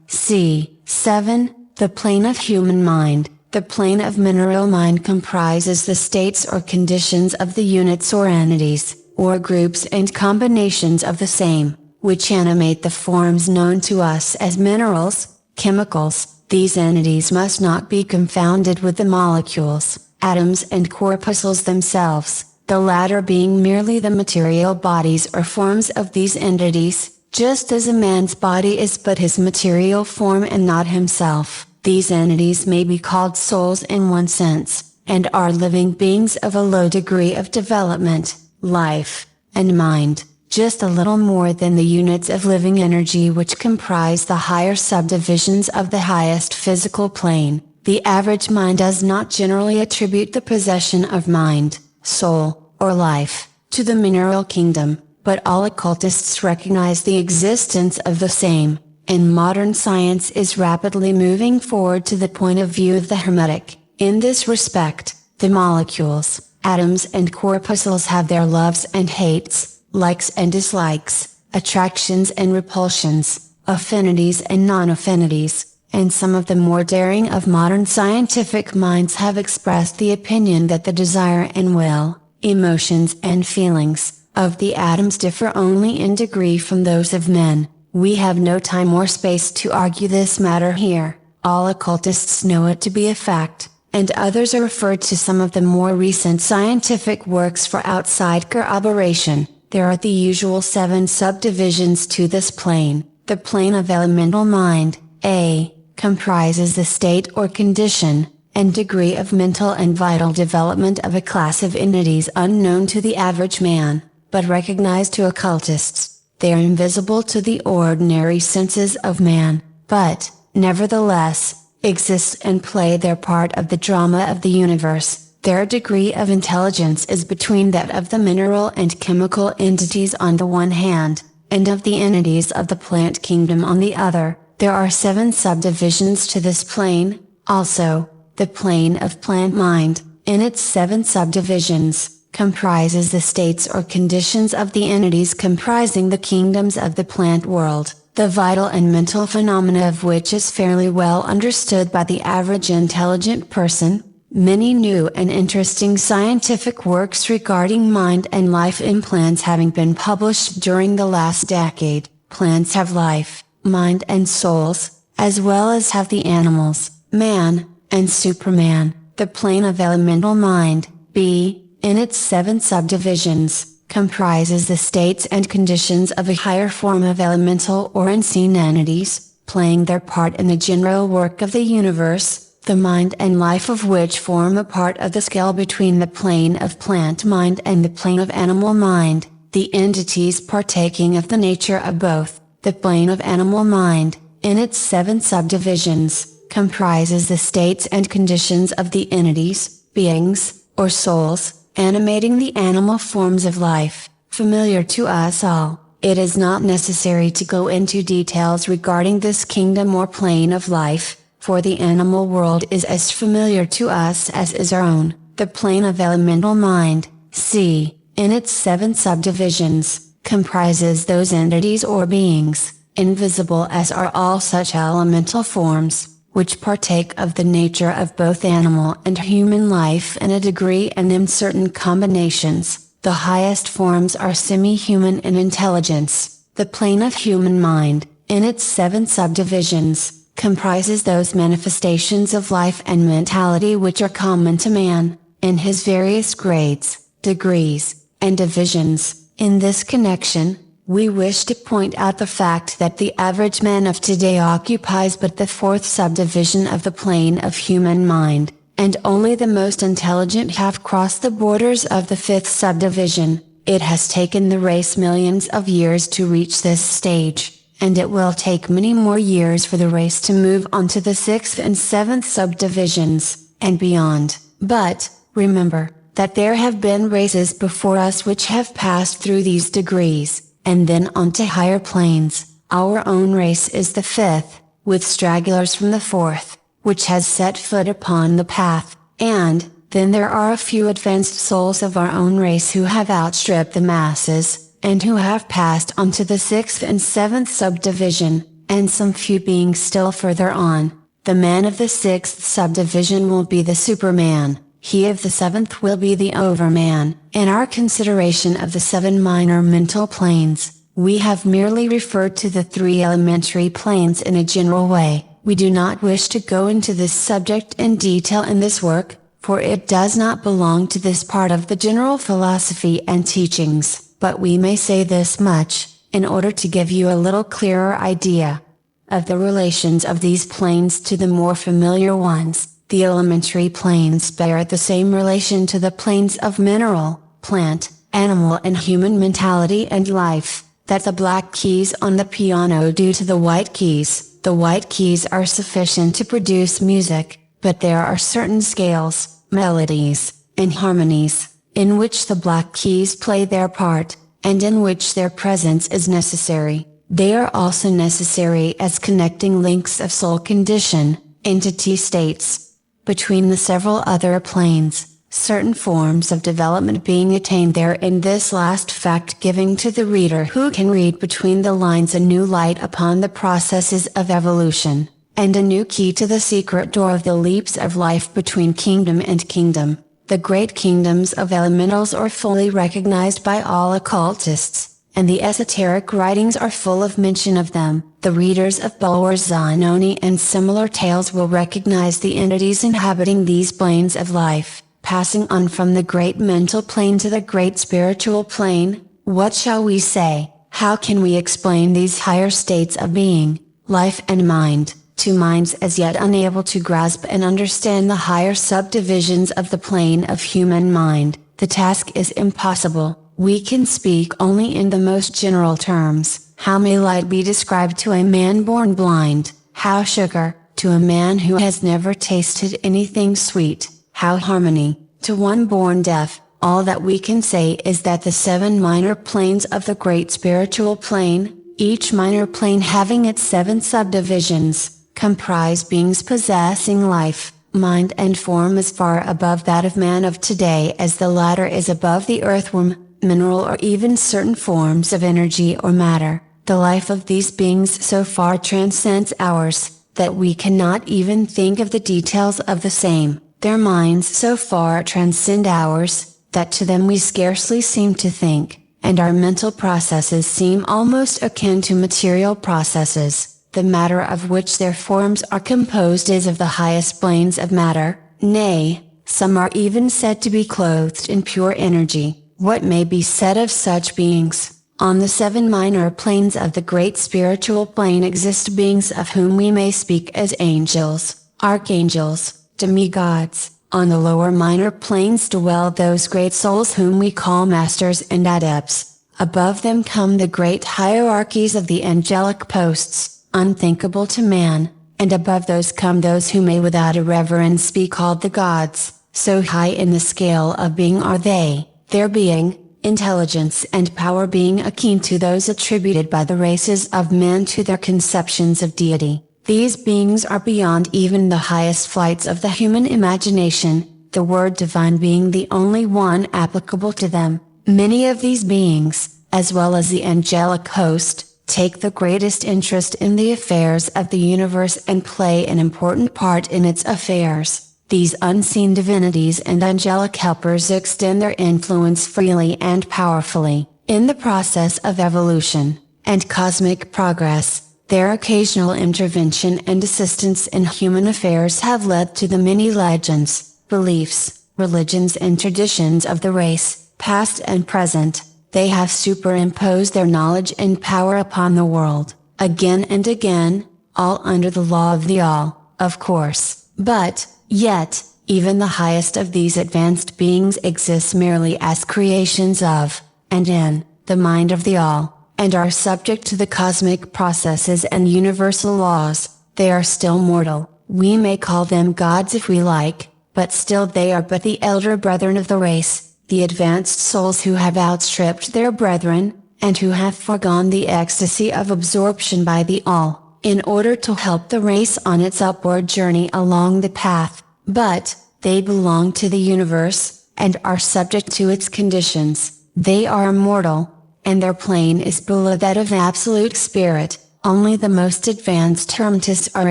Speaker 2: C. 7. The plane of human mind. The plane of mineral mind comprises the states or conditions of the units or entities, or groups and combinations of the same, which animate the forms known to us as minerals, chemicals. These entities must not be confounded with the molecules, atoms and corpuscles themselves, the latter being merely the material bodies or forms of these entities, just as a man's body is but his material form and not himself. These entities may be called souls in one sense, and are living beings of a low degree of development, life, and mind, just a little more than the units of living energy which comprise the higher subdivisions of the highest physical plane. The average mind does not generally attribute the possession of mind, soul, or life, to the mineral kingdom, but all occultists recognize the existence of the same, and modern science is rapidly moving forward to the point of view of the Hermetic. In this respect, the molecules, atoms and corpuscles have their loves and hates, likes and dislikes, attractions and repulsions, affinities and non-affinities, and some of the more daring of modern scientific minds have expressed the opinion that the desire and will, emotions and feelings, of the atoms differ only in degree from those of men. We have no time or space to argue this matter here. All occultists know it to be a fact, and others are referred to some of the more recent scientific works for outside corroboration. There are the usual 7 subdivisions to this plane. The plane of elemental mind, A, comprises the state or condition, and degree of mental and vital development of a class of entities unknown to the average man, but recognized to occultists. They are invisible to the ordinary senses of man, but, nevertheless, exist and play their part of the drama of the universe. Their degree of intelligence is between that of the mineral and chemical entities on the one hand, and of the entities of the plant kingdom on the other. There are 7 subdivisions to this plane, also. The plane of plant mind, in its 7 subdivisions, comprises the states or conditions of the entities comprising the kingdoms of the plant world, the vital and mental phenomena of which is fairly well understood by the average intelligent person. Many new and interesting scientific works regarding mind and life in plants having been published during the last decade. Plants have life, mind and souls, as well as have the animals, man, and Superman. The plane of elemental mind, B, in its 7 subdivisions, comprises the states and conditions of a higher form of elemental or unseen entities, playing their part in the general work of the universe, the mind and life of which form a part of the scale between the plane of plant mind and the plane of animal mind, the entities partaking of the nature of both. The plane of animal mind, in its 7 subdivisions, comprises the states and conditions of the entities, beings, or souls, animating the animal forms of life, familiar to us all. It is not necessary to go into details regarding this kingdom or plane of life, for the animal world is as familiar to us as is our own. The plane of elemental mind, C, in its 7 subdivisions, comprises those entities or beings, invisible as are all such elemental forms, which partake of the nature of both animal and human life in a degree and in certain combinations. The highest forms are semi-human in intelligence. The plane of human mind, in its 7 subdivisions, comprises those manifestations of life and mentality which are common to man, in his various grades, degrees, and divisions. In this connection, we wish to point out the fact that the average man of today occupies but the 4th subdivision of the plane of human mind, and only the most intelligent have crossed the borders of the 5th subdivision. It has taken the race millions of years to reach this stage, and it will take many more years for the race to move on to the 6th and 7th subdivisions, and beyond. But, remember, that there have been races before us which have passed through these degrees, and then on to higher planes. Our own race is the 5th, with stragglers from the 4th, which has set foot upon the path, and, then there are a few advanced souls of our own race who have outstripped the masses, and who have passed on to the 6th and 7th subdivision, and some few being still further on. The man of the 6th subdivision will be the Superman, he of the 7th will be the Overman. In our consideration of the 7 minor mental planes, we have merely referred to the 3 elementary planes in a general way. We do not wish to go into this subject in detail in this work, for it does not belong to this part of the general philosophy and teachings. But we may say this much, in order to give you a little clearer idea of the relations of these planes to the more familiar ones. The elementary planes bear the same relation to the planes of mineral, plant, animal and human mentality and life, that the black keys on the piano do to the white keys. The white keys are sufficient to produce music, but there are certain scales, melodies, and harmonies, in which the black keys play their part, and in which their presence is necessary. They are also necessary as connecting links of soul condition, entity states, between the several other planes, certain forms of development being attained there. In this last fact, giving to the reader who can read between the lines a new light upon the processes of evolution, and a new key to the secret door of the leaps of life between kingdom and kingdom. The great kingdoms of elementals are fully recognized by all occultists, and the esoteric writings are full of mention of them. The readers of Bulwer's Zanoni and similar tales will recognize the entities inhabiting these planes of life. Passing on from the great mental plane to the great spiritual plane, What shall we say? How can we explain these higher states of being, life and mind, to minds as yet unable to grasp and understand the higher subdivisions of the plane of human mind? The task is impossible. We can speak only in the most general terms. How may light be described to a man born blind? How sugar, to a man who has never tasted anything sweet? How harmony, to one born deaf? All that we can say is that the 7 minor planes of the great spiritual plane, each minor plane having its 7 subdivisions, comprise beings possessing life, mind and form as far above that of man of today as the latter is above the earthworm, mineral or even certain forms of energy or matter. The life of these beings so far transcends ours, that we cannot even think of the details of the same. Their minds so far transcend ours, that to them we scarcely seem to think, and our mental processes seem almost akin to material processes. The matter of which their forms are composed is of the highest planes of matter, nay, some are even said to be clothed in pure energy. What may be said of such beings? On the 7 minor planes of the great spiritual plane exist beings of whom we may speak as angels, archangels, demigods. On the lower minor planes dwell those great souls whom we call masters and adepts. Above them come the great hierarchies of the angelic posts, unthinkable to man, and above those come those who may without irreverence be called the gods. So high in the scale of being are they, their being, intelligence and power being akin to those attributed by the races of men to their conceptions of deity. These beings are beyond even the highest flights of the human imagination, the word divine being the only one applicable to them. Many of these beings, as well as the angelic host, take the greatest interest in the affairs of the universe and play an important part in its affairs. These unseen divinities and angelic helpers extend their influence freely and powerfully, in the process of evolution and cosmic progress. Their occasional intervention and assistance in human affairs have led to the many legends, beliefs, religions and traditions of the race, past and present. They have superimposed their knowledge and power upon the world, again and again, all under the law of the all, of course. But, yet, even the highest of these advanced beings exist merely as creations of, and in, the mind of the all, and are subject to the cosmic processes and universal laws. They are still mortal. We may call them gods if we like, but still they are but the elder brethren of the race, the advanced souls who have outstripped their brethren, and who have foregone the ecstasy of absorption by the all, in order to help the race on its upward journey along the path. But, they belong to the universe, and are subject to its conditions. They are immortal, and their plane is below that of absolute spirit. Only the most advanced Hermetists are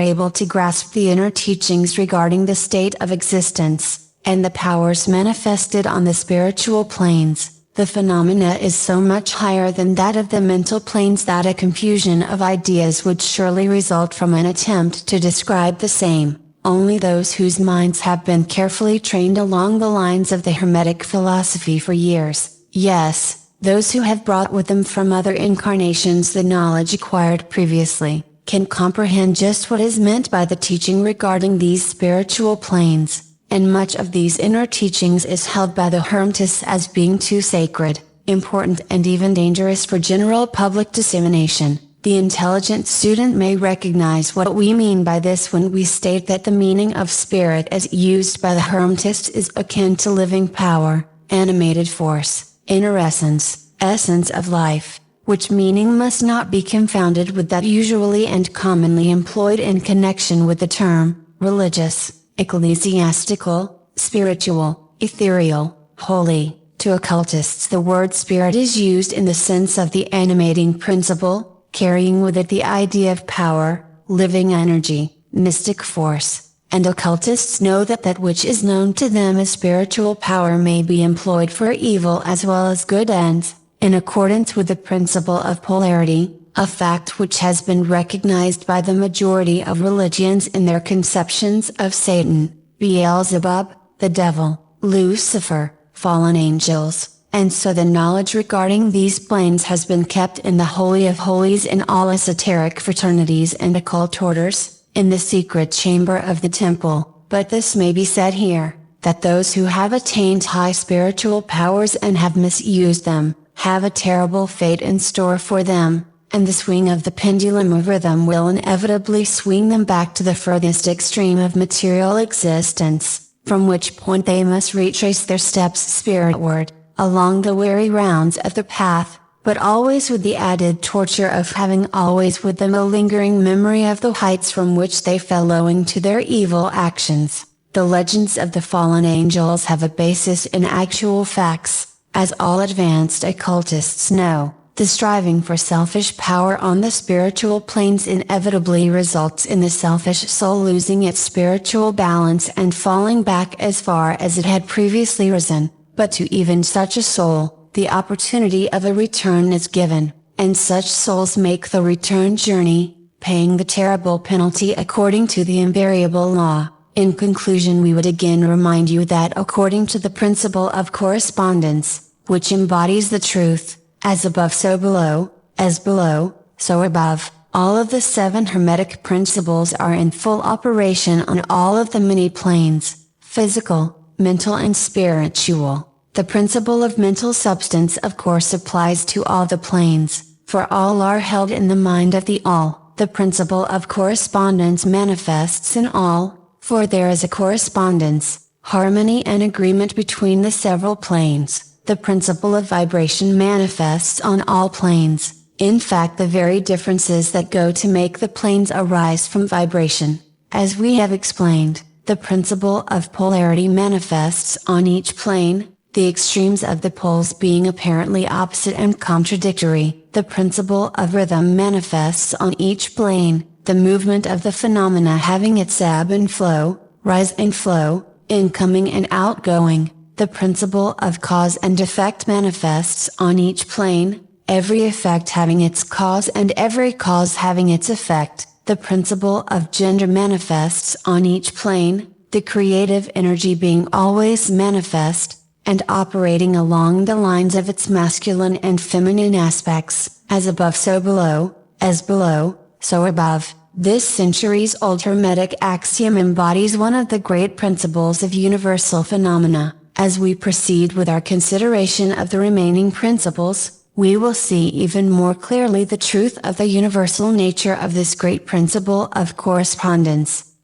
Speaker 2: able to grasp the inner teachings regarding the state of existence, and the powers manifested on the spiritual planes. The phenomena is so much higher than that of the mental planes that a confusion of ideas would surely result from an attempt to describe the same. Only those whose minds have been carefully trained along the lines of the Hermetic philosophy for years, yes, those who have brought with them from other incarnations the knowledge acquired previously, can comprehend just what is meant by the teaching regarding these spiritual planes, and much of these inner teachings is held by the Hermetists as being too sacred, important and even dangerous for general public dissemination. The intelligent student may recognize what we mean by this when we state that the meaning of spirit as used by the Hermetists is akin to living power, animated force, inner essence, essence of life, which meaning must not be confounded with that usually and commonly employed in connection with the term, religious, ecclesiastical, spiritual, ethereal, holy. To occultists the word spirit is used in the sense of the animating principle, carrying with it the idea of power, living energy, mystic force. And occultists know that that which is known to them as spiritual power may be employed for evil as well as good ends, in accordance with the principle of polarity, a fact which has been recognized by the majority of religions in their conceptions of Satan, Beelzebub, the devil, Lucifer, fallen angels, and so the knowledge regarding these planes has been kept in the Holy of Holies in all esoteric fraternities and occult orders, in the secret chamber of the temple. But this may be said here, that those who have attained high spiritual powers and have misused them, have a terrible fate in store for them, and the swing of the pendulum of rhythm will inevitably swing them back to the furthest extreme of material existence, from which point they must retrace their steps spiritward, along the weary rounds of the path, but always with the added torture of having always with them a lingering memory of the heights from which they fell owing to their evil actions. The legends of the fallen angels have a basis in actual facts, as all advanced occultists know. The striving for selfish power on the spiritual planes inevitably results in the selfish soul losing its spiritual balance and falling back as far as it had previously risen, but to even such a soul, the opportunity of a return is given, and such souls make the return journey, paying the terrible penalty according to the invariable law. In conclusion, we would again remind you that according to the principle of correspondence, which embodies the truth, as above so below, as below, so above, all of the 7 Hermetic principles are in full operation on all of the many planes, physical, mental and spiritual. The principle of mental substance of course applies to all the planes, for all are held in the mind of the all. The principle of correspondence manifests in all, for there is a correspondence, harmony and agreement between the several planes. The principle of vibration manifests on all planes, in fact the very differences that go to make the planes arise from vibration. As we have explained, the principle of polarity manifests on each plane, the extremes of the poles being apparently opposite and contradictory. The principle of rhythm manifests on each plane, the movement of the phenomena having its ebb and flow, rise and flow, incoming and outgoing. The principle of cause and effect manifests on each plane, every effect having its cause and every cause having its effect. The principle of gender manifests on each plane, the creative energy being always manifest, and operating along the lines of its masculine and feminine aspects, as above so below, as below, so above. This centuries-old Hermetic axiom embodies one of the great principles of universal phenomena. As we proceed with our consideration of the remaining principles, we will see even more clearly the truth of the universal nature of this great principle of correspondence.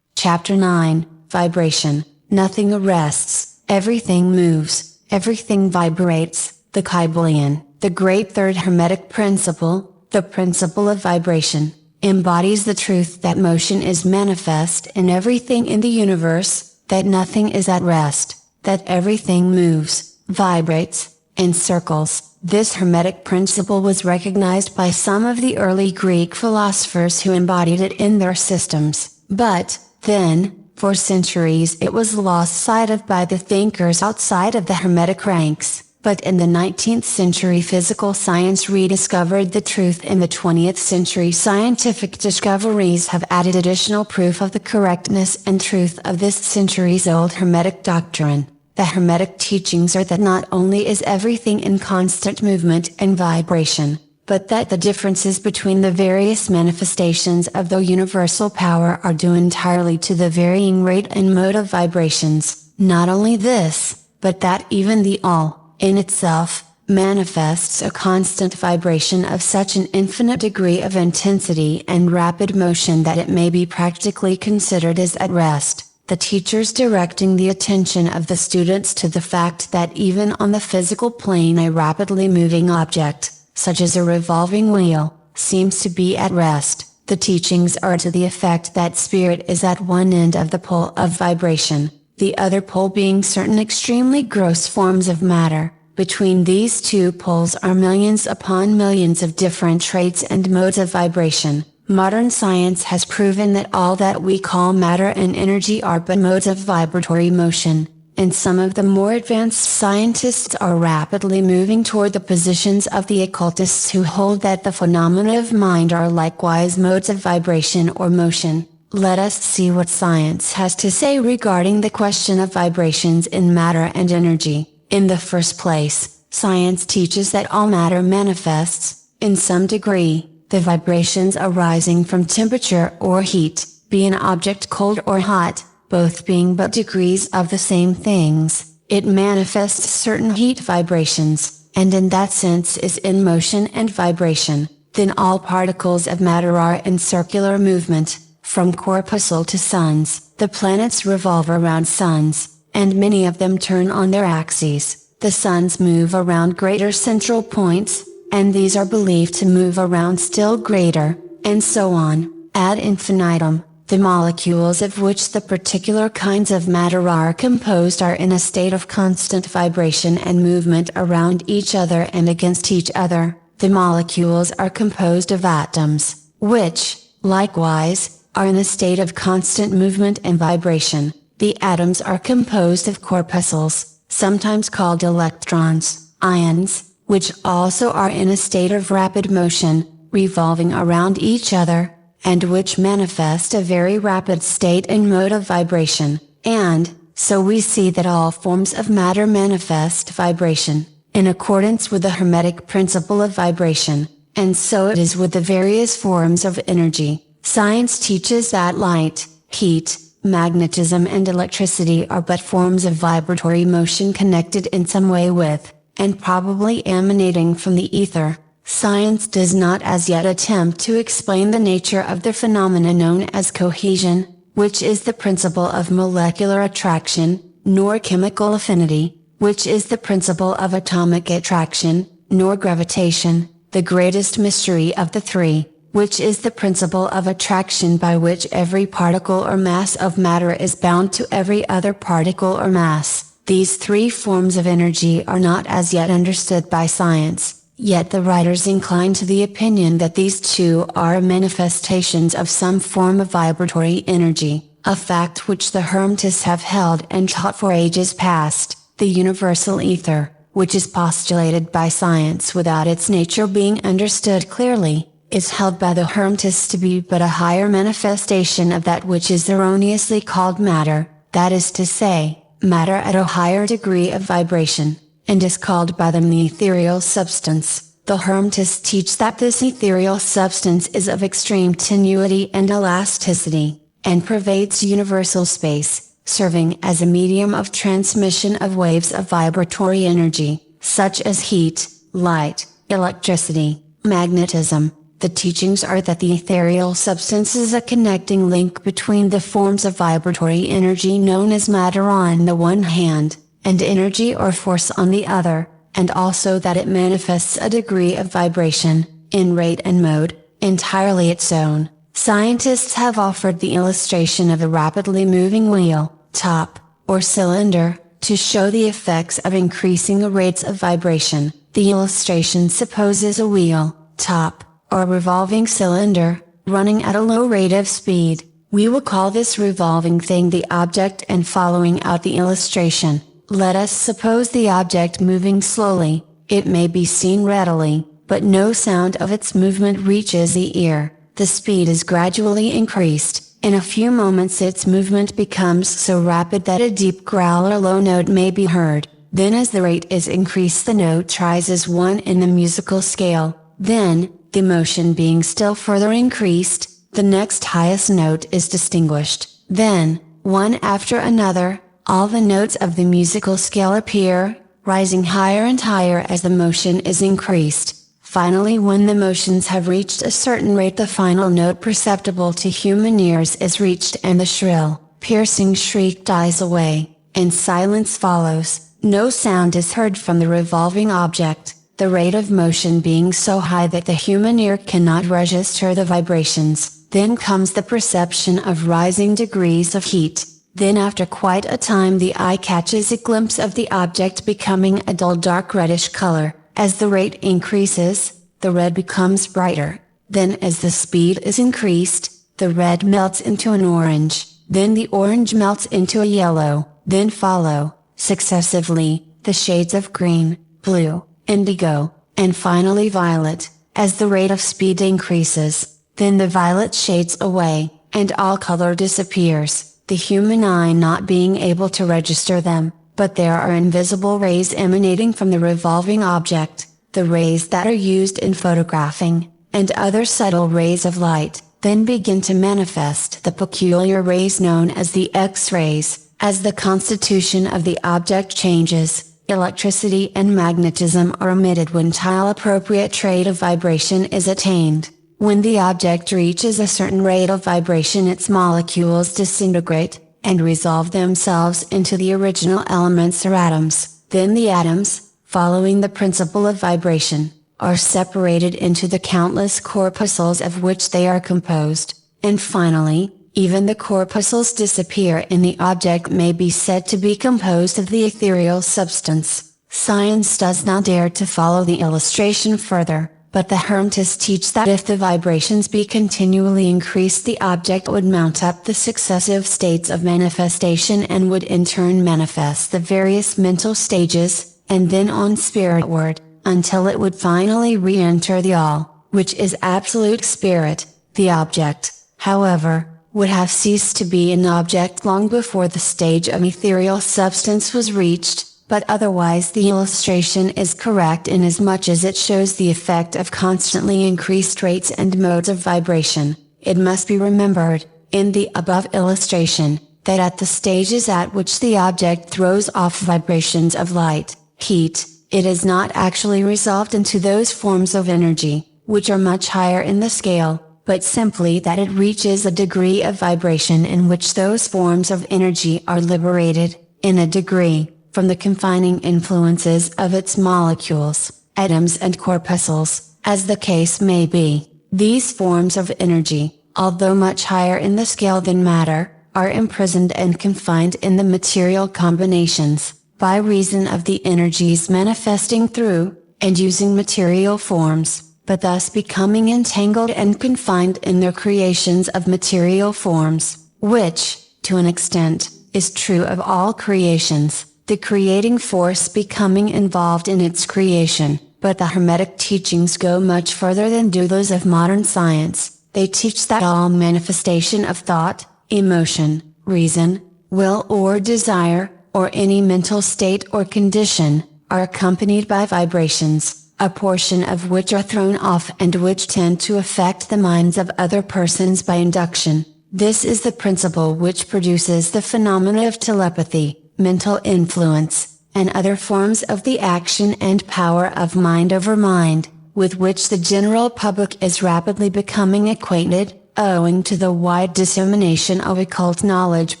Speaker 2: Chapter 9, Vibration. Nothing arrests, everything moves, everything vibrates. The KYBALION, the great third Hermetic principle, the principle of vibration, embodies the truth that motion is manifest in everything in the universe, that nothing is at rest, that everything moves, vibrates, and circles. This Hermetic principle was recognized by some of the early Greek philosophers who embodied it in their systems, but, then, for centuries it was lost sight of by the thinkers outside of the Hermetic ranks. But in the 19th century physical science rediscovered the truth, and the 20th century scientific discoveries have added additional proof of the correctness and truth of this centuries-old Hermetic doctrine. The Hermetic teachings are that not only is everything in constant movement and vibration, but that the differences between the various manifestations of the universal power are due entirely to the varying rate and mode of vibrations. Not only this, but that even the all, in itself, manifests a constant vibration of such an infinite degree of intensity and rapid motion that it may be practically considered as at rest. The teachers directing the attention of the students to the fact that even on the physical plane a rapidly moving object, such as a revolving wheel, seems to be at rest. The teachings are to the effect that spirit is at one end of the pole of vibration, the other pole being certain extremely gross forms of matter. Between these two poles are millions upon millions of different traits and modes of vibration. Modern science has proven that all that we call matter and energy are but modes of vibratory motion, and some of the more advanced scientists are rapidly moving toward the positions of the occultists who hold that the phenomena of mind are likewise modes of vibration or motion. Let us see what science has to say regarding the question of vibrations in matter and energy. In the first place, science teaches that all matter manifests, in some degree, the vibrations arising from temperature or heat, be an object cold or hot, both being but degrees of the same things. It manifests certain heat vibrations, and in that sense is in motion and vibration. Then all particles of matter are in circular movement, from corpuscle to suns. The planets revolve around suns, and many of them turn on their axes. The suns move around greater central points, and these are believed to move around still greater, and so on, ad infinitum. The molecules of which the particular kinds of matter are composed are in a state of constant vibration and movement around each other and against each other. The molecules are composed of atoms, which, likewise, are in a state of constant movement and vibration. The atoms are composed of corpuscles, sometimes called electrons, ions, which also are in a state of rapid motion, revolving around each other, and which manifest a very rapid state and mode of vibration. And, so we see that all forms of matter manifest vibration, in accordance with the Hermetic principle of vibration, and so it is with the various forms of energy. Science teaches that light, heat, magnetism and electricity are but forms of vibratory motion connected in some way with, and probably emanating from the ether. Science does not as yet attempt to explain the nature of the phenomena known as cohesion, which is the principle of molecular attraction, nor chemical affinity, which is the principle of atomic attraction, nor gravitation, the greatest mystery of the three, which is the principle of attraction by which every particle or mass of matter is bound to every other particle or mass. These three forms of energy are not as yet understood by science. Yet the writers incline to the opinion that these two are manifestations of some form of vibratory energy, a fact which the Hermetists have held and taught for ages past. The universal ether, which is postulated by science without its nature being understood clearly, is held by the Hermetists to be but a higher manifestation of that which is erroneously called matter, that is to say, matter at a higher degree of vibration, and is called by them the ethereal substance. The Hermetists teach that this ethereal substance is of extreme tenuity and elasticity, and pervades universal space, serving as a medium of transmission of waves of vibratory energy, such as heat, light, electricity, magnetism. The teachings are that the ethereal substance is a connecting link between the forms of vibratory energy known as matter on the one hand, and energy or force on the other, and also that it manifests a degree of vibration, in rate and mode, entirely its own. Scientists have offered the illustration of a rapidly moving wheel, top, or cylinder, to show the effects of increasing the rates of vibration. The illustration supposes a wheel, top, or revolving cylinder, running at a low rate of speed. We will call this revolving thing the object, and following out the illustration, let us suppose the object moving slowly. It may be seen readily, but no sound of its movement reaches the ear. The speed is gradually increased. In a few moments its movement becomes so rapid that a deep growl or low note may be heard. Then as the rate is increased the note rises one in the musical scale. Then, the motion being still further increased, the next highest note is distinguished. Then, one after another, all the notes of the musical scale appear, rising higher and higher as the motion is increased. Finally, when the motions have reached a certain rate, the final note perceptible to human ears is reached and the shrill, piercing shriek dies away, and silence follows. No sound is heard from the revolving object, the rate of motion being so high that the human ear cannot register the vibrations. Then comes the perception of rising degrees of heat. Then after quite a time the eye catches a glimpse of the object becoming a dull dark reddish color. As the rate increases, the red becomes brighter. Then as the speed is increased, the red melts into an orange. Then the orange melts into a yellow. Then follow, successively, the shades of green, blue, indigo, and finally violet. As the rate of speed increases, then the violet shades away, and all color disappears, the human eye not being able to register them, but there are invisible rays emanating from the revolving object, the rays that are used in photographing, and other subtle rays of light, then begin to manifest the peculiar rays known as the X-rays. As the constitution of the object changes, electricity and magnetism are emitted when appropriate rate of vibration is attained. When the object reaches a certain rate of vibration, its molecules disintegrate, and resolve themselves into the original elements or atoms. Then the atoms, following the principle of vibration, are separated into the countless corpuscles of which they are composed, and finally, even the corpuscles disappear and the object may be said to be composed of the ethereal substance. Science does not dare to follow the illustration further, but the Hermetists teach that if the vibrations be continually increased, the object would mount up the successive states of manifestation and would in turn manifest the various mental stages, and then on spiritward, until it would finally re-enter the All, which is absolute spirit. The object, however, would have ceased to be an object long before the stage of ethereal substance was reached, but otherwise the illustration is correct inasmuch as it shows the effect of constantly increased rates and modes of vibration. It must be remembered, in the above illustration, that at the stages at which the object throws off vibrations of light, heat, it is not actually resolved into those forms of energy, which are much higher in the scale, but simply that it reaches a degree of vibration in which those forms of energy are liberated, in a degree, from the confining influences of its molecules, atoms and corpuscles, as the case may be. These forms of energy, although much higher in the scale than matter, are imprisoned and confined in the material combinations, by reason of the energies manifesting through, and using material forms, but thus becoming entangled and confined in their creations of material forms, which, to an extent, is true of all creations, the creating force becoming involved in its creation. But the Hermetic teachings go much further than do those of modern science. They teach that all manifestation of thought, emotion, reason, will or desire, or any mental state or condition, are accompanied by vibrations, a portion of which are thrown off and which tend to affect the minds of other persons by induction. This is the principle which produces the phenomena of telepathy, mental influence, and other forms of the action and power of mind over mind, with which the general public is rapidly becoming acquainted, owing to the wide dissemination of occult knowledge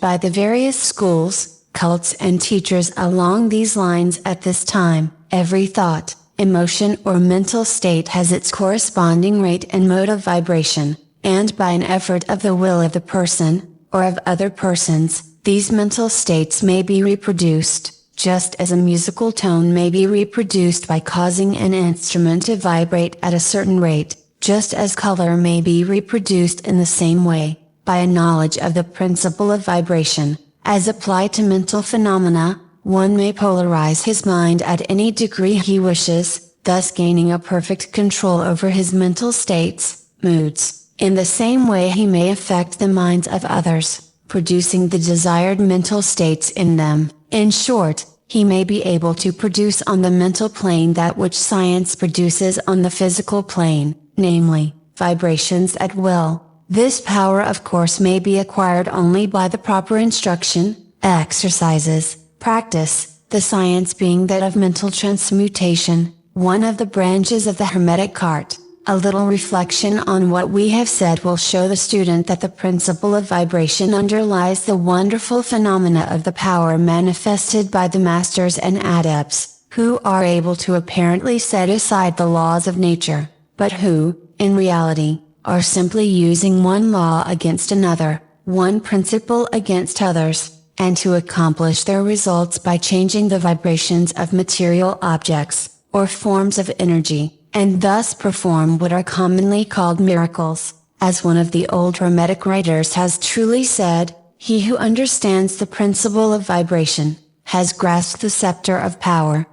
Speaker 2: by the various schools, cults and teachers along these lines at this time. Every thought, emotion or mental state has its corresponding rate and mode of vibration, and by an effort of the will of the person, or of other persons, these mental states may be reproduced, just as a musical tone may be reproduced by causing an instrument to vibrate at a certain rate, just as color may be reproduced in the same way, by a knowledge of the principle of vibration. As applied to mental phenomena, one may polarize his mind at any degree he wishes, thus gaining a perfect control over his mental states, moods. In the same way he may affect the minds of others, producing the desired mental states in them. In short, he may be able to produce on the mental plane that which science produces on the physical plane, namely, vibrations at will. This power of course may be acquired only by the proper instruction, exercises, practice, the science being that of mental transmutation, one of the branches of the Hermetic art. A little reflection on what we have said will show the student that the principle of vibration underlies the wonderful phenomena of the power manifested by the masters and adepts, who are able to apparently set aside the laws of nature, but who, in reality, are simply using one law against another, one principle against others, and to accomplish their results by changing the vibrations of material objects, or forms of energy, and thus perform what are commonly called miracles. As one of the old Hermetic writers has truly said, he who understands the principle of vibration, has grasped the scepter of power.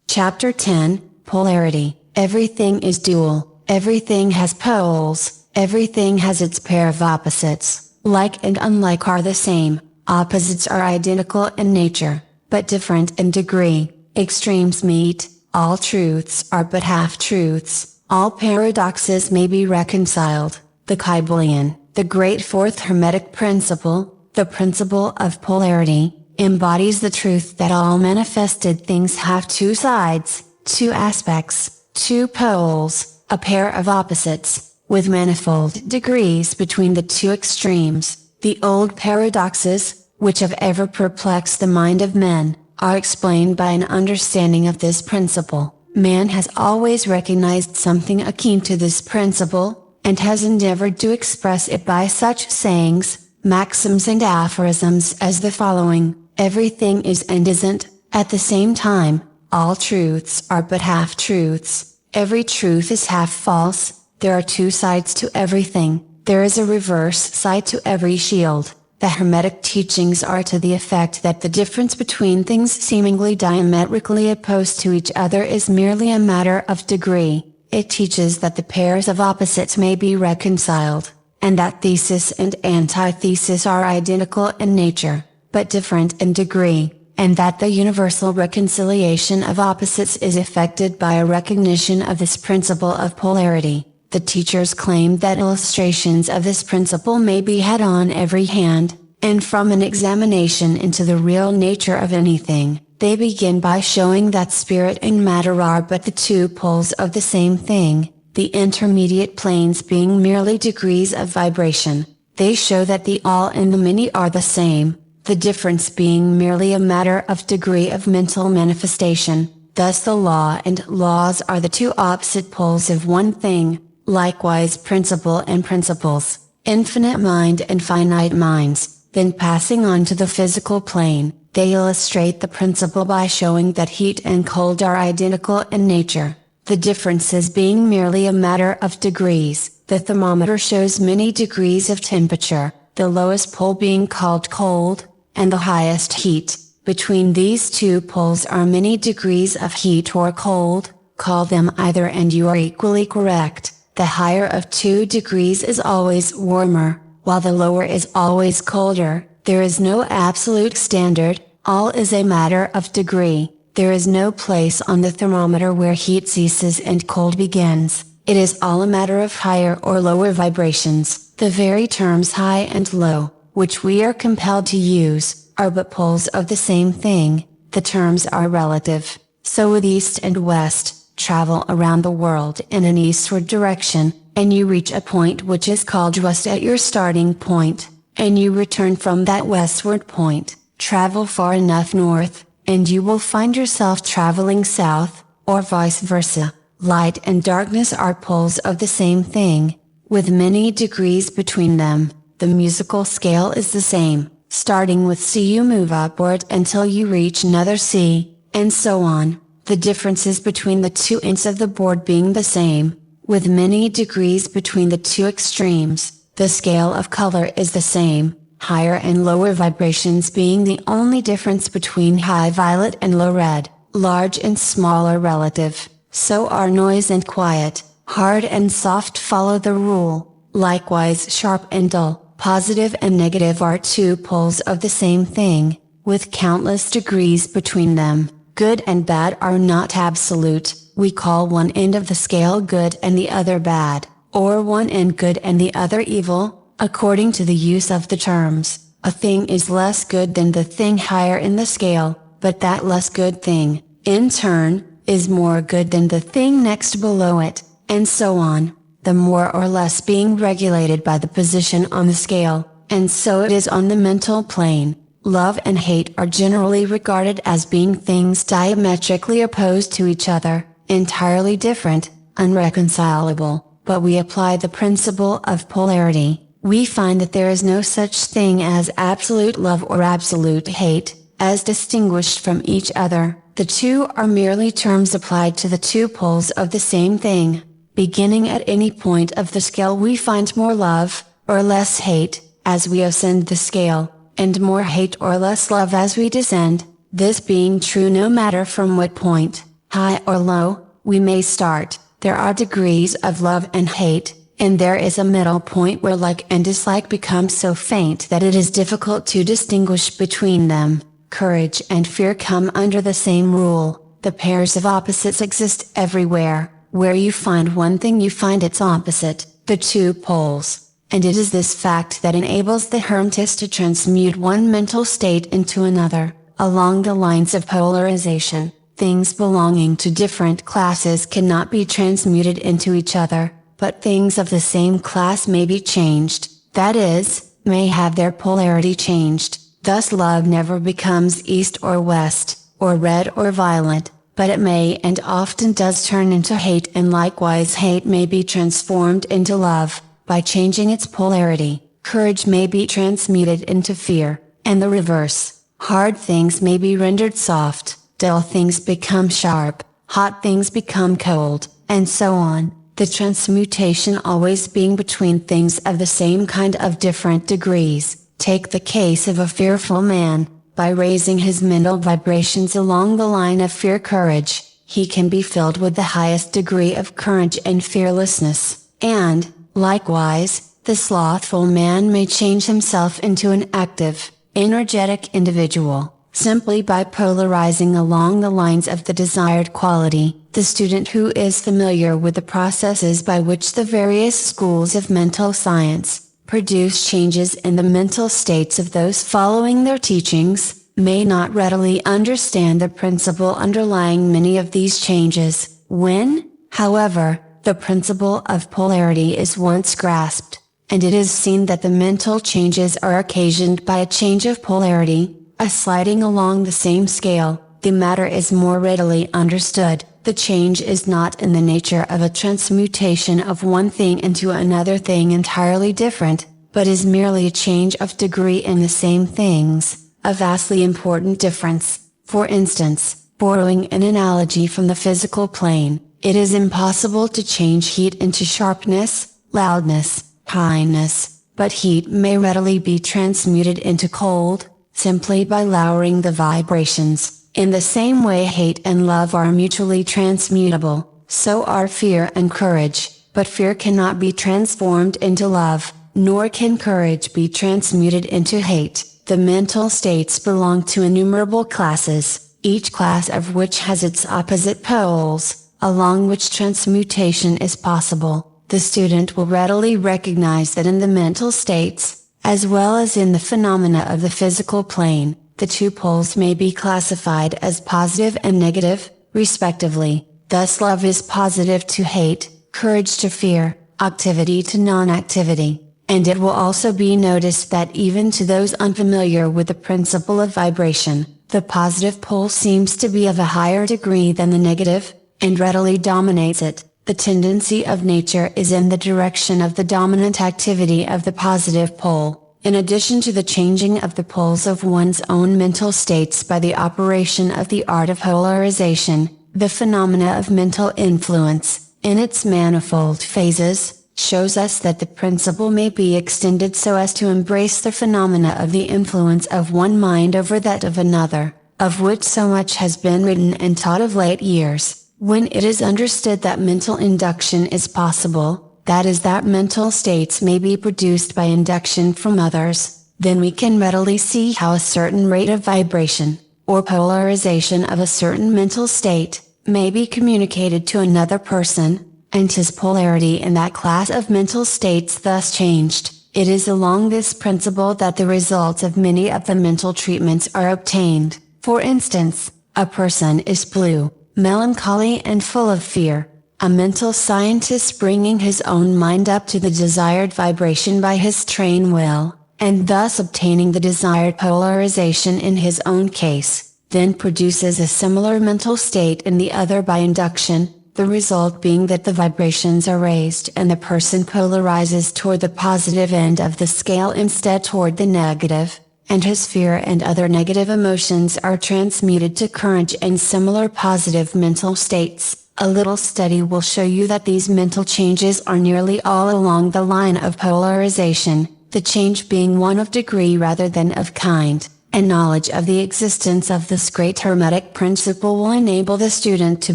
Speaker 2: Chapter 10, Polarity. Everything is dual, everything has poles, Everything has its pair of opposites. Like and unlike are the same. Opposites are identical in nature, but different in degree. Extremes meet. All truths are but half-truths. All paradoxes may be reconciled. The KYBALION, the great fourth Hermetic principle, the principle of polarity, embodies the truth that all manifested things have two sides, two aspects, two poles, a pair of opposites, with manifold degrees between the two extremes. The old paradoxes, which have ever perplexed the mind of men, are explained by an understanding of this principle. Man has always recognized something akin to this principle, and has endeavored to express it by such sayings, maxims and aphorisms as the following: everything is and isn't, at the same time, all truths are but half-truths, every truth is half false, there are two sides to everything, there is a reverse side to every shield. The Hermetic teachings are to the effect that the difference between things seemingly diametrically opposed to each other is merely a matter of degree. It teaches that the pairs of opposites may be reconciled, and that thesis and antithesis are identical in nature, but different in degree, and that the universal reconciliation of opposites is effected by a recognition of this principle of polarity. The teachers claim that illustrations of this principle may be had on every hand, and from an examination into the real nature of anything, they begin by showing that spirit and matter are but the two poles of the same thing, the intermediate planes being merely degrees of vibration. They show that the all and the many are the same, the difference being merely a matter of degree of mental manifestation. Thus the law and laws are the two opposite poles of one thing. Likewise principle and principles, infinite mind and finite minds. Then passing on to the physical plane, they illustrate the principle by showing that heat and cold are identical in nature, the differences being merely a matter of degrees. The thermometer shows many degrees of temperature, the lowest pole being called cold, and the highest heat. Between these two poles are many degrees of heat or cold, call them either and you are equally correct. The higher of 2 degrees is always warmer, while the lower is always colder. There is no absolute standard, all is a matter of degree. There is no place on the thermometer where heat ceases and cold begins. It is all a matter of higher or lower vibrations. The very terms high and low, which we are compelled to use, are but poles of the same thing. The terms are relative. So with east and west, travel around the world in an eastward direction, and you reach a point which is called west at your starting point, and you return from that westward point. Travel far enough north, and you will find yourself traveling south, or vice versa. Light and darkness are poles of the same thing, with many degrees between them. The musical scale is the same. Starting with C you move upward until you reach another C, and so on. The differences between the two ends of the board being the same, with many degrees between the two extremes. The scale of color is the same, higher and lower vibrations being the only difference between high violet and low red. Large and small are relative, so are noise and quiet, hard and soft follow the rule. Likewise sharp and dull, positive and negative are two poles of the same thing, with countless degrees between them. Good and bad are not absolute. We call one end of the scale good and the other bad, or one end good and the other evil, according to the use of the terms. A thing is less good than the thing higher in the scale, but that less good thing, in turn, is more good than the thing next below it, and so on. The more or less being regulated by the position on the scale, and so it is on the mental plane. Love and hate are generally regarded as being things diametrically opposed to each other, entirely different, unreconcilable, but we apply the principle of polarity. We find that there is no such thing as absolute love or absolute hate, as distinguished from each other. The two are merely terms applied to the two poles of the same thing. Beginning at any point of the scale we find more love, or less hate, as we ascend the scale, and more hate or less love as we descend. This being true no matter from what point, high or low, we may start. There are degrees of love and hate, and there is a middle point where like and dislike become so faint that it is difficult to distinguish between them. Courage and fear come under the same rule. The pairs of opposites exist everywhere. Where you find one thing you find its opposite, the two poles. And it is this fact that enables the hermetist to transmute one mental state into another, along the lines of polarization. Things belonging to different classes cannot be transmuted into each other, but things of the same class may be changed, that is, may have their polarity changed. Thus love never becomes east or west, or red or violet, but it may and often does turn into hate, and likewise hate may be transformed into love, by changing its polarity. Courage may be transmuted into fear, and the reverse. Hard things may be rendered soft, dull things become sharp, hot things become cold, and so on, the transmutation always being between things of the same kind of different degrees. Take the case of a fearful man. By raising his mental vibrations along the line of fear-courage, he can be filled with the highest degree of courage and fearlessness, and, likewise, the slothful man may change himself into an active, energetic individual, simply by polarizing along the lines of the desired quality. The student who is familiar with the processes by which the various schools of mental science produce changes in the mental states of those following their teachings, may not readily understand the principle underlying many of these changes. When, however, the principle of polarity is once grasped, and it is seen that the mental changes are occasioned by a change of polarity, a sliding along the same scale, the matter is more readily understood. The change is not in the nature of a transmutation of one thing into another thing entirely different, but is merely a change of degree in the same things, a vastly important difference. For instance, borrowing an analogy from the physical plane, it is impossible to change heat into sharpness, loudness, kindness, but heat may readily be transmuted into cold, simply by lowering the vibrations. In the same way hate and love are mutually transmutable, so are fear and courage, but fear cannot be transformed into love, nor can courage be transmuted into hate. The mental states belong to innumerable classes, each class of which has its opposite poles, along which transmutation is possible. The student will readily recognize that in the mental states, as well as in the phenomena of the physical plane, the two poles may be classified as positive and negative, respectively. Thus love is positive to hate, courage to fear, activity to non-activity. And it will also be noticed that even to those unfamiliar with the principle of vibration, the positive pole seems to be of a higher degree than the negative, and readily dominates it. The tendency of nature is in the direction of the dominant activity of the positive pole. In addition to the changing of the poles of one's own mental states by the operation of the art of polarization, the phenomena of mental influence, in its manifold phases, shows us that the principle may be extended so as to embrace the phenomena of the influence of one mind over that of another, of which so much has been written and taught of late years. When it is understood that mental induction is possible, that is that mental states may be produced by induction from others, then we can readily see how a certain rate of vibration, or polarization of a certain mental state, may be communicated to another person, and his polarity in that class of mental states thus changed. It is along this principle that the results of many of the mental treatments are obtained. For instance, a person is blue, melancholy and full of fear. A mental scientist bringing his own mind up to the desired vibration by his trained will, and thus obtaining the desired polarization in his own case, then produces a similar mental state in the other by induction, the result being that the vibrations are raised and the person polarizes toward the positive end of the scale instead toward the negative, and his fear and other negative emotions are transmuted to courage and similar positive mental states. A little study will show you that these mental changes are nearly all along the line of polarization, the change being one of degree rather than of kind, and knowledge of the existence of this great hermetic principle will enable the student to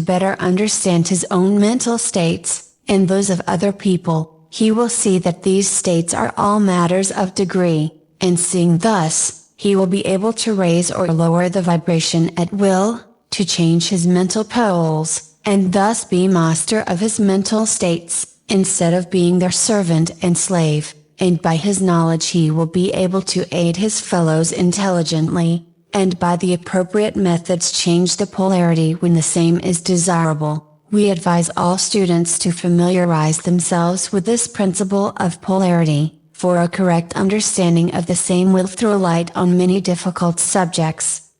Speaker 2: better understand his own mental states, and those of other people. he will see that these states are all matters of degree, and seeing thus, he will be able to raise or lower the vibration at will, to change his mental poles, and thus be master of his mental states, instead of being their servant and slave, and by his knowledge he will be able to aid his fellows intelligently, and by the appropriate methods change the polarity when the same is desirable. We advise all students to familiarize themselves with this principle of polarity, for a correct understanding of the same will throw light on many difficult subjects.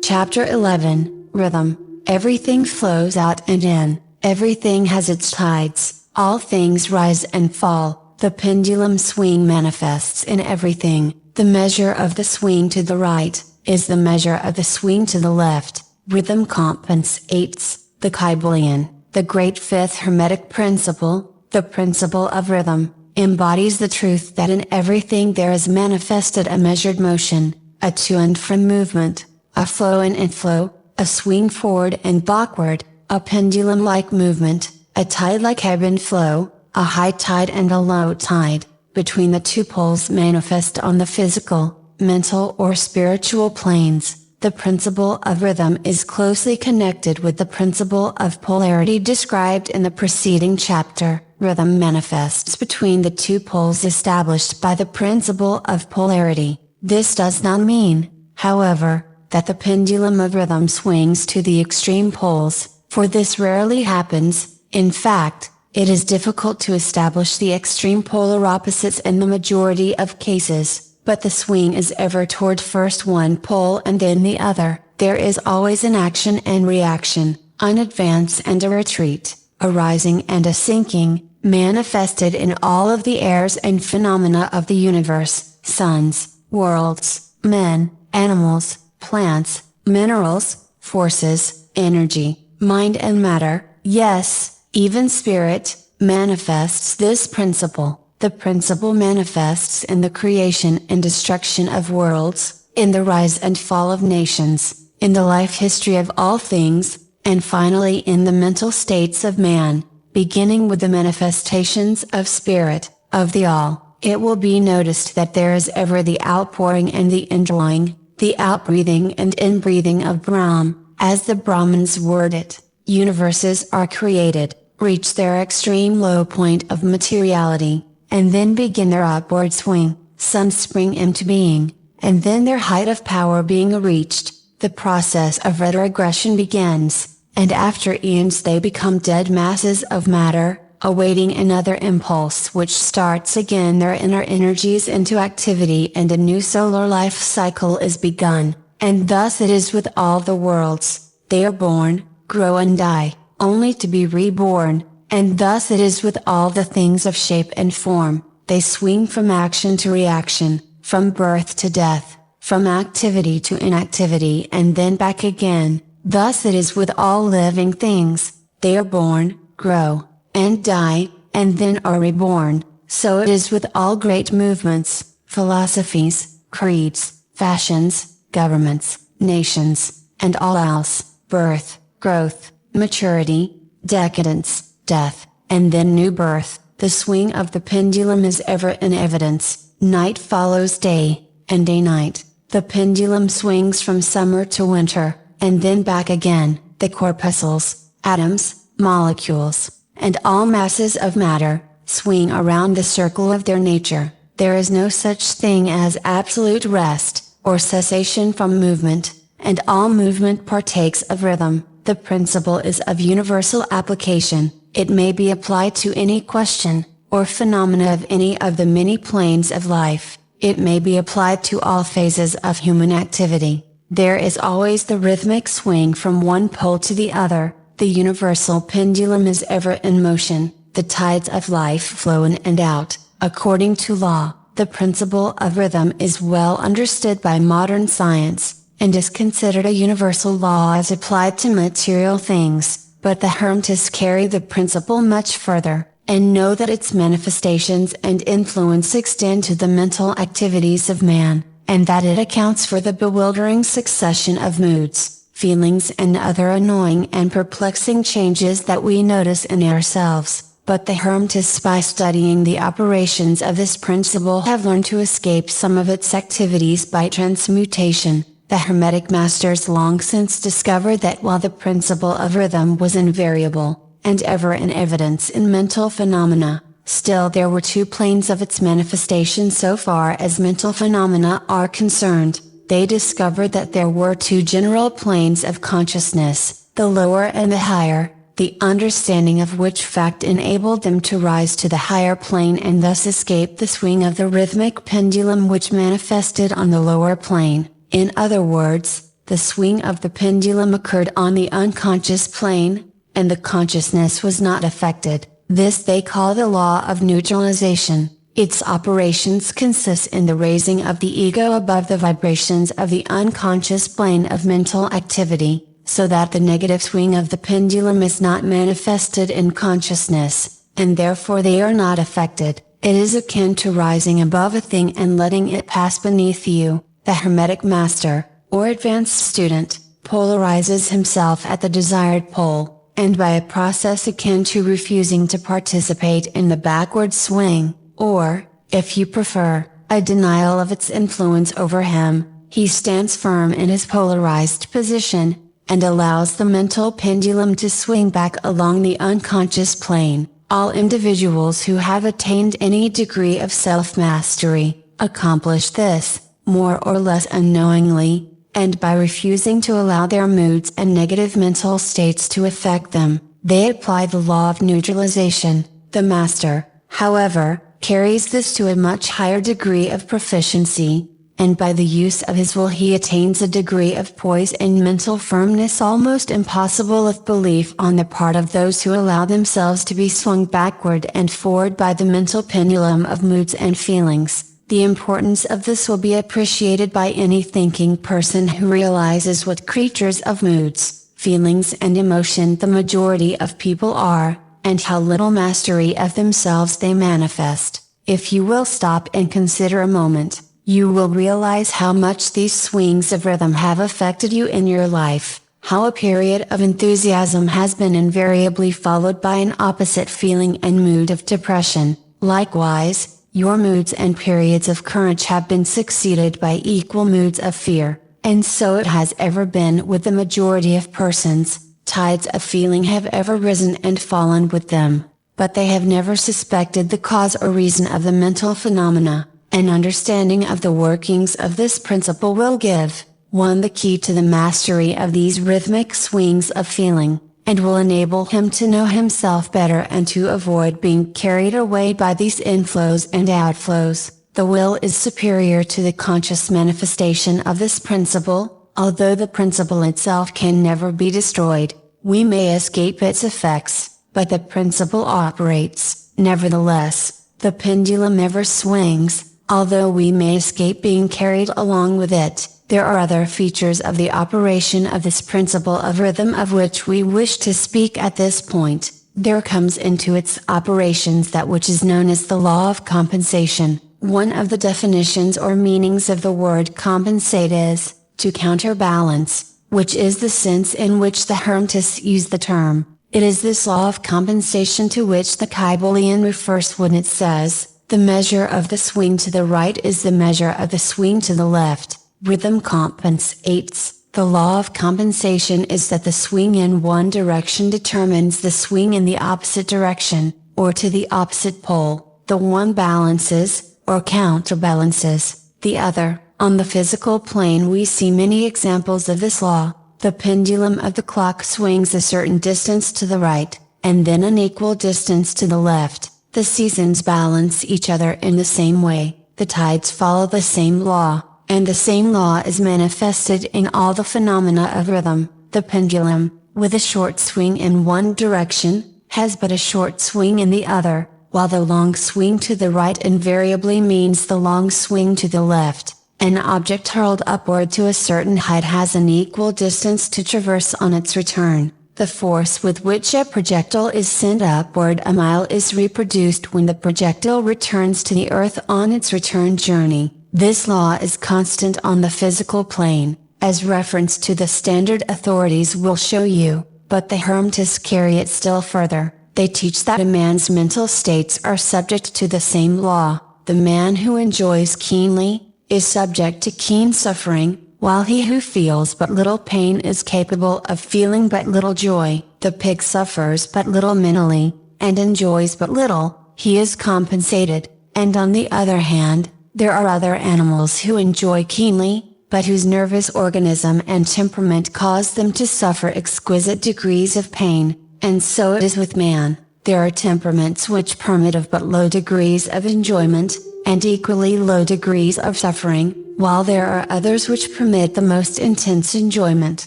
Speaker 2: Chapter 11, Rhythm. Everything flows out and in, everything has its tides, all things rise and fall, the pendulum swing manifests in everything, the measure of the swing to the right, is the measure of the swing to the left. Rhythm compensates, the KYBALION, the great fifth hermetic principle, the principle of rhythm, embodies the truth that in everything there is manifested a measured motion, a to and from movement, a flow and inflow, a swing forward and backward, a pendulum-like movement, a tide-like ebb and flow, a high tide and a low tide, between the two poles manifest on the physical, mental or spiritual planes. The principle of rhythm is closely connected with the principle of polarity described in the preceding chapter. Rhythm manifests between the two poles established by the principle of polarity. This does not mean, however, that the pendulum of rhythm swings to the extreme poles, for this rarely happens. In fact, it is difficult to establish the extreme polar opposites in the majority of cases. But the swing is ever toward first one pole and then the other. There is always an action and reaction, an advance and a retreat, a rising and a sinking, manifested in all of the airs and phenomena of the universe, suns, worlds, men, animals, plants, minerals, forces, energy, mind and matter, yes, even spirit, manifests this principle. The principle manifests in the creation and destruction of worlds, in the rise and fall of nations, in the life history of all things, and finally in the mental states of man, beginning with the manifestations of spirit, of the all. It will be noticed that there is ever the outpouring and the indrawing, the outbreathing and inbreathing of Brahm, as the Brahmins word it. Universes are created, reach their extreme low point of materiality, and then begin their upward swing, suns spring into being, and then their height of power being reached, the process of retrogression begins, and after eons they become dead masses of matter, awaiting another impulse which starts again their inner energies into activity and a new solar life cycle is begun, and thus it is with all the worlds. They are born, grow and die, only to be reborn. And thus it is with all the things of shape and form. They swing from action to reaction, from birth to death, from activity to inactivity and then back again. Thus it is with all living things. They are born, grow, and die, and then are reborn. So it is with all great movements, philosophies, creeds, fashions, governments, nations, and all else, birth, growth, maturity, decadence, death, and then new birth. The swing of the pendulum is ever in evidence. Night follows day, and day night. The pendulum swings from summer to winter, and then back again. The corpuscles, atoms, molecules, and all masses of matter, swing around the circle of their nature. There is no such thing as absolute rest, or cessation from movement, and all movement partakes of rhythm. The principle is of universal application. It may be applied to any question, or phenomena of any of the many planes of life. It may be applied to all phases of human activity. There is always the rhythmic swing from one pole to the other. The universal pendulum is ever in motion. The tides of life flow in and out, according to law. The principle of rhythm is well understood by modern science, and is considered a universal law as applied to material things. But the Hermetists carry the principle much further, and know that its manifestations and influence extend to the mental activities of man, and that it accounts for the bewildering succession of moods, feelings and other annoying and perplexing changes that we notice in ourselves. But the Hermetists, by studying the operations of this principle, have learned to escape some of its activities by transmutation. The Hermetic masters long since discovered that while the principle of rhythm was invariable, and ever in evidence in mental phenomena, still there were two planes of its manifestation so far as mental phenomena are concerned. They discovered that there were two general planes of consciousness, the lower and the higher, the understanding of which fact enabled them to rise to the higher plane and thus escape the swing of the rhythmic pendulum which manifested on the lower plane. In other words, the swing of the pendulum occurred on the unconscious plane, and the consciousness was not affected. This they call the law of neutralization. Its operations consist in the raising of the ego above the vibrations of the unconscious plane of mental activity, so that the negative swing of the pendulum is not manifested in consciousness, and therefore they are not affected. It is akin to rising above a thing and letting it pass beneath you. The Hermetic master, or advanced student, polarizes himself at the desired pole, and by a process akin to refusing to participate in the backward swing, or, if you prefer, a denial of its influence over him, he stands firm in his polarized position, and allows the mental pendulum to swing back along the unconscious plane. All individuals who have attained any degree of self-mastery, accomplish this, more or less unknowingly, and by refusing to allow their moods and negative mental states to affect them, they apply the law of neutralization. The master, however, carries this to a much higher degree of proficiency, and by the use of his will he attains a degree of poise and mental firmness almost impossible of belief on the part of those who allow themselves to be swung backward and forward by the mental pendulum of moods and feelings. The importance of this will be appreciated by any thinking person who realizes what creatures of moods, feelings and emotion the majority of people are, and how little mastery of themselves they manifest. If you will stop and consider a moment, you will realize how much these swings of rhythm have affected you in your life, how a period of enthusiasm has been invariably followed by an opposite feeling and mood of depression. Likewise, your moods and periods of courage have been succeeded by equal moods of fear, and so it has ever been with the majority of persons. Tides of feeling have ever risen and fallen with them, but they have never suspected the cause or reason of the mental phenomena. An understanding of the workings of this principle will give one the key to the mastery of these rhythmic swings of feeling, and will enable him to know himself better and to avoid being carried away by these inflows and outflows. The will is superior to the conscious manifestation of this principle. Although the principle itself can never be destroyed, we may escape its effects, but the principle operates. Nevertheless, the pendulum ever swings. Although we may escape being carried along with it, there are other features of the operation of this principle of rhythm of which we wish to speak at this point. There comes into its operations that which is known as the law of compensation. One of the definitions or meanings of the word compensate is, to counterbalance, which is the sense in which the Hermetists use the term. It is this law of compensation to which the KYBALION refers when it says, the measure of the swing to the right is the measure of the swing to the left. Rhythm compensates. The law of compensation is that the swing in one direction determines the swing in the opposite direction, or to the opposite pole. The one balances, or counterbalances, the other. On the physical plane we see many examples of this law. The pendulum of the clock swings a certain distance to the right, and then an equal distance to the left. The seasons balance each other in the same way, the tides follow the same law, and the same law is manifested in all the phenomena of rhythm. The pendulum, with a short swing in one direction, has but a short swing in the other, while the long swing to the right invariably means the long swing to the left. An object hurled upward to a certain height has an equal distance to traverse on its return. The force with which a projectile is sent upward a mile is reproduced when the projectile returns to the earth on its return journey. This law is constant on the physical plane. as reference to the standard authorities will show you, but the Hermetists carry it still further. They teach that a man's mental states are subject to the same law. The man who enjoys keenly is subject to keen suffering, while he who feels but little pain is capable of feeling but little joy. The pig suffers but little mentally, and enjoys but little. He is compensated. And on the other hand, there are other animals who enjoy keenly, but whose nervous organism and temperament cause them to suffer exquisite degrees of pain. And so it is with man. There are temperaments which permit of but low degrees of enjoyment, and equally low degrees of suffering, while there are others which permit the most intense enjoyment,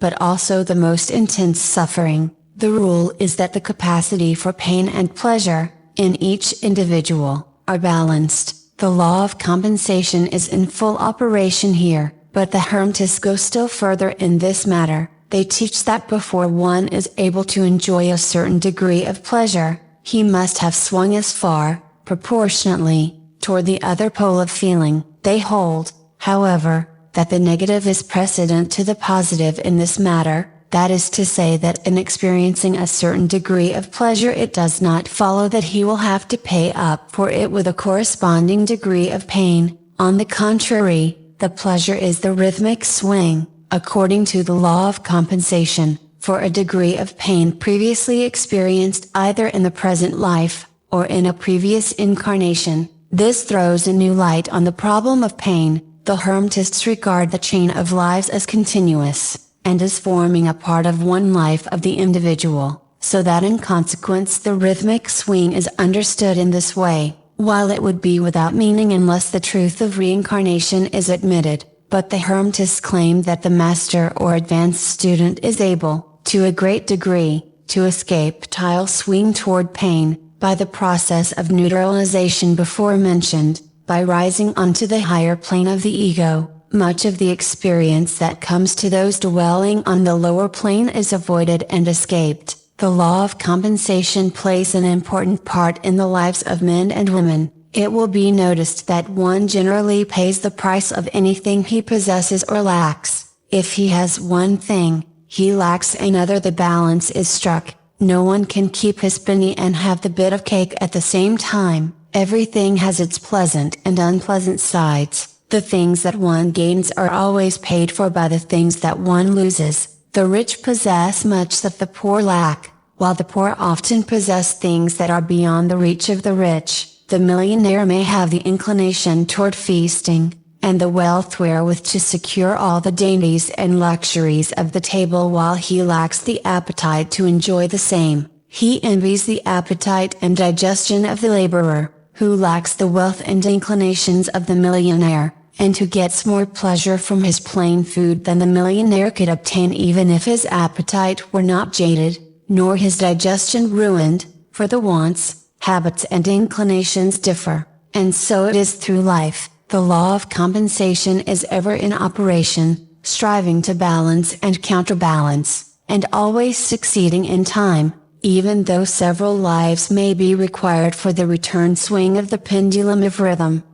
Speaker 2: but also the most intense suffering. The rule is that the capacity for pain and pleasure, in each individual, are balanced. The law of compensation is in full operation here, but the Hermetists go still further in this matter. They teach that before one is able to enjoy a certain degree of pleasure, he must have swung as far, proportionately, toward the other pole of feeling. They hold, however, that the negative is precedent to the positive in this matter, that is to say that in experiencing a certain degree of pleasure it does not follow that he will have to pay up for it with a corresponding degree of pain. On the contrary, the pleasure is the rhythmic swing, according to the law of compensation, for a degree of pain previously experienced either in the present life, or in a previous incarnation. This throws a new light on the problem of pain. The Hermetists regard the chain of lives as continuous, and as forming a part of one life of the individual, so that in consequence the rhythmic swing is understood in this way, while it would be without meaning unless the truth of reincarnation is admitted. But the Hermetists claim that the master or advanced student is able, to a great degree, to escape tile swing toward pain, by the process of neutralization before mentioned, by rising onto the higher plane of the ego. Much of the experience that comes to those dwelling on the lower plane is avoided and escaped. The law of compensation plays an important part in the lives of men and women. It will be noticed that one generally pays the price of anything he possesses or lacks. If he has one thing, he lacks another. The balance is struck. No one can keep his penny and have the bit of cake at the same time. Everything has its pleasant and unpleasant sides. The things that one gains are always paid for by the things that one loses. The rich possess much that the poor lack, while the poor often possess things that are beyond the reach of the rich. The millionaire may have the inclination toward feasting, and the wealth wherewith to secure all the dainties and luxuries of the table, while he lacks the appetite to enjoy the same. He envies the appetite and digestion of the laborer, who lacks the wealth and inclinations of the millionaire, and who gets more pleasure from his plain food than the millionaire could obtain even if his appetite were not jaded, nor his digestion ruined, for the wants, habits and inclinations differ. And so it is through life. The law of compensation is ever in operation, striving to balance and counterbalance, and always succeeding in time, even though several lives may be required for the return swing of the pendulum of rhythm.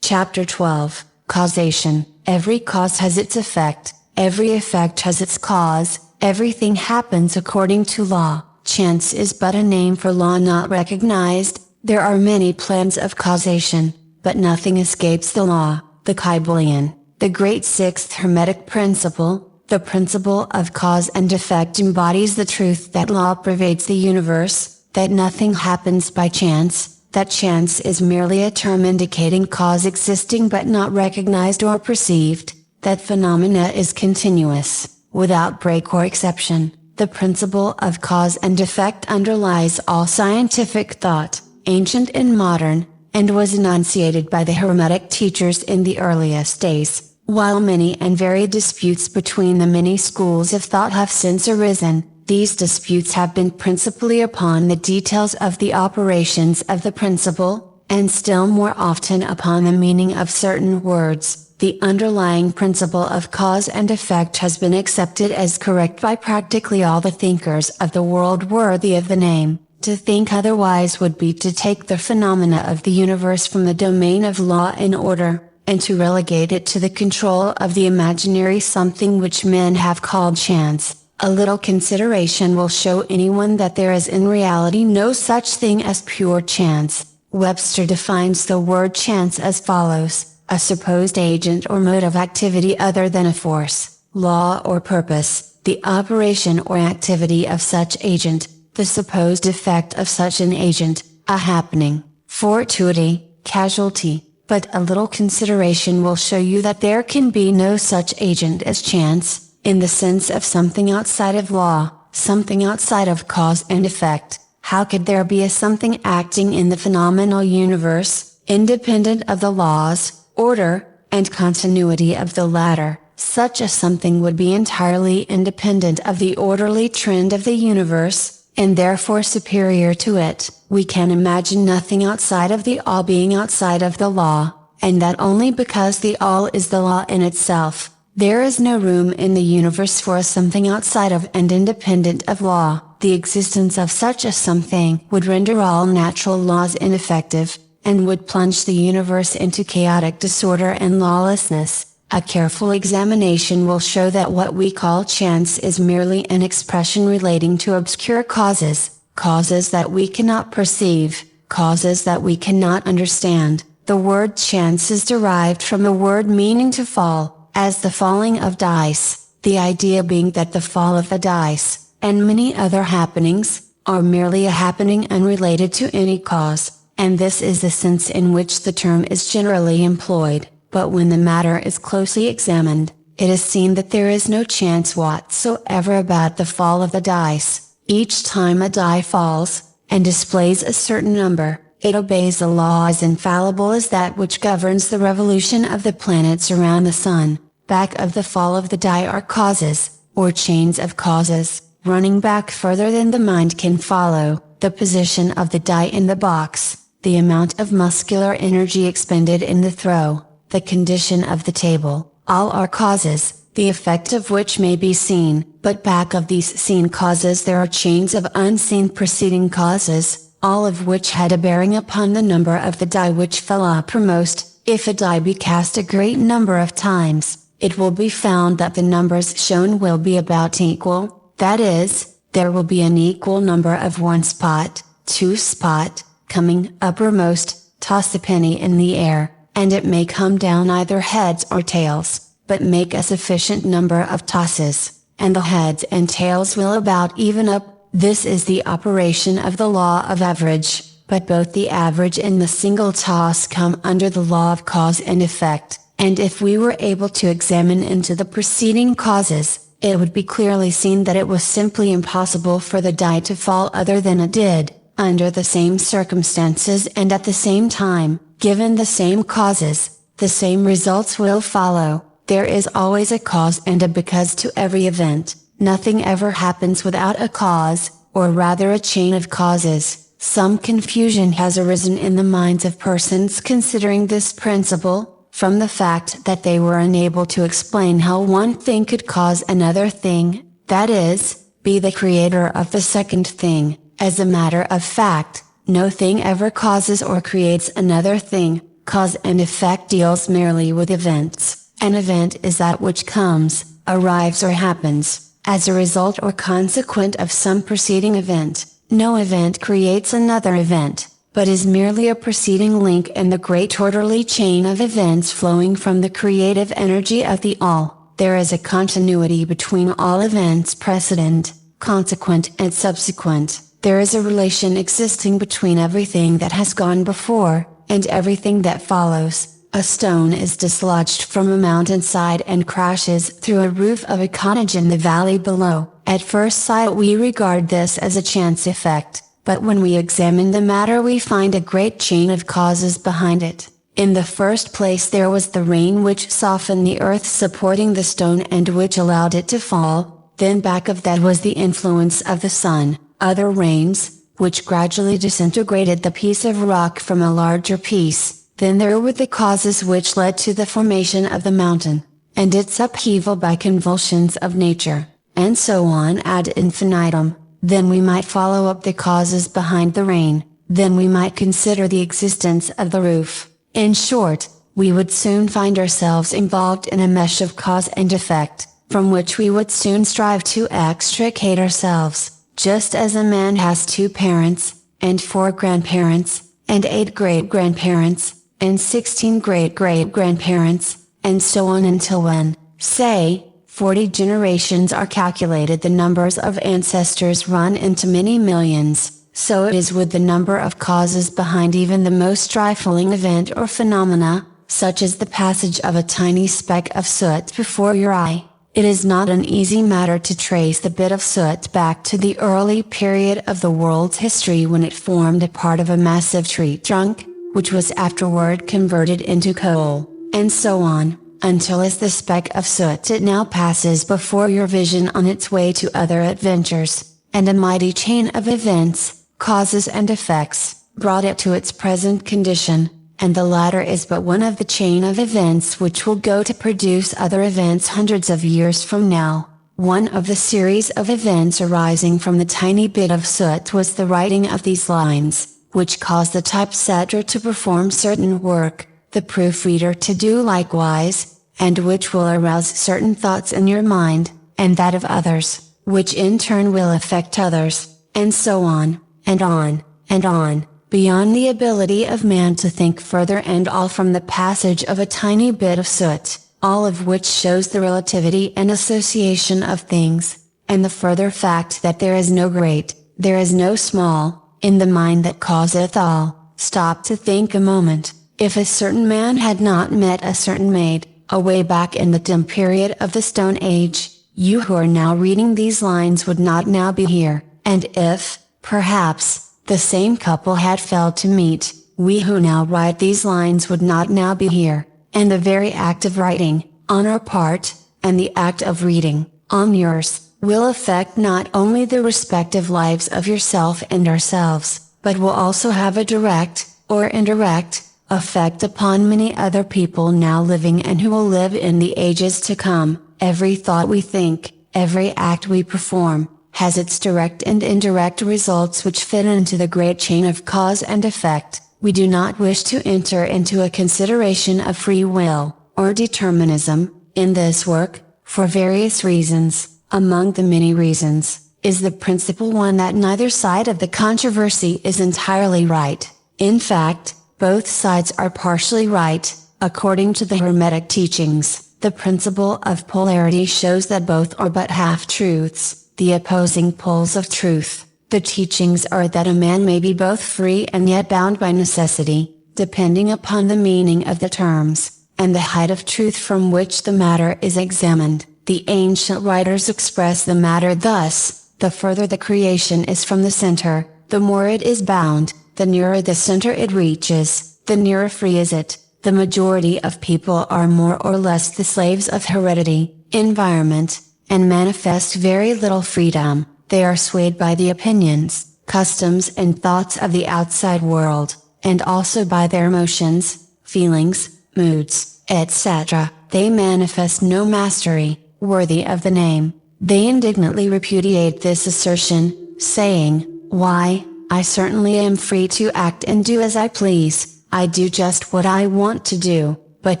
Speaker 2: Chapter 12, Causation. Every cause has its effect, every effect has its cause, everything happens according to law. Chance is but a name for law not recognized. There are many plans of causation, but nothing escapes the law. The KYBALION, the great sixth Hermetic principle, the principle of cause and effect, embodies the truth that law pervades the universe, that nothing happens by chance, that chance is merely a term indicating cause existing but not recognized or perceived, that phenomena is continuous, without break or exception. The principle of cause and effect underlies all scientific thought, ancient and modern, and was enunciated by the Hermetic teachers in the earliest days. While many and varied disputes between the many schools of thought have since arisen, these disputes have been principally upon the details of the operations of the principle, and still more often upon the meaning of certain words. The underlying principle of cause and effect has been accepted as correct by practically all the thinkers of the world worthy of the name. To think otherwise would be to take the phenomena of the universe from the domain of law and order, and to relegate it to the control of the imaginary something which men have called chance. A little consideration will show anyone that there is in reality no such thing as pure chance. Webster defines the word chance as follows: a supposed agent or mode of activity other than a force, law or purpose, the operation or activity of such agent, the supposed effect of such an agent, a happening, fortuity, casualty. But a little consideration will show you that there can be no such agent as chance, in the sense of something outside of law, something outside of cause and effect. How could there be a something acting in the phenomenal universe, independent of the laws, order, and continuity of the latter? Such a something would be entirely independent of the orderly trend of the universe, and therefore superior to it. We can imagine nothing outside of the all being outside of the law, and that only because the all is the law in itself. There is no room in the universe for a something outside of and independent of law. The existence of such a something would render all natural laws ineffective, and would plunge the universe into chaotic disorder and lawlessness. A careful examination will show that what we call chance is merely an expression relating to obscure causes, causes that we cannot perceive, causes that we cannot understand. The word chance is derived from the word meaning to fall, as the falling of dice, the idea being that the fall of the dice, and many other happenings, are merely a happening unrelated to any cause, and this is the sense in which the term is generally employed. But when the matter is closely examined, it is seen that there is no chance whatsoever about the fall of the dice. Each time a die falls, and displays a certain number, it obeys a law as infallible as that which governs the revolution of the planets around the sun. Back of the fall of the die are causes, or chains of causes, running back further than the mind can follow: the position of the die in the box, the amount of muscular energy expended in the throw, the condition of the table, all are causes, the effect of which may be seen, but back of these seen causes there are chains of unseen preceding causes, all of which had a bearing upon the number of the die which fell uppermost. If a die be cast a great number of times, it will be found that the numbers shown will be about equal, that is, there will be an equal number of 1 spot, 2 spot, coming uppermost. Toss a penny in the air, and it may come down either heads or tails, but make a sufficient number of tosses, and the heads and tails will about even up. This is the operation of the law of average, but both the average and the single toss come under the law of cause and effect, and if we were able to examine into the preceding causes, it would be clearly seen that it was simply impossible for the die to fall other than it did, under the same circumstances and at the same time. Given the same causes, the same results will follow. There is always a cause and a because to every event. Nothing ever happens without a cause, or rather a chain of causes. Some confusion has arisen in the minds of persons considering this principle, from the fact that they were unable to explain how one thing could cause another thing, that is, be the creator of the second thing. As a matter of fact, no thing ever causes or creates another thing. Cause and effect deals merely with events. An event is that which comes, arrives or happens, as a result or consequent of some preceding event. No event creates another event, but is merely a preceding link in the great orderly chain of events flowing from the creative energy of the all. There is a continuity between all events precedent, consequent and subsequent. There is a relation existing between everything that has gone before, and everything that follows. A stone is dislodged from a mountainside and crashes through a roof of a cottage in the valley below. At first sight we regard this as a chance effect, but when we examine the matter we find a great chain of causes behind it. In the first place there was the rain which softened the earth supporting the stone and which allowed it to fall. Then back of that was the influence of the sun. Other rains, which gradually disintegrated the piece of rock from a larger piece. Then there were the causes which led to the formation of the mountain, and its upheaval by convulsions of nature, and so on ad infinitum. Then we might follow up the causes behind the rain, then we might consider the existence of the roof. In short, we would soon find ourselves involved in a mesh of cause and effect, from which we would soon strive to extricate ourselves, just as a man has 2 parents, and 4 grandparents, and 8 great-grandparents, and 16 great-great-grandparents, and so on until when, say, 40 generations are calculated, the numbers of ancestors run into many millions. So it is with the number of causes behind even the most trifling event or phenomena, such as the passage of a tiny speck of soot before your eye. It is not an easy matter to trace the bit of soot back to the early period of the world's history when it formed a part of a massive tree trunk, which was afterward converted into coal, and so on, until as the speck of soot it now passes before your vision on its way to other adventures, and a mighty chain of events, causes and effects, brought it to its present condition, and the latter is but one of the chain of events which will go to produce other events hundreds of years from now. One of the series of events arising from the tiny bit of soot was the writing of these lines, which caused the typesetter to perform certain work, the proofreader to do likewise, and which will arouse certain thoughts in your mind, and that of others, which in turn will affect others, and so on, and on, and on, beyond the ability of man to think further, and all from the passage of a tiny bit of soot, all of which shows the relativity and association of things, and the further fact that there is no great, there is no small, in the mind that causeth all. Stop to think a moment. If a certain man had not met a certain maid, away back in the dim period of the Stone Age, you who are now reading these lines would not now be here, and if, perhaps, the same couple had failed to meet, we who now write these lines would not now be here, and the very act of writing, on our part, and the act of reading, on yours, will affect not only the respective lives of yourself and ourselves, but will also have a direct, or indirect, effect upon many other people now living and who will live in the ages to come. Every thought we think, every act we perform, has its direct and indirect results which fit into the great chain of cause and effect. We do not wish to enter into a consideration of free will, or determinism, in this work, for various reasons. Among the many reasons, is the principal one that neither side of the controversy is entirely right. In fact, both sides are partially right. According to the Hermetic teachings, the principle of polarity shows that both are but half-truths, the opposing poles of truth. The teachings are that a man may be both free and yet bound by necessity, depending upon the meaning of the terms, and the height of truth from which the matter is examined. The ancient writers express the matter thus: the further the creation is from the center, the more it is bound; the nearer the center it reaches, the nearer free is it. The majority of people are more or less the slaves of heredity, environment, and manifest very little freedom. They are swayed by the opinions, customs and thoughts of the outside world, and also by their emotions, feelings, moods, etc. They manifest no mastery, worthy of the name. They indignantly repudiate this assertion, saying, "Why, I certainly am free to act and do as I please. I do just what I want to do," but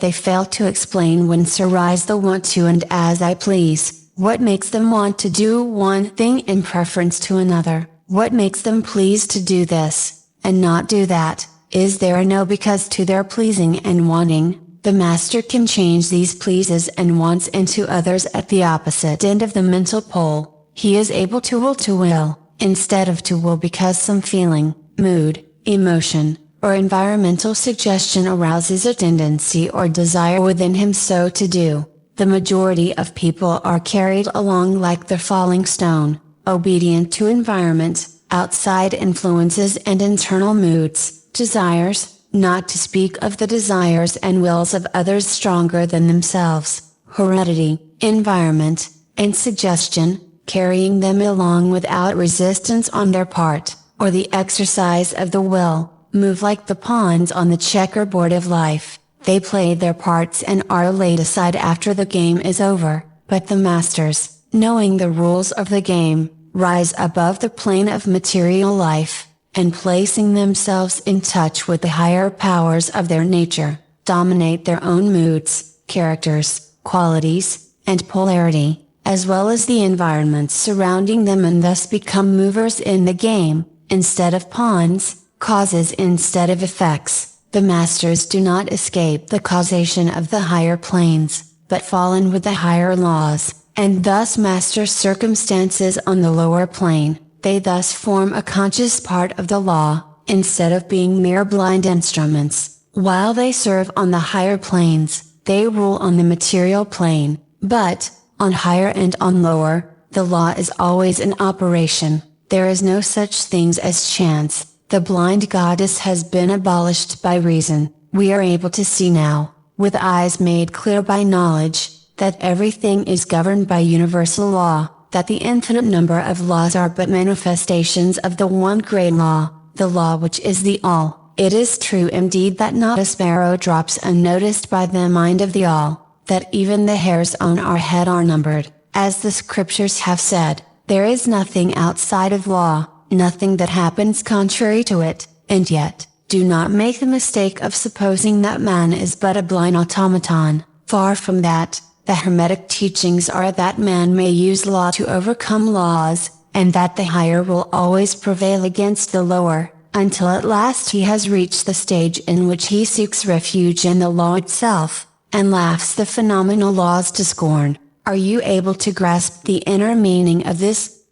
Speaker 2: they fail to explain whence arise the want to and as I please. What makes them want to do one thing in preference to another? What makes them please to do this, and not do that? Is there no because to their pleasing and wanting? The master can change these pleases and wants into others at the opposite end of the mental pole. He is able to will, instead of to will, because some feeling, mood, emotion, or environmental suggestion arouses a tendency or desire within him so to do. The majority of people are carried along like the falling stone, obedient to environment, outside influences and internal moods, desires, not to speak of the desires and wills of others stronger than themselves, heredity, environment, and suggestion, carrying them along without resistance on their part, or the exercise of the will, move like the pawns on the checkerboard of life. They play their parts and are laid aside after the game is over, but the masters, knowing the rules of the game, rise above the plane of material life, and placing themselves in touch with the higher powers of their nature, dominate their own moods, characters, qualities, and polarity, as well as the environments surrounding them, and thus become movers in the game, instead of pawns, causes instead of effects. The masters do not escape the causation of the higher planes, but fall in with the higher laws, and thus master circumstances on the lower plane. They thus form a conscious part of the law, instead of being mere blind instruments. While they serve on the higher planes, they rule on the material plane, but, on higher and on lower, the law is always in operation. There is no such things as chance. The blind goddess has been abolished by reason. We are able to see now, with eyes made clear by knowledge, that everything is governed by universal law, that the infinite number of laws are but manifestations of the one great law, the law which is the all. It is true indeed that not a sparrow drops unnoticed by the mind of the all, that even the hairs on our head are numbered. As the scriptures have said, there is nothing outside of law, nothing that happens contrary to it, and yet, do not make the mistake of supposing that man is but a blind automaton. Far from that. The Hermetic teachings are that man may use law to overcome laws, and that the higher will always prevail against the lower, until at last he has reached the stage in which he seeks refuge in the law itself, and laughs the phenomenal laws to scorn. Are you able to grasp the inner meaning of this?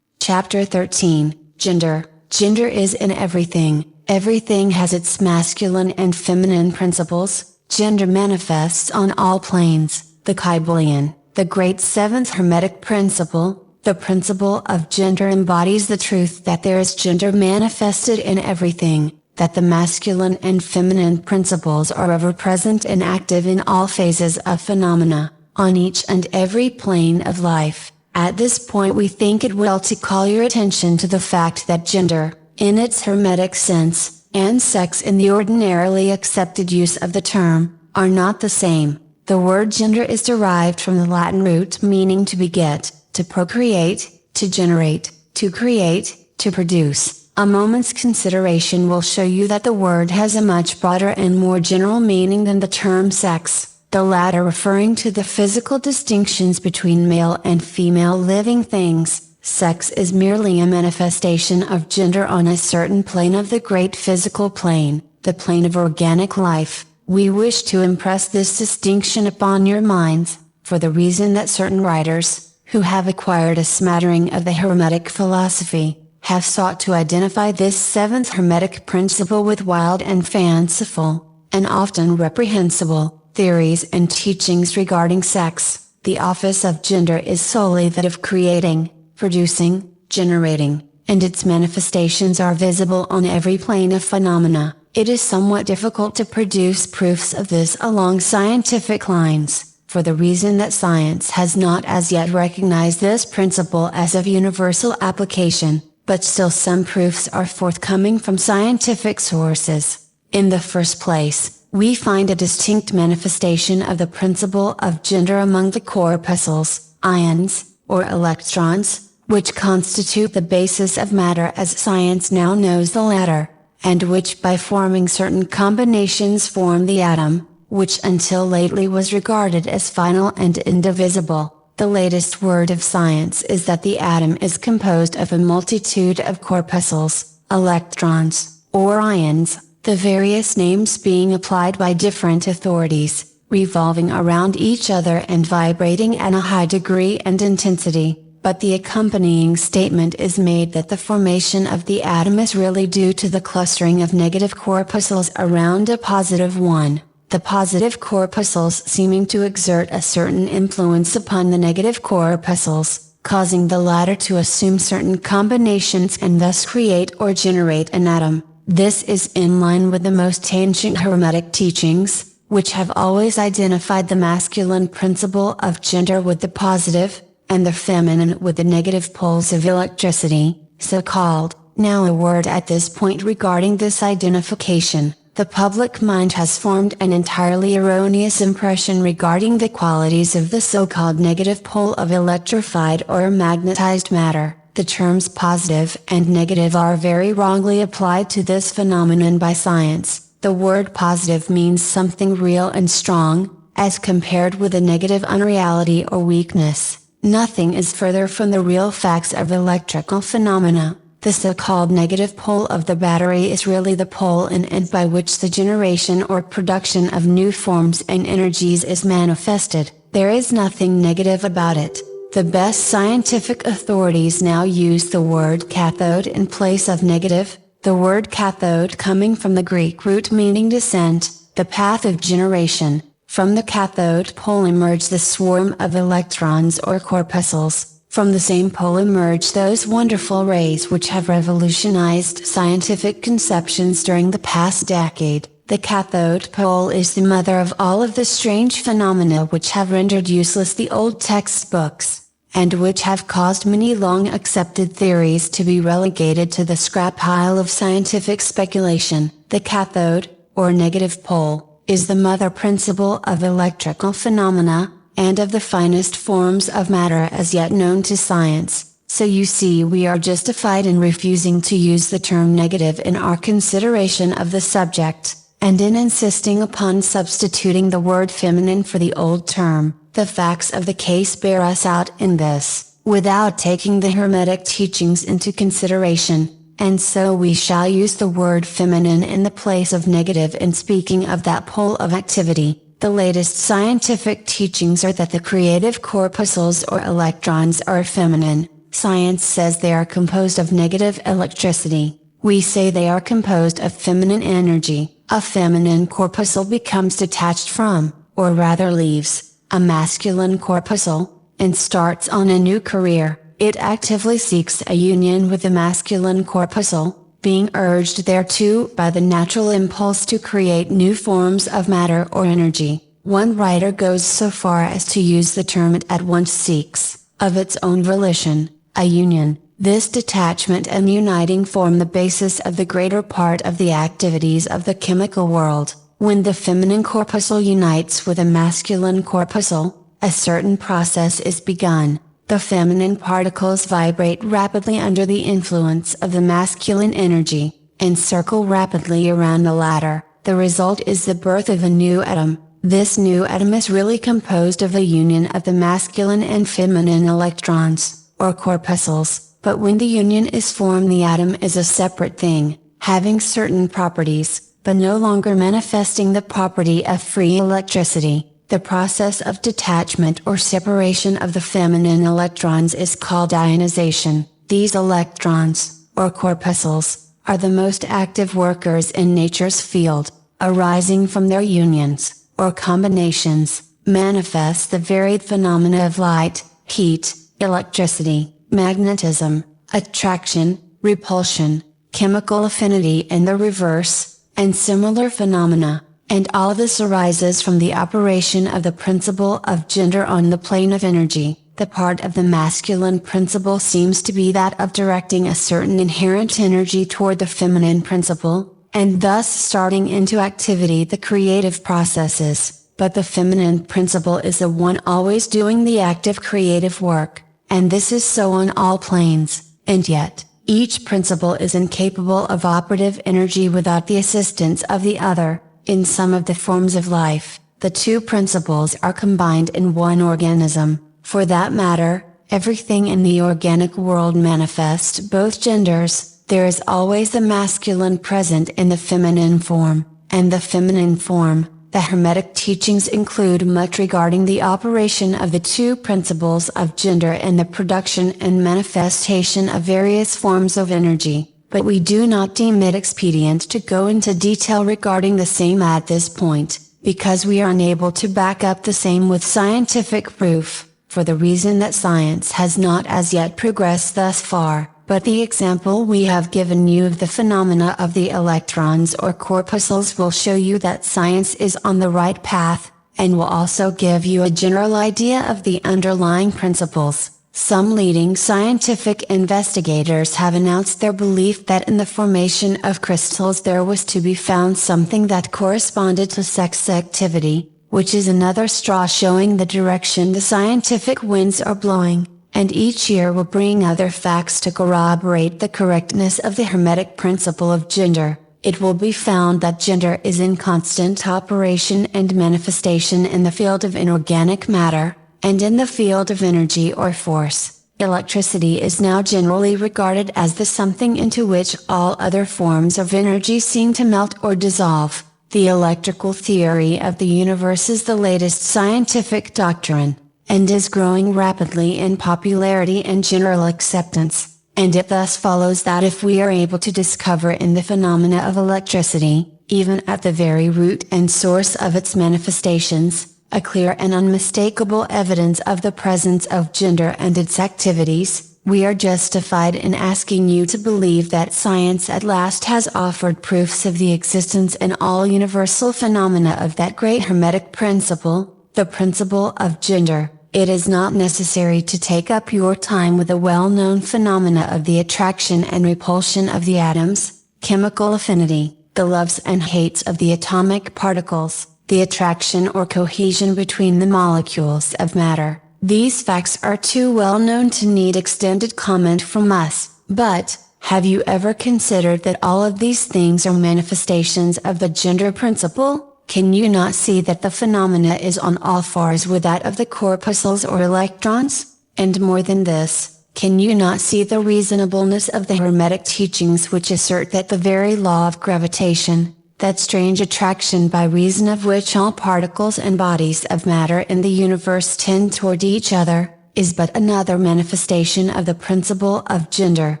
Speaker 2: Chapter 13, Gender. Gender is in everything. Everything has its masculine and feminine principles. Gender manifests on all planes. The KYBALION, the great seventh Hermetic principle, the principle of gender, embodies the truth that there is gender manifested in everything, that the masculine and feminine principles are ever present and active in all phases of phenomena, on each and every plane of life. At this point we think it well to call your attention to the fact that gender, in its Hermetic sense, and sex in the ordinarily accepted use of the term, are not the same. The word gender is derived from the Latin root meaning to beget, to procreate, to generate, to create, to produce. A moment's consideration will show you that the word has a much broader and more general meaning than the term sex, the latter referring to the physical distinctions between male and female living things. Sex is merely a manifestation of gender on a certain plane of the great physical plane, the plane of organic life. We wish to impress this distinction upon your minds, for the reason that certain writers, who have acquired a smattering of the Hermetic philosophy, have sought to identify this seventh Hermetic principle with wild and fanciful, and often reprehensible, theories and teachings regarding sex. The office of gender is solely that of creating, producing, generating, and its manifestations are visible on every plane of phenomena. It is somewhat difficult to produce proofs of this along scientific lines, for the reason that science has not as yet recognized this principle as of universal application, but still some proofs are forthcoming from scientific sources. In the first place, we find a distinct manifestation of the principle of gender among the corpuscles, ions, or electrons, which constitute the basis of matter as science now knows the latter, and which by forming certain combinations form the atom, which until lately was regarded as final and indivisible. The latest word of science is that the atom is composed of a multitude of corpuscles, electrons, or ions, the various names being applied by different authorities, revolving around each other and vibrating at a high degree and intensity, but the accompanying statement is made that the formation of the atom is really due to the clustering of negative corpuscles around a positive one, the positive corpuscles seeming to exert a certain influence upon the negative corpuscles, causing the latter to assume certain combinations and thus create or generate an atom. This is in line with the most ancient Hermetic teachings, which have always identified the masculine principle of gender with the positive, and the feminine with the negative poles of electricity, so called. Now a word at this point regarding this identification. The public mind has formed an entirely erroneous impression regarding the qualities of the so-called negative pole of electrified or magnetized matter. the terms positive and negative are very wrongly applied to this phenomenon by science. The word positive means something real and strong, as compared with a negative unreality or weakness. Nothing is further from the real facts of electrical phenomena. The so-called negative pole of the battery is really the pole in and by which the generation or production of new forms and energies is manifested. There is nothing negative about it. The best scientific authorities now use the word cathode in place of negative, the word cathode coming from the Greek root meaning descent, the path of generation. From the cathode pole emerge the swarm of electrons or corpuscles. From the same pole emerge those wonderful rays which have revolutionized scientific conceptions during the past decade. The cathode pole is the mother of all of the strange phenomena which have rendered useless the old textbooks, and which have caused many long accepted theories to be relegated to the scrap pile of scientific speculation. The cathode, or negative pole, is the mother principle of electrical phenomena, and of the finest forms of matter as yet known to science. So you see we are justified in refusing to use the term negative in our consideration of the subject, and in insisting upon substituting the word feminine for the old term. The facts of the case bear us out in this, without taking the Hermetic teachings into consideration, and so we shall use the word feminine in the place of negative in speaking of that pole of activity. The latest scientific teachings are that the creative corpuscles or electrons are feminine. Science says they are composed of negative electricity. We say they are composed of feminine energy. A feminine corpuscle becomes detached from, or rather leaves, a masculine corpuscle, and starts on a new career. It actively seeks a union with the masculine corpuscle, being urged thereto by the natural impulse to create new forms of matter or energy. One writer goes so far as to use the term it at once seeks, of its own volition, a union. This detachment and uniting form the basis of the greater part of the activities of the chemical world. When the feminine corpuscle unites with a masculine corpuscle, a certain process is begun. The feminine particles vibrate rapidly under the influence of the masculine energy, and circle rapidly around the latter. The result is the birth of a new atom. This new atom is really composed of a union of the masculine and feminine electrons, or corpuscles, but when the union is formed the atom is a separate thing, having certain properties, but no longer manifesting the property of free electricity. The process of detachment or separation of the feminine electrons is called ionization. These electrons, or corpuscles, are the most active workers in nature's field, arising from their unions, or combinations, manifest the varied phenomena of light, heat, electricity, magnetism, attraction, repulsion, chemical affinity and the reverse, and similar phenomena. And all this arises from the operation of the principle of gender on the plane of energy. The part of the masculine principle seems to be that of directing a certain inherent energy toward the feminine principle, and thus starting into activity the creative processes. But the feminine principle is the one always doing the active creative work, and this is so on all planes, and yet, each principle is incapable of operative energy without the assistance of the other. In some of the forms of life, the two principles are combined in one organism. For that matter, everything in the organic world manifests both genders. There is always the masculine present in the feminine form, and the feminine form. The Hermetic teachings include much regarding the operation of the two principles of gender and the production and manifestation of various forms of energy. But we do not deem it expedient to go into detail regarding the same at this point, because we are unable to back up the same with scientific proof, for the reason that science has not as yet progressed thus far. But the example we have given you of the phenomena of the electrons or corpuscles will show you that science is on the right path, and will also give you a general idea of the underlying principles. Some leading scientific investigators have announced their belief that in the formation of crystals there was to be found something that corresponded to sex activity, which is another straw showing the direction the scientific winds are blowing, and each year will bring other facts to corroborate the correctness of the Hermetic principle of gender. It will be found that gender is in constant operation and manifestation in the field of inorganic matter, and in the field of energy or force. Electricity is now generally regarded as the something into which all other forms of energy seem to melt or dissolve. The electrical theory of the universe is the latest scientific doctrine, and is growing rapidly in popularity and general acceptance. And it thus follows that if we are able to discover in the phenomena of electricity, even at the very root and source of its manifestations, a clear and unmistakable evidence of the presence of gender and its activities, we are justified in asking you to believe that science at last has offered proofs of the existence in all universal phenomena of that great Hermetic principle, the principle of gender. It is not necessary to take up your time with the well-known phenomena of the attraction and repulsion of the atoms, chemical affinity, the loves and hates of the atomic particles, the attraction or cohesion between the molecules of matter. These facts are too well known to need extended comment from us, but, have you ever considered that all of these things are manifestations of the gender principle? Can you not see that the phenomena is on all fours with that of the corpuscles or electrons? And more than this, can you not see the reasonableness of the Hermetic teachings which assert that the very law of gravitation, that strange attraction by reason of which all particles and bodies of matter in the universe tend toward each other, is but another manifestation of the principle of gender,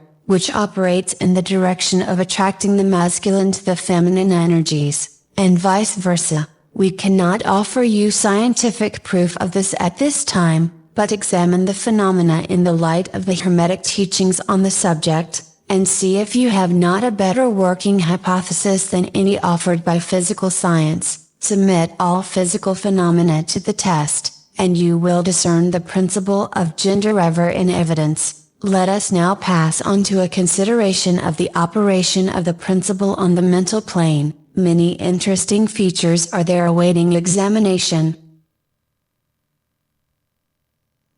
Speaker 2: which operates in the direction of attracting the masculine to the feminine energies? And vice versa. We cannot offer you scientific proof of this at this time, but examine the phenomena in the light of the Hermetic teachings on the subject, and see if you have not a better working hypothesis than any offered by physical science. Submit all physical phenomena to the test, and you will discern the principle of gender ever in evidence. Let us now pass on to a consideration of the operation of the principle on the mental plane. Many interesting features are there awaiting examination.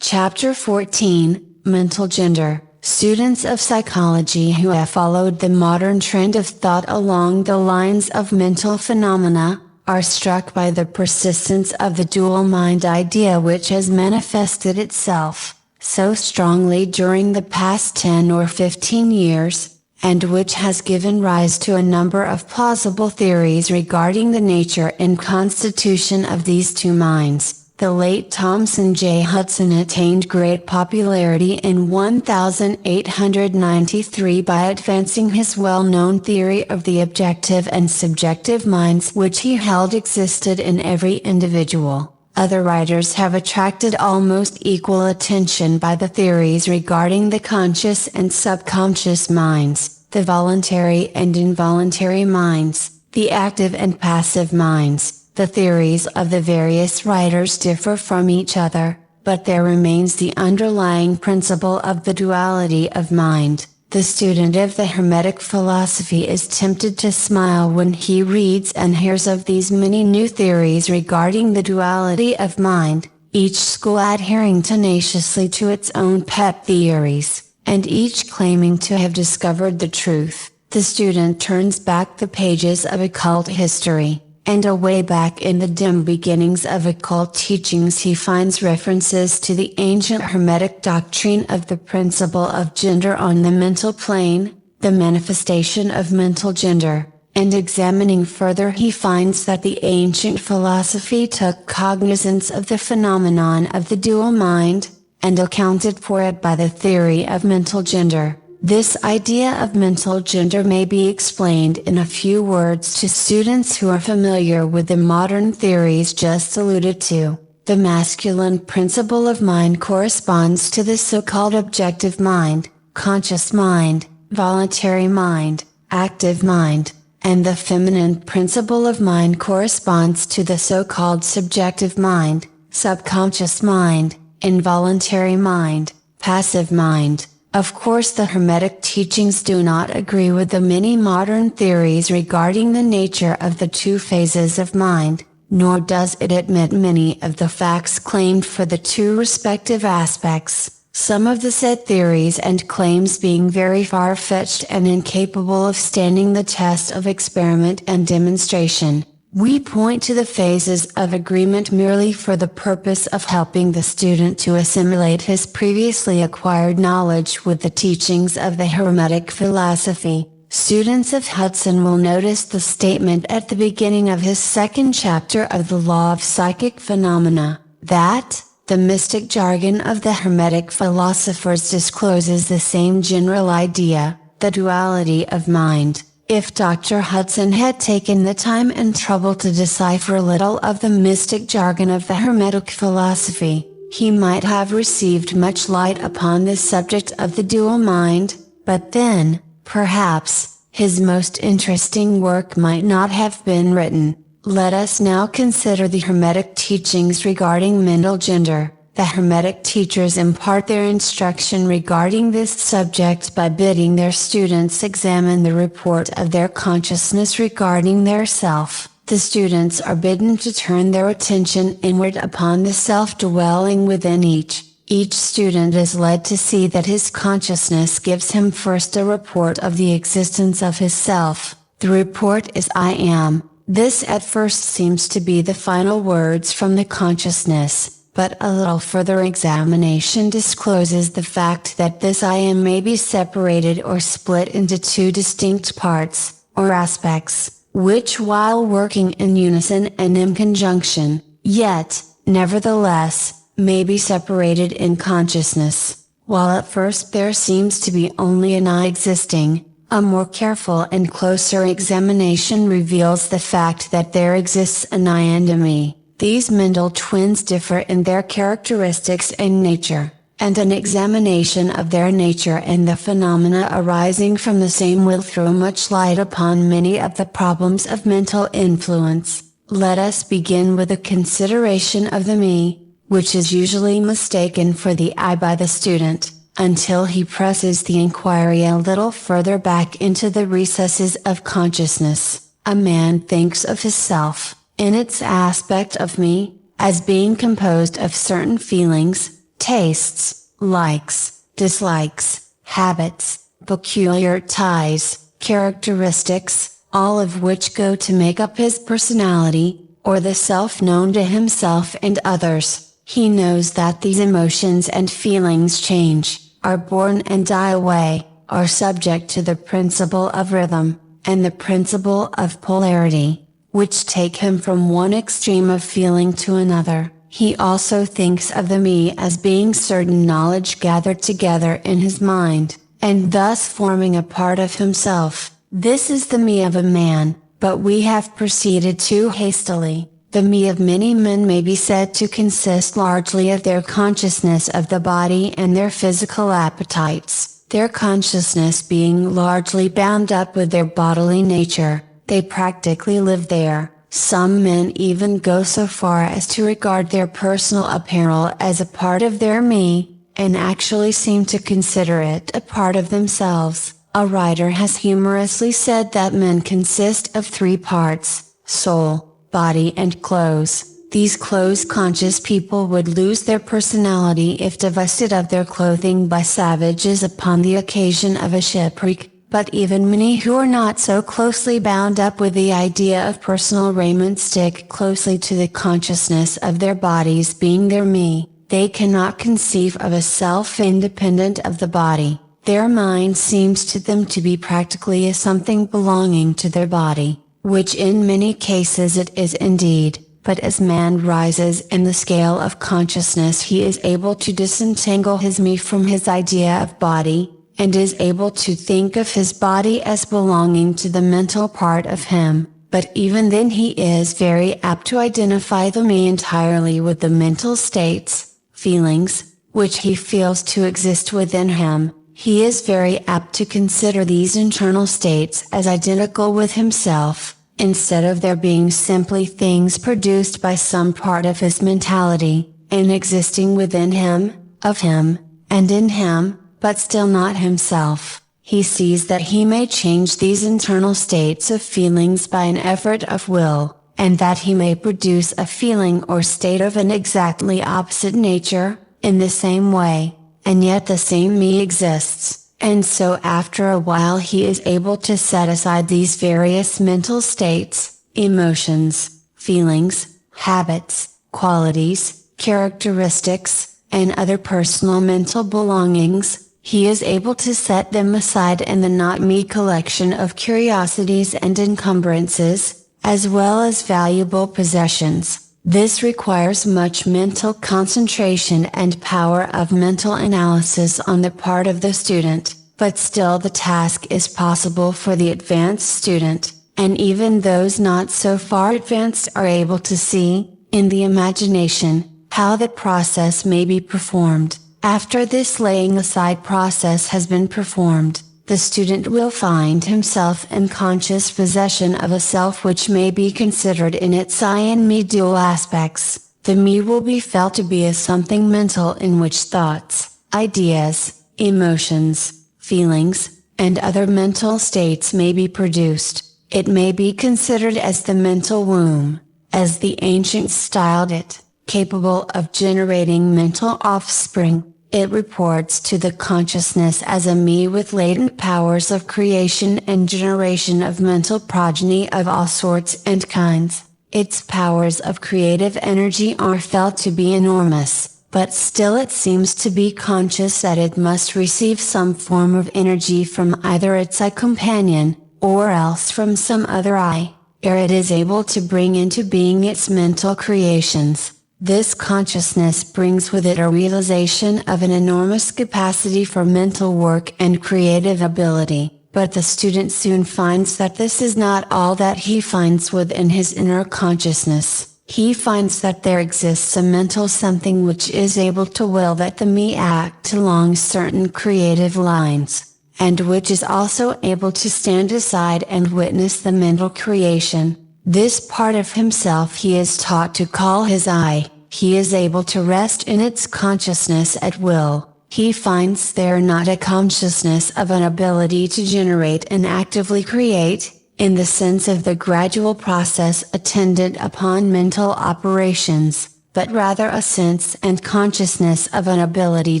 Speaker 2: Chapter 14, Mental Gender. Students of psychology who have followed the modern trend of thought along the lines of mental phenomena, are struck by the persistence of the dual mind idea which has manifested itself so strongly during the past 10 or 15 years, and which has given rise to a number of plausible theories regarding the nature and constitution of these two minds. The late Thomson J. Hudson attained great popularity in 1893 by advancing his well-known theory of the objective and subjective minds which he held existed in every individual. Other writers have attracted almost equal attention by the theories regarding the conscious and subconscious minds, the voluntary and involuntary minds, the active and passive minds. The theories of the various writers differ from each other, but there remains the underlying principle of the duality of mind. The student of the Hermetic philosophy is tempted to smile when he reads and hears of these many new theories regarding the duality of mind, each school adhering tenaciously to its own pet theories, and each claiming to have discovered the truth. The student turns back the pages of occult history, and away back in the dim beginnings of occult teachings he finds references to the ancient Hermetic doctrine of the principle of gender on the mental plane, the manifestation of mental gender, and examining further he finds that the ancient philosophy took cognizance of the phenomenon of the dual mind, and accounted for it by the theory of mental gender. This idea of mental gender may be explained in a few words to students who are familiar with the modern theories just alluded to. The masculine principle of mind corresponds to the so-called objective mind, conscious mind, voluntary mind, active mind, and the feminine principle of mind corresponds to the so-called subjective mind, subconscious mind, involuntary mind, passive mind. Of course, the Hermetic teachings do not agree with the many modern theories regarding the nature of the two phases of mind, nor does it admit many of the facts claimed for the two respective aspects. some of the said theories and claims being very far-fetched and incapable of standing the test of experiment and demonstration. We point to the phases of agreement merely for the purpose of helping the student to assimilate his previously acquired knowledge with the teachings of the Hermetic philosophy. Students of Hudson will notice the statement at the beginning of his second chapter of the Law of Psychic Phenomena, that the mystic jargon of the Hermetic philosophers discloses the same general idea, the duality of mind. If Dr. Hudson had taken the time and trouble to decipher little of the mystic jargon of the Hermetic philosophy, he might have received much light upon this subject of the dual mind, but then, perhaps, his most interesting work might not have been written. Let us now consider the Hermetic teachings regarding mental gender. The Hermetic teachers impart their instruction regarding this subject by bidding their students examine the report of their consciousness regarding their self. The students are bidden to turn their attention inward upon the self dwelling within each. Each student is led to see that his consciousness gives him first a report of the existence of his self. The report is I am. This at first seems to be the final words from the consciousness. But a little further examination discloses the fact that this I am may be separated or split into two distinct parts, or aspects, which while working in unison and in conjunction, yet, nevertheless, may be separated in consciousness. While at first there seems to be only an I existing, a more careful and closer examination reveals the fact that there exists an I and a me. These mental twins differ in their characteristics and nature, and an examination of their nature and the phenomena arising from the same will throw much light upon many of the problems of mental influence. Let us begin with a consideration of the me, which is usually mistaken for the I by the student, until he presses the inquiry a little further back into the recesses of consciousness. A man thinks of his self, in its aspect of me, as being composed of certain feelings, tastes, likes, dislikes, habits, peculiar ties, characteristics, all of which go to make up his personality, or the self known to himself and others. He knows that these emotions and feelings change, are born and die away, are subject to the principle of rhythm, and the principle of polarity, which take him from one extreme of feeling to another. He also thinks of the me as being certain knowledge gathered together in his mind, and thus forming a part of himself. This is the me of a man, but we have proceeded too hastily. The me of many men may be said to consist largely of their consciousness of the body and their physical appetites, their consciousness being largely bound up with their bodily nature. They practically live there. Some men even go so far as to regard their personal apparel as a part of their me, and actually seem to consider it a part of themselves. A writer has humorously said that men consist of three parts: soul, body and clothes. These clothes-conscious people would lose their personality if divested of their clothing by savages upon the occasion of a shipwreck. But even many who are not so closely bound up with the idea of personal raiment stick closely to the consciousness of their bodies being their me. They cannot conceive of a self independent of the body. Their mind seems to them to be practically a something belonging to their body, which in many cases it is indeed. But as man rises in the scale of consciousness, he is able to disentangle his me from his idea of body, and is able to think of his body as belonging to the mental part of him. But even then he is very apt to identify the me entirely with the mental states, feelings, which he feels to exist within him. He is very apt to consider these internal states as identical with himself, instead of their being simply things produced by some part of his mentality, and existing within him, of him, and in him, but still not himself. He sees that he may change these internal states of feelings by an effort of will, and that he may produce a feeling or state of an exactly opposite nature, in the same way, and yet the same me exists, and so after a while he is able to set aside these various mental states, emotions, feelings, habits, qualities, characteristics, and other personal mental belongings. He is able to set them aside in the not-me collection of curiosities and encumbrances, as well as valuable possessions. This requires much mental concentration and power of mental analysis on the part of the student, but still the task is possible for the advanced student, and even those not so far advanced are able to see, in the imagination, how the process may be performed. After this laying aside process has been performed, the student will find himself in conscious possession of a self which may be considered in its I and me dual aspects. The me will be felt to be a something mental in which thoughts, ideas, emotions, feelings, and other mental states may be produced. It may be considered as the mental womb, as the ancients styled it, capable of generating mental offspring. It reports to the consciousness as a me with latent powers of creation and generation of mental progeny of all sorts and kinds. Its powers of creative energy are felt to be enormous, but still it seems to be conscious that it must receive some form of energy from either its I companion, or else from some other I, ere it is able to bring into being its mental creations. This consciousness brings with it a realization of an enormous capacity for mental work and creative ability, but the student soon finds that this is not all that he finds within his inner consciousness. He finds that there exists a mental something which is able to will that the me act along certain creative lines, and which is also able to stand aside and witness the mental creation. This part of himself he is taught to call his I. He is able to rest in its consciousness at will. He finds there not a consciousness of an ability to generate and actively create, in the sense of the gradual process attendant upon mental operations, but rather a sense and consciousness of an ability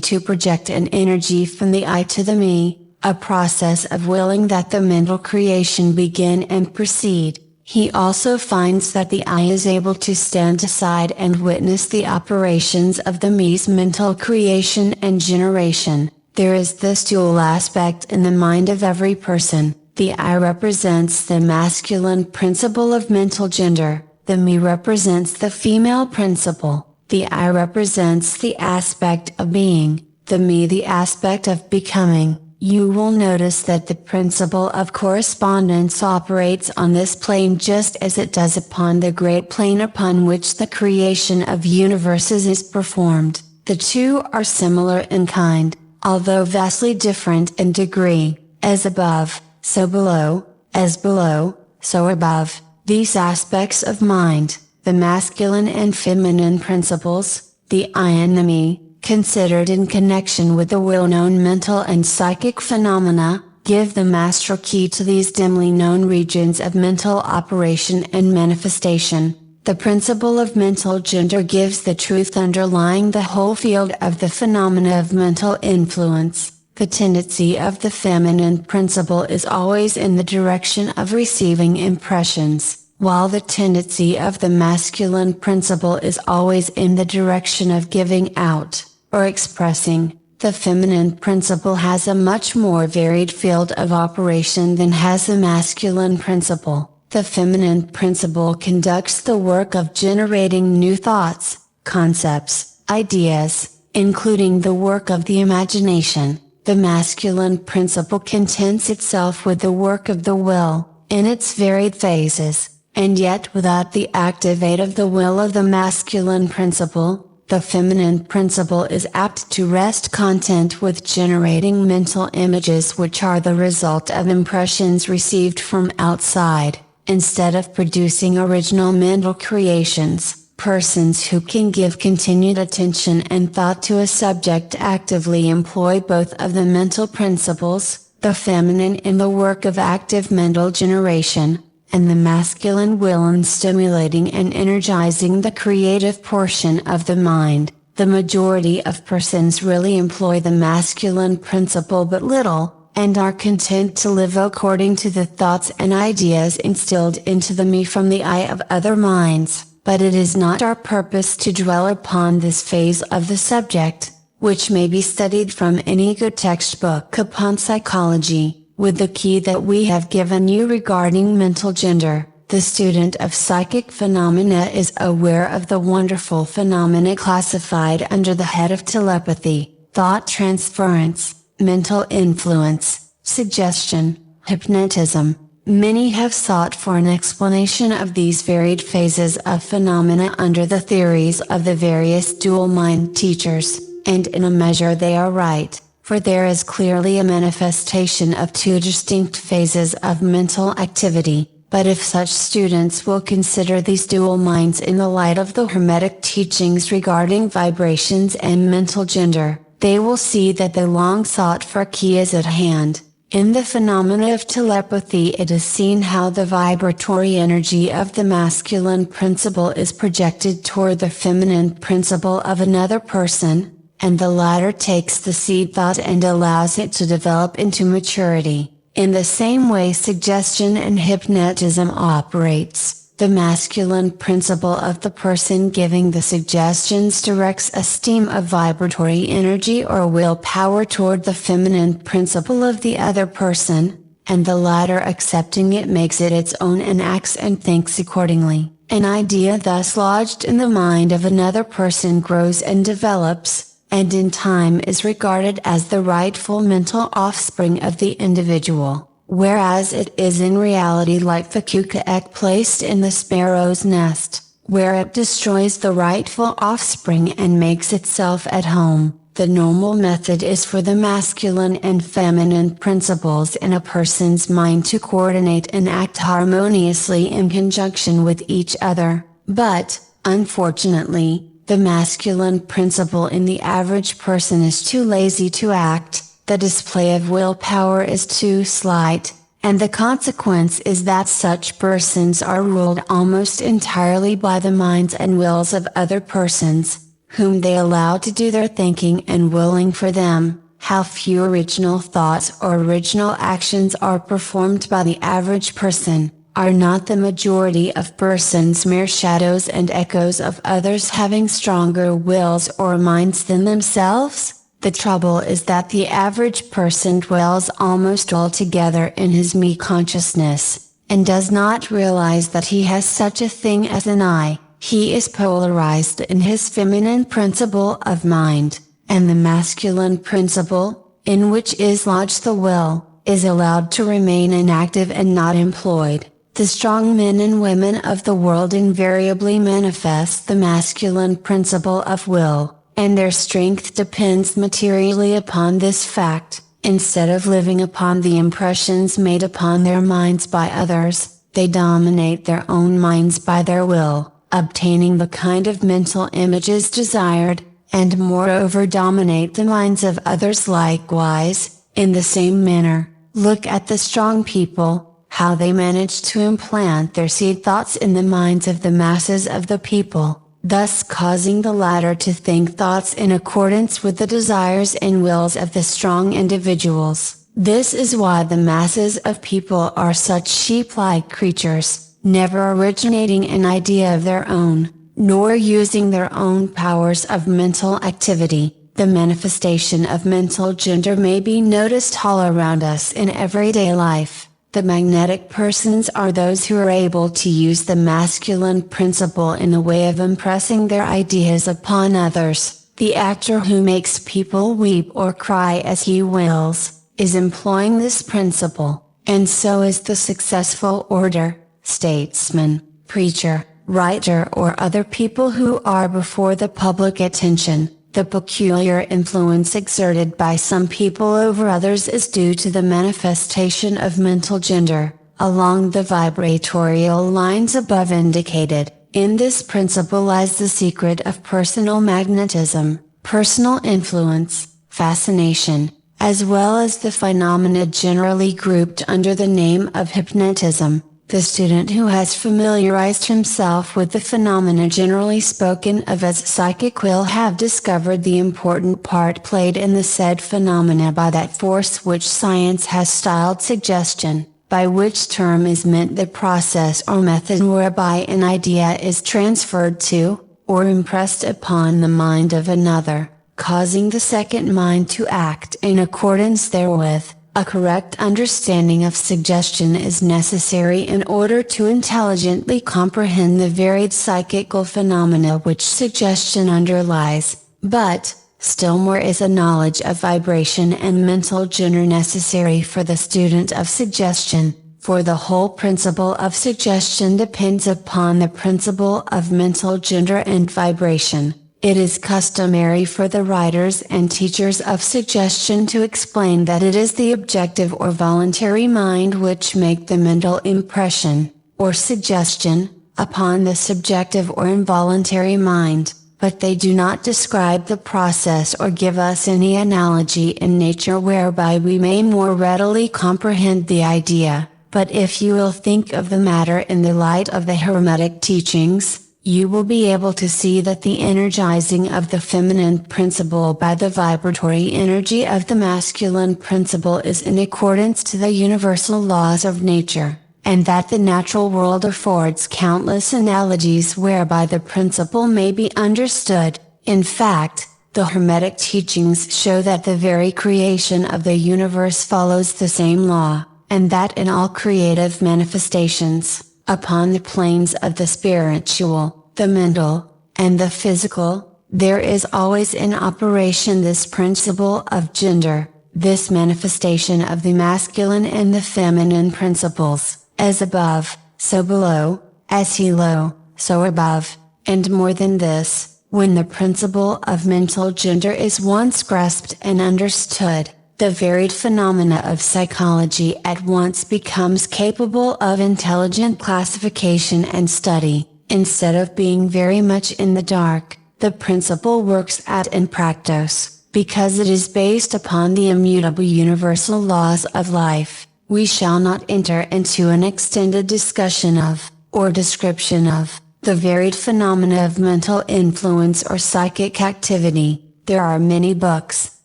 Speaker 2: to project an energy from the I to the me, a process of willing that the mental creation begin and proceed. He also finds that the I is able to stand aside and witness the operations of the me's mental creation and generation. There is this dual aspect in the mind of every person. The I represents the masculine principle of mental gender, the me represents the female principle. The I represents the aspect of being, the me the aspect of becoming. You will notice that the principle of correspondence operates on this plane just as it does upon the great plane upon which the creation of universes is performed. The two are similar in kind, although vastly different in degree. As above, so below, as below, so above. These aspects of mind, the masculine and feminine principles, the I and the me, considered in connection with the well-known mental and psychic phenomena, give the master key to these dimly known regions of mental operation and manifestation. The principle of mental gender gives the truth underlying the whole field of the phenomena of mental influence. The tendency of the feminine principle is always in the direction of receiving impressions, while the tendency of the masculine principle is always in the direction of giving out, or expressing. The feminine principle has a much more varied field of operation than has the masculine principle. The feminine principle conducts the work of generating new thoughts, concepts, ideas, including the work of the imagination. The masculine principle contents itself with the work of the will, in its varied phases, and yet without the active aid of the will of the masculine principle, the feminine principle is apt to rest content with generating mental images which are the result of impressions received from outside, instead of producing original mental creations. Persons who can give continued attention and thought to a subject actively employ both of the mental principles, the feminine in the work of active mental generation, and the masculine will in stimulating and energizing the creative portion of the mind. The majority of persons really employ the masculine principle but little, and are content to live according to the thoughts and ideas instilled into them from the eye of other minds. But it is not our purpose to dwell upon this phase of the subject, which may be studied from any good textbook upon psychology, with the key that we have given you regarding mental gender. The student of psychic phenomena is aware of the wonderful phenomena classified under the head of telepathy, thought transference, mental influence, suggestion, hypnotism. Many have sought for an explanation of these varied phases of phenomena under the theories of the various dual mind teachers, and in a measure they are right, for there is clearly a manifestation of two distinct phases of mental activity. But if such students will consider these dual minds in the light of the Hermetic teachings regarding vibrations and mental gender, they will see that the long sought for key is at hand. In the phenomena of telepathy it is seen how the vibratory energy of the masculine principle is projected toward the feminine principle of another person, and the latter takes the seed thought and allows it to develop into maturity. In the same way suggestion and hypnotism operates. The masculine principle of the person giving the suggestions directs a stream of vibratory energy or willpower toward the feminine principle of the other person, and the latter accepting it makes it its own and acts and thinks accordingly. An idea thus lodged in the mind of another person grows and develops, and in time is regarded as the rightful mental offspring of the individual. Whereas it is in reality like the cuckoo egg placed in the sparrow's nest, where it destroys the rightful offspring and makes itself at home. The normal method is for the masculine and feminine principles in a person's mind to coordinate and act harmoniously in conjunction with each other. But, unfortunately, the masculine principle in the average person is too lazy to act. The display of willpower is too slight, and the consequence is that such persons are ruled almost entirely by the minds and wills of other persons, whom they allow to do their thinking and willing for them. How few original thoughts or original actions are performed by the average person. Are not the majority of persons mere shadows and echoes of others having stronger wills or minds than themselves? The trouble is that the average person dwells almost altogether in his me consciousness, and does not realize that he has such a thing as an I. He is polarized in his feminine principle of mind, and the masculine principle, in which is lodged the will, is allowed to remain inactive and not employed. The strong men and women of the world invariably manifest the masculine principle of will, and their strength depends materially upon this fact. Instead of living upon the impressions made upon their minds by others, they dominate their own minds by their will, obtaining the kind of mental images desired, and moreover dominate the minds of others likewise. In the same manner, look at the strong people, how they manage to implant their seed thoughts in the minds of the masses of the people, thus causing the latter to think thoughts in accordance with the desires and wills of the strong individuals. This is why the masses of people are such sheep-like creatures, never originating an idea of their own, nor using their own powers of mental activity. The manifestation of mental gender may be noticed all around us in everyday life. The magnetic persons are those who are able to use the masculine principle in the way of impressing their ideas upon others. The actor who makes people weep or cry as he wills, is employing this principle, and so is the successful orator, statesman, preacher, writer or other people who are before the public attention. The peculiar influence exerted by some people over others is due to the manifestation of mental gender, along the vibratorial lines above indicated. In this principle lies the secret of personal magnetism, personal influence, fascination, as well as the phenomena generally grouped under the name of hypnotism. The student who has familiarized himself with the phenomena generally spoken of as psychic will have discovered the important part played in the said phenomena by that force which science has styled suggestion, by which term is meant the process or method whereby an idea is transferred to, or impressed upon the mind of another, causing the second mind to act in accordance therewith. A correct understanding of suggestion is necessary in order to intelligently comprehend the varied psychical phenomena which suggestion underlies, but, still more is a knowledge of vibration and mental gender necessary for the student of suggestion, for the whole principle of suggestion depends upon the principle of mental gender and vibration. It is customary for the writers and teachers of suggestion to explain that it is the objective or voluntary mind which make the mental impression, or suggestion, upon the subjective or involuntary mind, but they do not describe the process or give us any analogy in nature whereby we may more readily comprehend the idea. But if you will think of the matter in the light of the Hermetic teachings, you will be able to see that the energizing of the feminine principle by the vibratory energy of the masculine principle is in accordance to the universal laws of nature, and that the natural world affords countless analogies whereby the principle may be understood. In fact, the Hermetic teachings show that the very creation of the universe follows the same law, and that in all creative manifestations, upon the planes of the spiritual, the mental, and the physical, there is always in operation this principle of gender, this manifestation of the masculine and the feminine principles, as above, so below, as below, so above, and more than this, when the principle of mental gender is once grasped and understood, the varied phenomena of psychology at once becomes capable of intelligent classification and study. Instead of being very much in the dark, the principle works at in practice, because it is based upon the immutable universal laws of life. We shall not enter into an extended discussion of, or description of, the varied phenomena of mental influence or psychic activity. There are many books,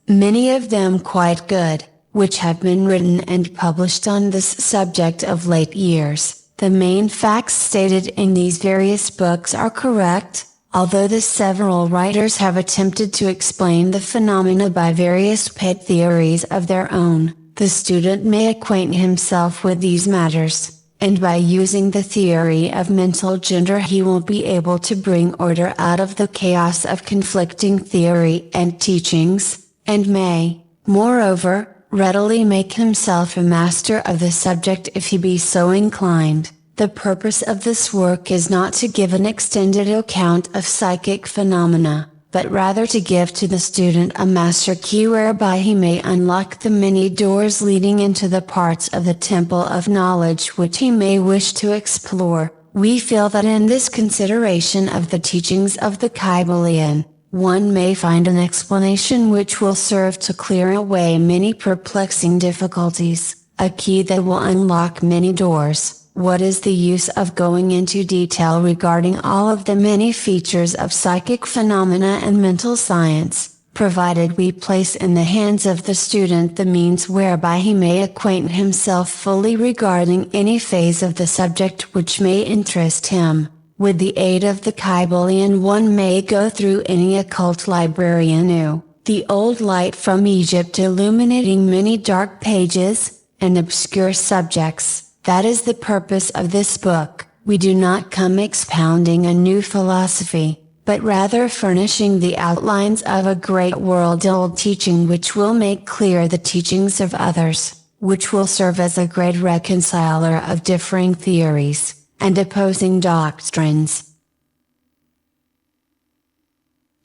Speaker 2: many of them quite good, which have been written and published on this subject of late years. The main facts stated in these various books are correct, although the several writers have attempted to explain the phenomena by various pet theories of their own. The student may acquaint himself with these matters, and by using the theory of mental gender he will be able to bring order out of the chaos of conflicting theory and teachings, and may, moreover, readily make himself a master of the subject if he be so inclined. The purpose of this work is not to give an extended account of psychic phenomena, but rather to give to the student a master key whereby he may unlock the many doors leading into the parts of the temple of knowledge which he may wish to explore. We feel that in this consideration of the teachings of the KYBALION, one may find an explanation which will serve to clear away many perplexing difficulties, a key that will unlock many doors. What is the use of going into detail regarding all of the many features of psychic phenomena and mental science, provided we place in the hands of the student the means whereby he may acquaint himself fully regarding any phase of the subject which may interest him? With the aid of the KYBALION one may go through any occult library anew, the old light from Egypt illuminating many dark pages, and obscure subjects. That is the purpose of this book. We do not come expounding a new philosophy, but rather furnishing the outlines of a great world-old teaching which will make clear the teachings of others, which will serve as a great reconciler of differing theories and opposing doctrines.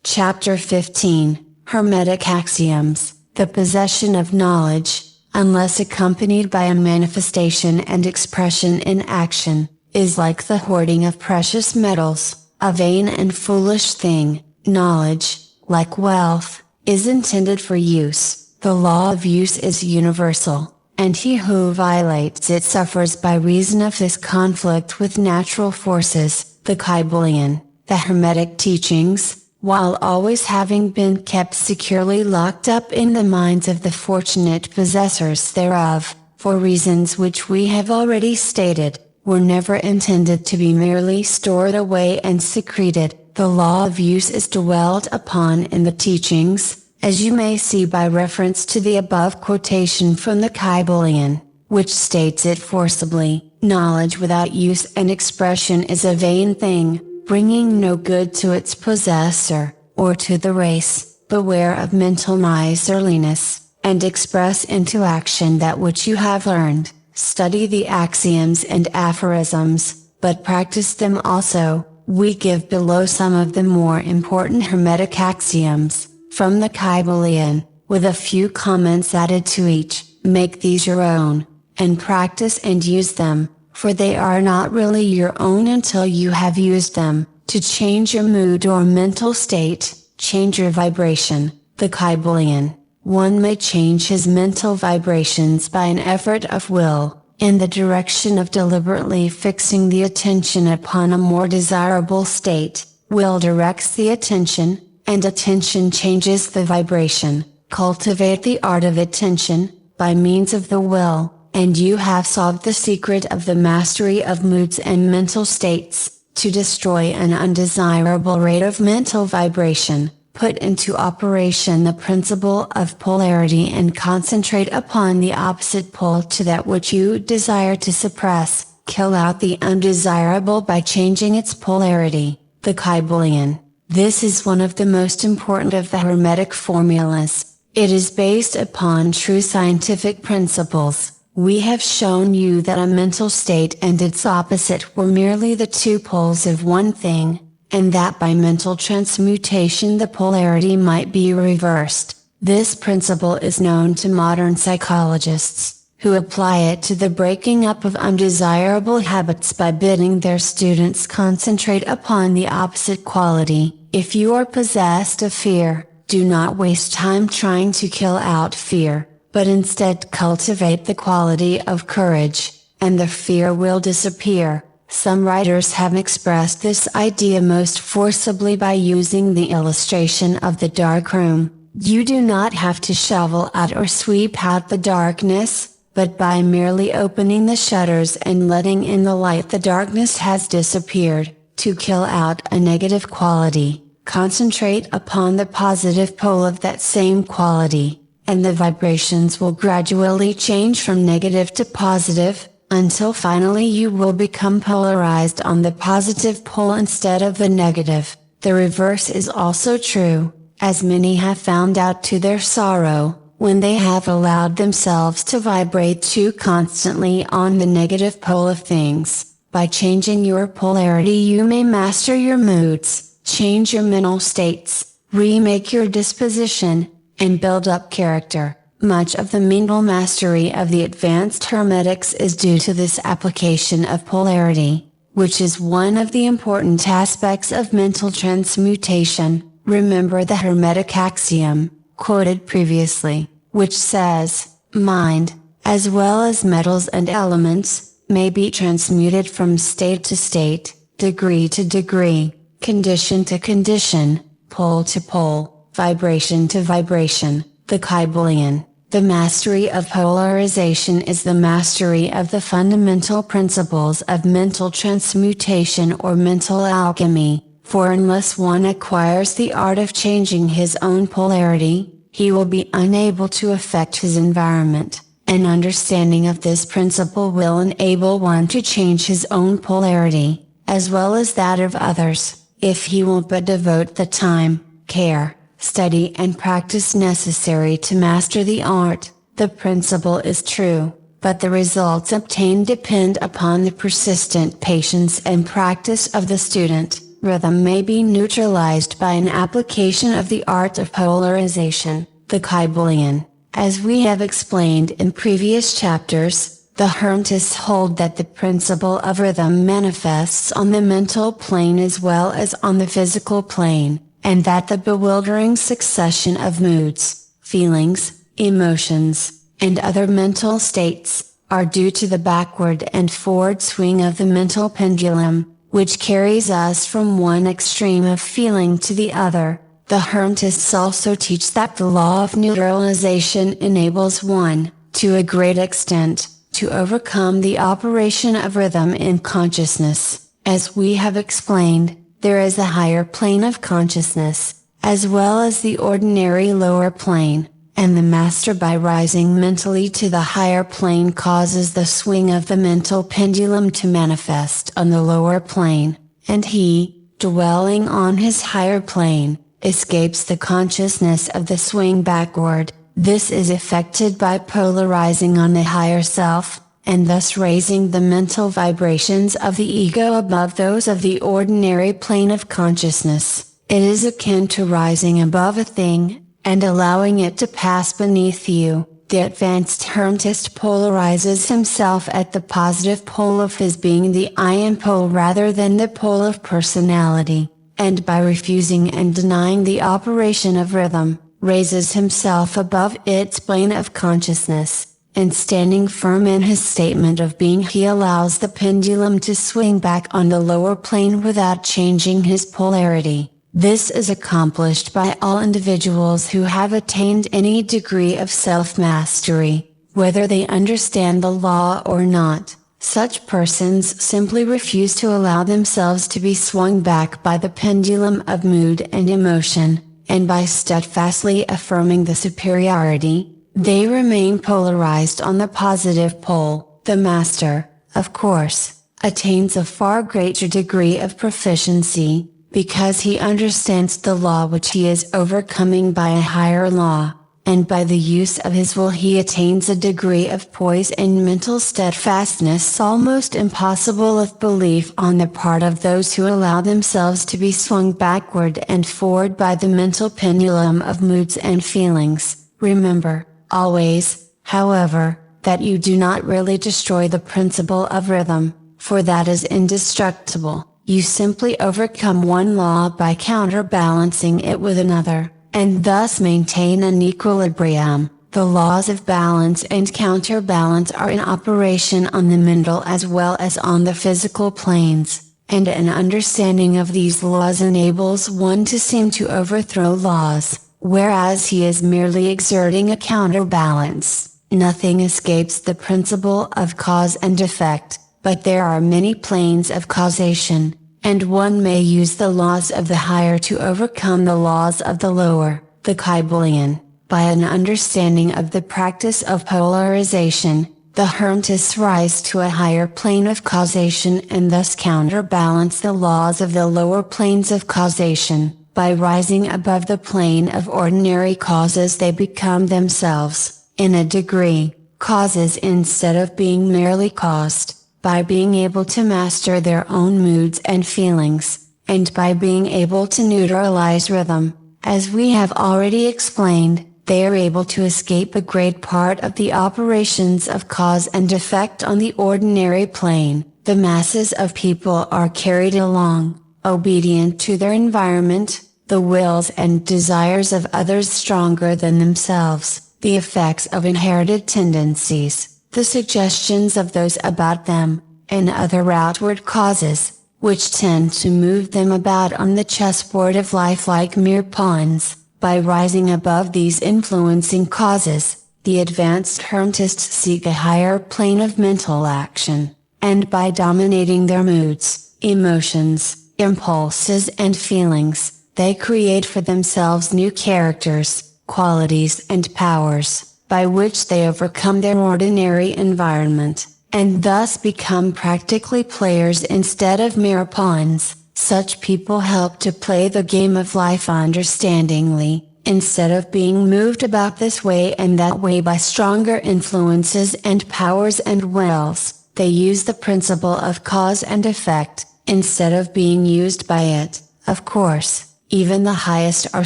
Speaker 2: Chapter 15, Hermetic Axioms. The possession of knowledge, unless accompanied by a manifestation and expression in action, is like the hoarding of precious metals, a vain and foolish thing. Knowledge, like wealth, is intended for use. The law of use is universal, and he who violates it suffers by reason of this conflict with natural forces. The KYBALION, the Hermetic teachings, while always having been kept securely locked up in the minds of the fortunate possessors thereof, for reasons which we have already stated, were never intended to be merely stored away and secreted. The law of use is dwelt upon in the teachings, as you may see by reference to the above quotation from the KYBALION, which states it forcibly: knowledge without use and expression is a vain thing, bringing no good to its possessor, or to the race. Beware of mental miserliness, and express into action that which you have learned. Study the axioms and aphorisms, but practice them also. We give below some of the more important Hermetic axioms, from the KYBALION, with a few comments added to each. Make these your own, and practice and use them, for they are not really your own until you have used them. To change your mood or mental state, change your vibration. The KYBALION. One may change his mental vibrations by an effort of will, in the direction of deliberately fixing the attention upon a more desirable state. Will directs the attention, and attention changes the vibration. Cultivate the art of attention, by means of the will, and you have solved the secret of the mastery of moods and mental states. To destroy an undesirable rate of mental vibration, put into operation the principle of polarity and concentrate upon the opposite pole to that which you desire to suppress. Kill out the undesirable by changing its polarity. The KYBALION. This is one of the most important of the Hermetic formulas. It is based upon true scientific principles. We have shown you that a mental state and its opposite were merely the two poles of one thing, and that by mental transmutation the polarity might be reversed. This principle is known to modern psychologists, who apply it to the breaking up of undesirable habits by bidding their students concentrate upon the opposite quality. If you are possessed of fear, do not waste time trying to kill out fear, but instead cultivate the quality of courage, and the fear will disappear. Some writers have expressed this idea most forcibly by using the illustration of the dark room. You do not have to shovel out or sweep out the darkness, but by merely opening the shutters and letting in the light, the darkness has disappeared. To kill out a negative quality, concentrate upon the positive pole of that same quality, and the vibrations will gradually change from negative to positive, until finally you will become polarized on the positive pole instead of the negative. The reverse is also true, as many have found out to their sorrow, when they have allowed themselves to vibrate too constantly on the negative pole of things. By changing your polarity you may master your moods, change your mental states, remake your disposition, and build up character. Much of the mental mastery of the advanced Hermetics is due to this application of polarity, which is one of the important aspects of mental transmutation. Remember the Hermetic axiom, quoted previously, which says, mind, as well as metals and elements, may be transmuted from state to state, degree to degree, condition to condition, pole to pole, vibration to vibration. The KYBALION. The mastery of polarization is the mastery of the fundamental principles of mental transmutation or mental alchemy, for unless one acquires the art of changing his own polarity, he will be unable to affect his environment. An understanding of this principle will enable one to change his own polarity, as well as that of others, if he will but devote the time, care, study and practice necessary to master the art. The principle is true, but the results obtained depend upon the persistent patience and practice of the student. Rhythm may be neutralized by an application of the art of polarization. The KYBALION. As we have explained in previous chapters, the Hermetists hold that the principle of rhythm manifests on the mental plane as well as on the physical plane, and that the bewildering succession of moods, feelings, emotions, and other mental states, are due to the backward and forward swing of the mental pendulum, which carries us from one extreme of feeling to the other. The Hermetists also teach that the law of neutralization enables one, to a great extent, to overcome the operation of rhythm in consciousness. As we have explained, there is a higher plane of consciousness, as well as the ordinary lower plane, and the master by rising mentally to the higher plane causes the swing of the mental pendulum to manifest on the lower plane, and he, dwelling on his higher plane, escapes the consciousness of the swing backward. This is effected by polarizing on the higher self, and thus raising the mental vibrations of the ego above those of the ordinary plane of consciousness. It is akin to rising above a thing, and allowing it to pass beneath you. The advanced Hermetist polarizes himself at the positive pole of his being, the I am pole, rather than the pole of personality, and by refusing and denying the operation of rhythm, raises himself above its plane of consciousness, and standing firm in his statement of being, he allows the pendulum to swing back on the lower plane without changing his polarity. This is accomplished by all individuals who have attained any degree of self-mastery, whether they understand the law or not. Such persons simply refuse to allow themselves to be swung back by the pendulum of mood and emotion, and by steadfastly affirming the superiority, they remain polarized on the positive pole. The master, of course, attains a far greater degree of proficiency, because he understands the law which he is overcoming by a higher law, and by the use of his will he attains a degree of poise and mental steadfastness almost impossible of belief on the part of those who allow themselves to be swung backward and forward by the mental pendulum of moods and feelings. Remember, always, however, that you do not really destroy the principle of rhythm, for that is indestructible. You simply overcome one law by counterbalancing it with another, and thus maintain an equilibrium. The laws of balance and counterbalance are in operation on the mental as well as on the physical planes, and an understanding of these laws enables one to seem to overthrow laws, whereas he is merely exerting a counterbalance. Nothing escapes the principle of cause and effect, but there are many planes of causation, and one may use the laws of the higher to overcome the laws of the lower. The KYBALION. By an understanding of the practice of polarization, the Hermetists rise to a higher plane of causation and thus counterbalance the laws of the lower planes of causation. By rising above the plane of ordinary causes they become themselves, in a degree, causes instead of being merely caused. By being able to master their own moods and feelings, and by being able to neutralize rhythm, as we have already explained, they are able to escape a great part of the operations of cause and effect on the ordinary plane. The masses of people are carried along, obedient to their environment, the wills and desires of others stronger than themselves, the effects of inherited tendencies, the suggestions of those about them, and other outward causes, which tend to move them about on the chessboard of life like mere pawns. By rising above these influencing causes, the advanced Hermetists seek a higher plane of mental action, and by dominating their moods, emotions, impulses and feelings, they create for themselves new characters, qualities and powers, by which they overcome their ordinary environment, and thus become practically players instead of mere pawns. Such people help to play the game of life understandingly, instead of being moved about this way and that way by stronger influences and powers and wills. They use the principle of cause and effect, instead of being used by it. Of course, even the highest are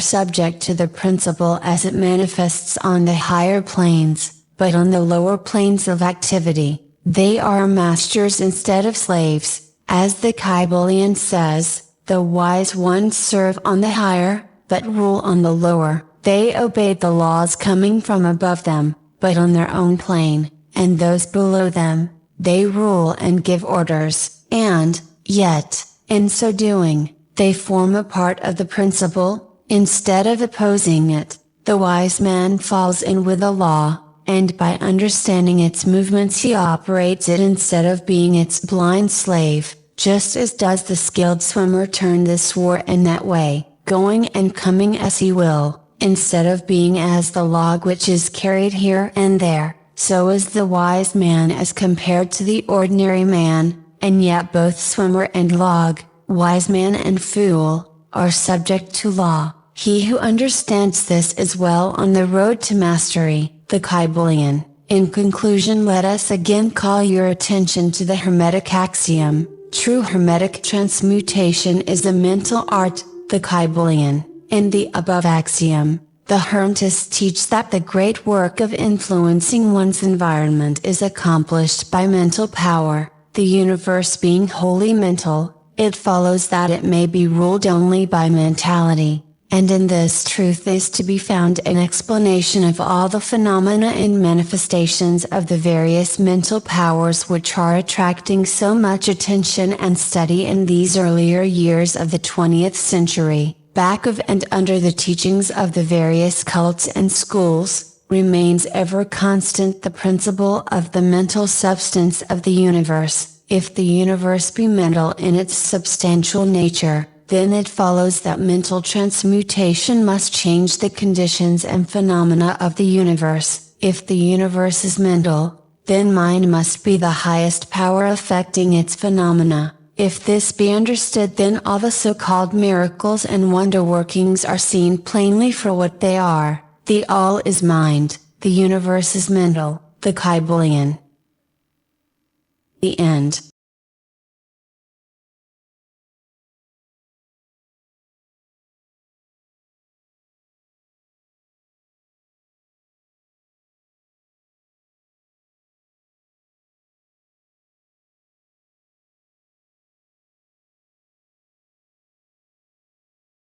Speaker 2: subject to the principle as it manifests on the higher planes, but on the lower planes of activity, they are masters instead of slaves. As the KYBALION says, the wise ones serve on the higher, but rule on the lower. They obey the laws coming from above them, but on their own plane, and those below them, they rule and give orders, and, yet, in so doing, they form a part of the principle, instead of opposing it. The wise man falls in with the law, and by understanding its movements he operates it instead of being its blind slave, just as does the skilled swimmer turn this war and that way, going and coming as he will, instead of being as the log which is carried here and there. So is the wise man as compared to the ordinary man, and yet both swimmer and log, wise man and fool, are subject to law. He who understands this is well on the road to mastery. The KYBALION. In conclusion, let us again call your attention to the Hermetic axiom. True Hermetic transmutation is a mental art, the KYBALION. In the above axiom, the Hermetists teach that the great work of influencing one's environment is accomplished by mental power. The universe being wholly mental, it follows that it may be ruled only by mentality. And in this truth is to be found an explanation of all the phenomena and manifestations of the various mental powers which are attracting so much attention and study in these earlier years of the 20th century. Back of and under the teachings of the various cults and schools, remains ever constant the principle of the mental substance of the universe. If the universe be mental in its substantial nature, then it follows that mental transmutation must change the conditions and phenomena of the universe. If the universe is mental, then mind must be the highest power affecting its phenomena. If this be understood, then all the so-called miracles and wonder-workings are seen plainly for what they are. The all is mind, the universe is mental, the KYBALION. The end.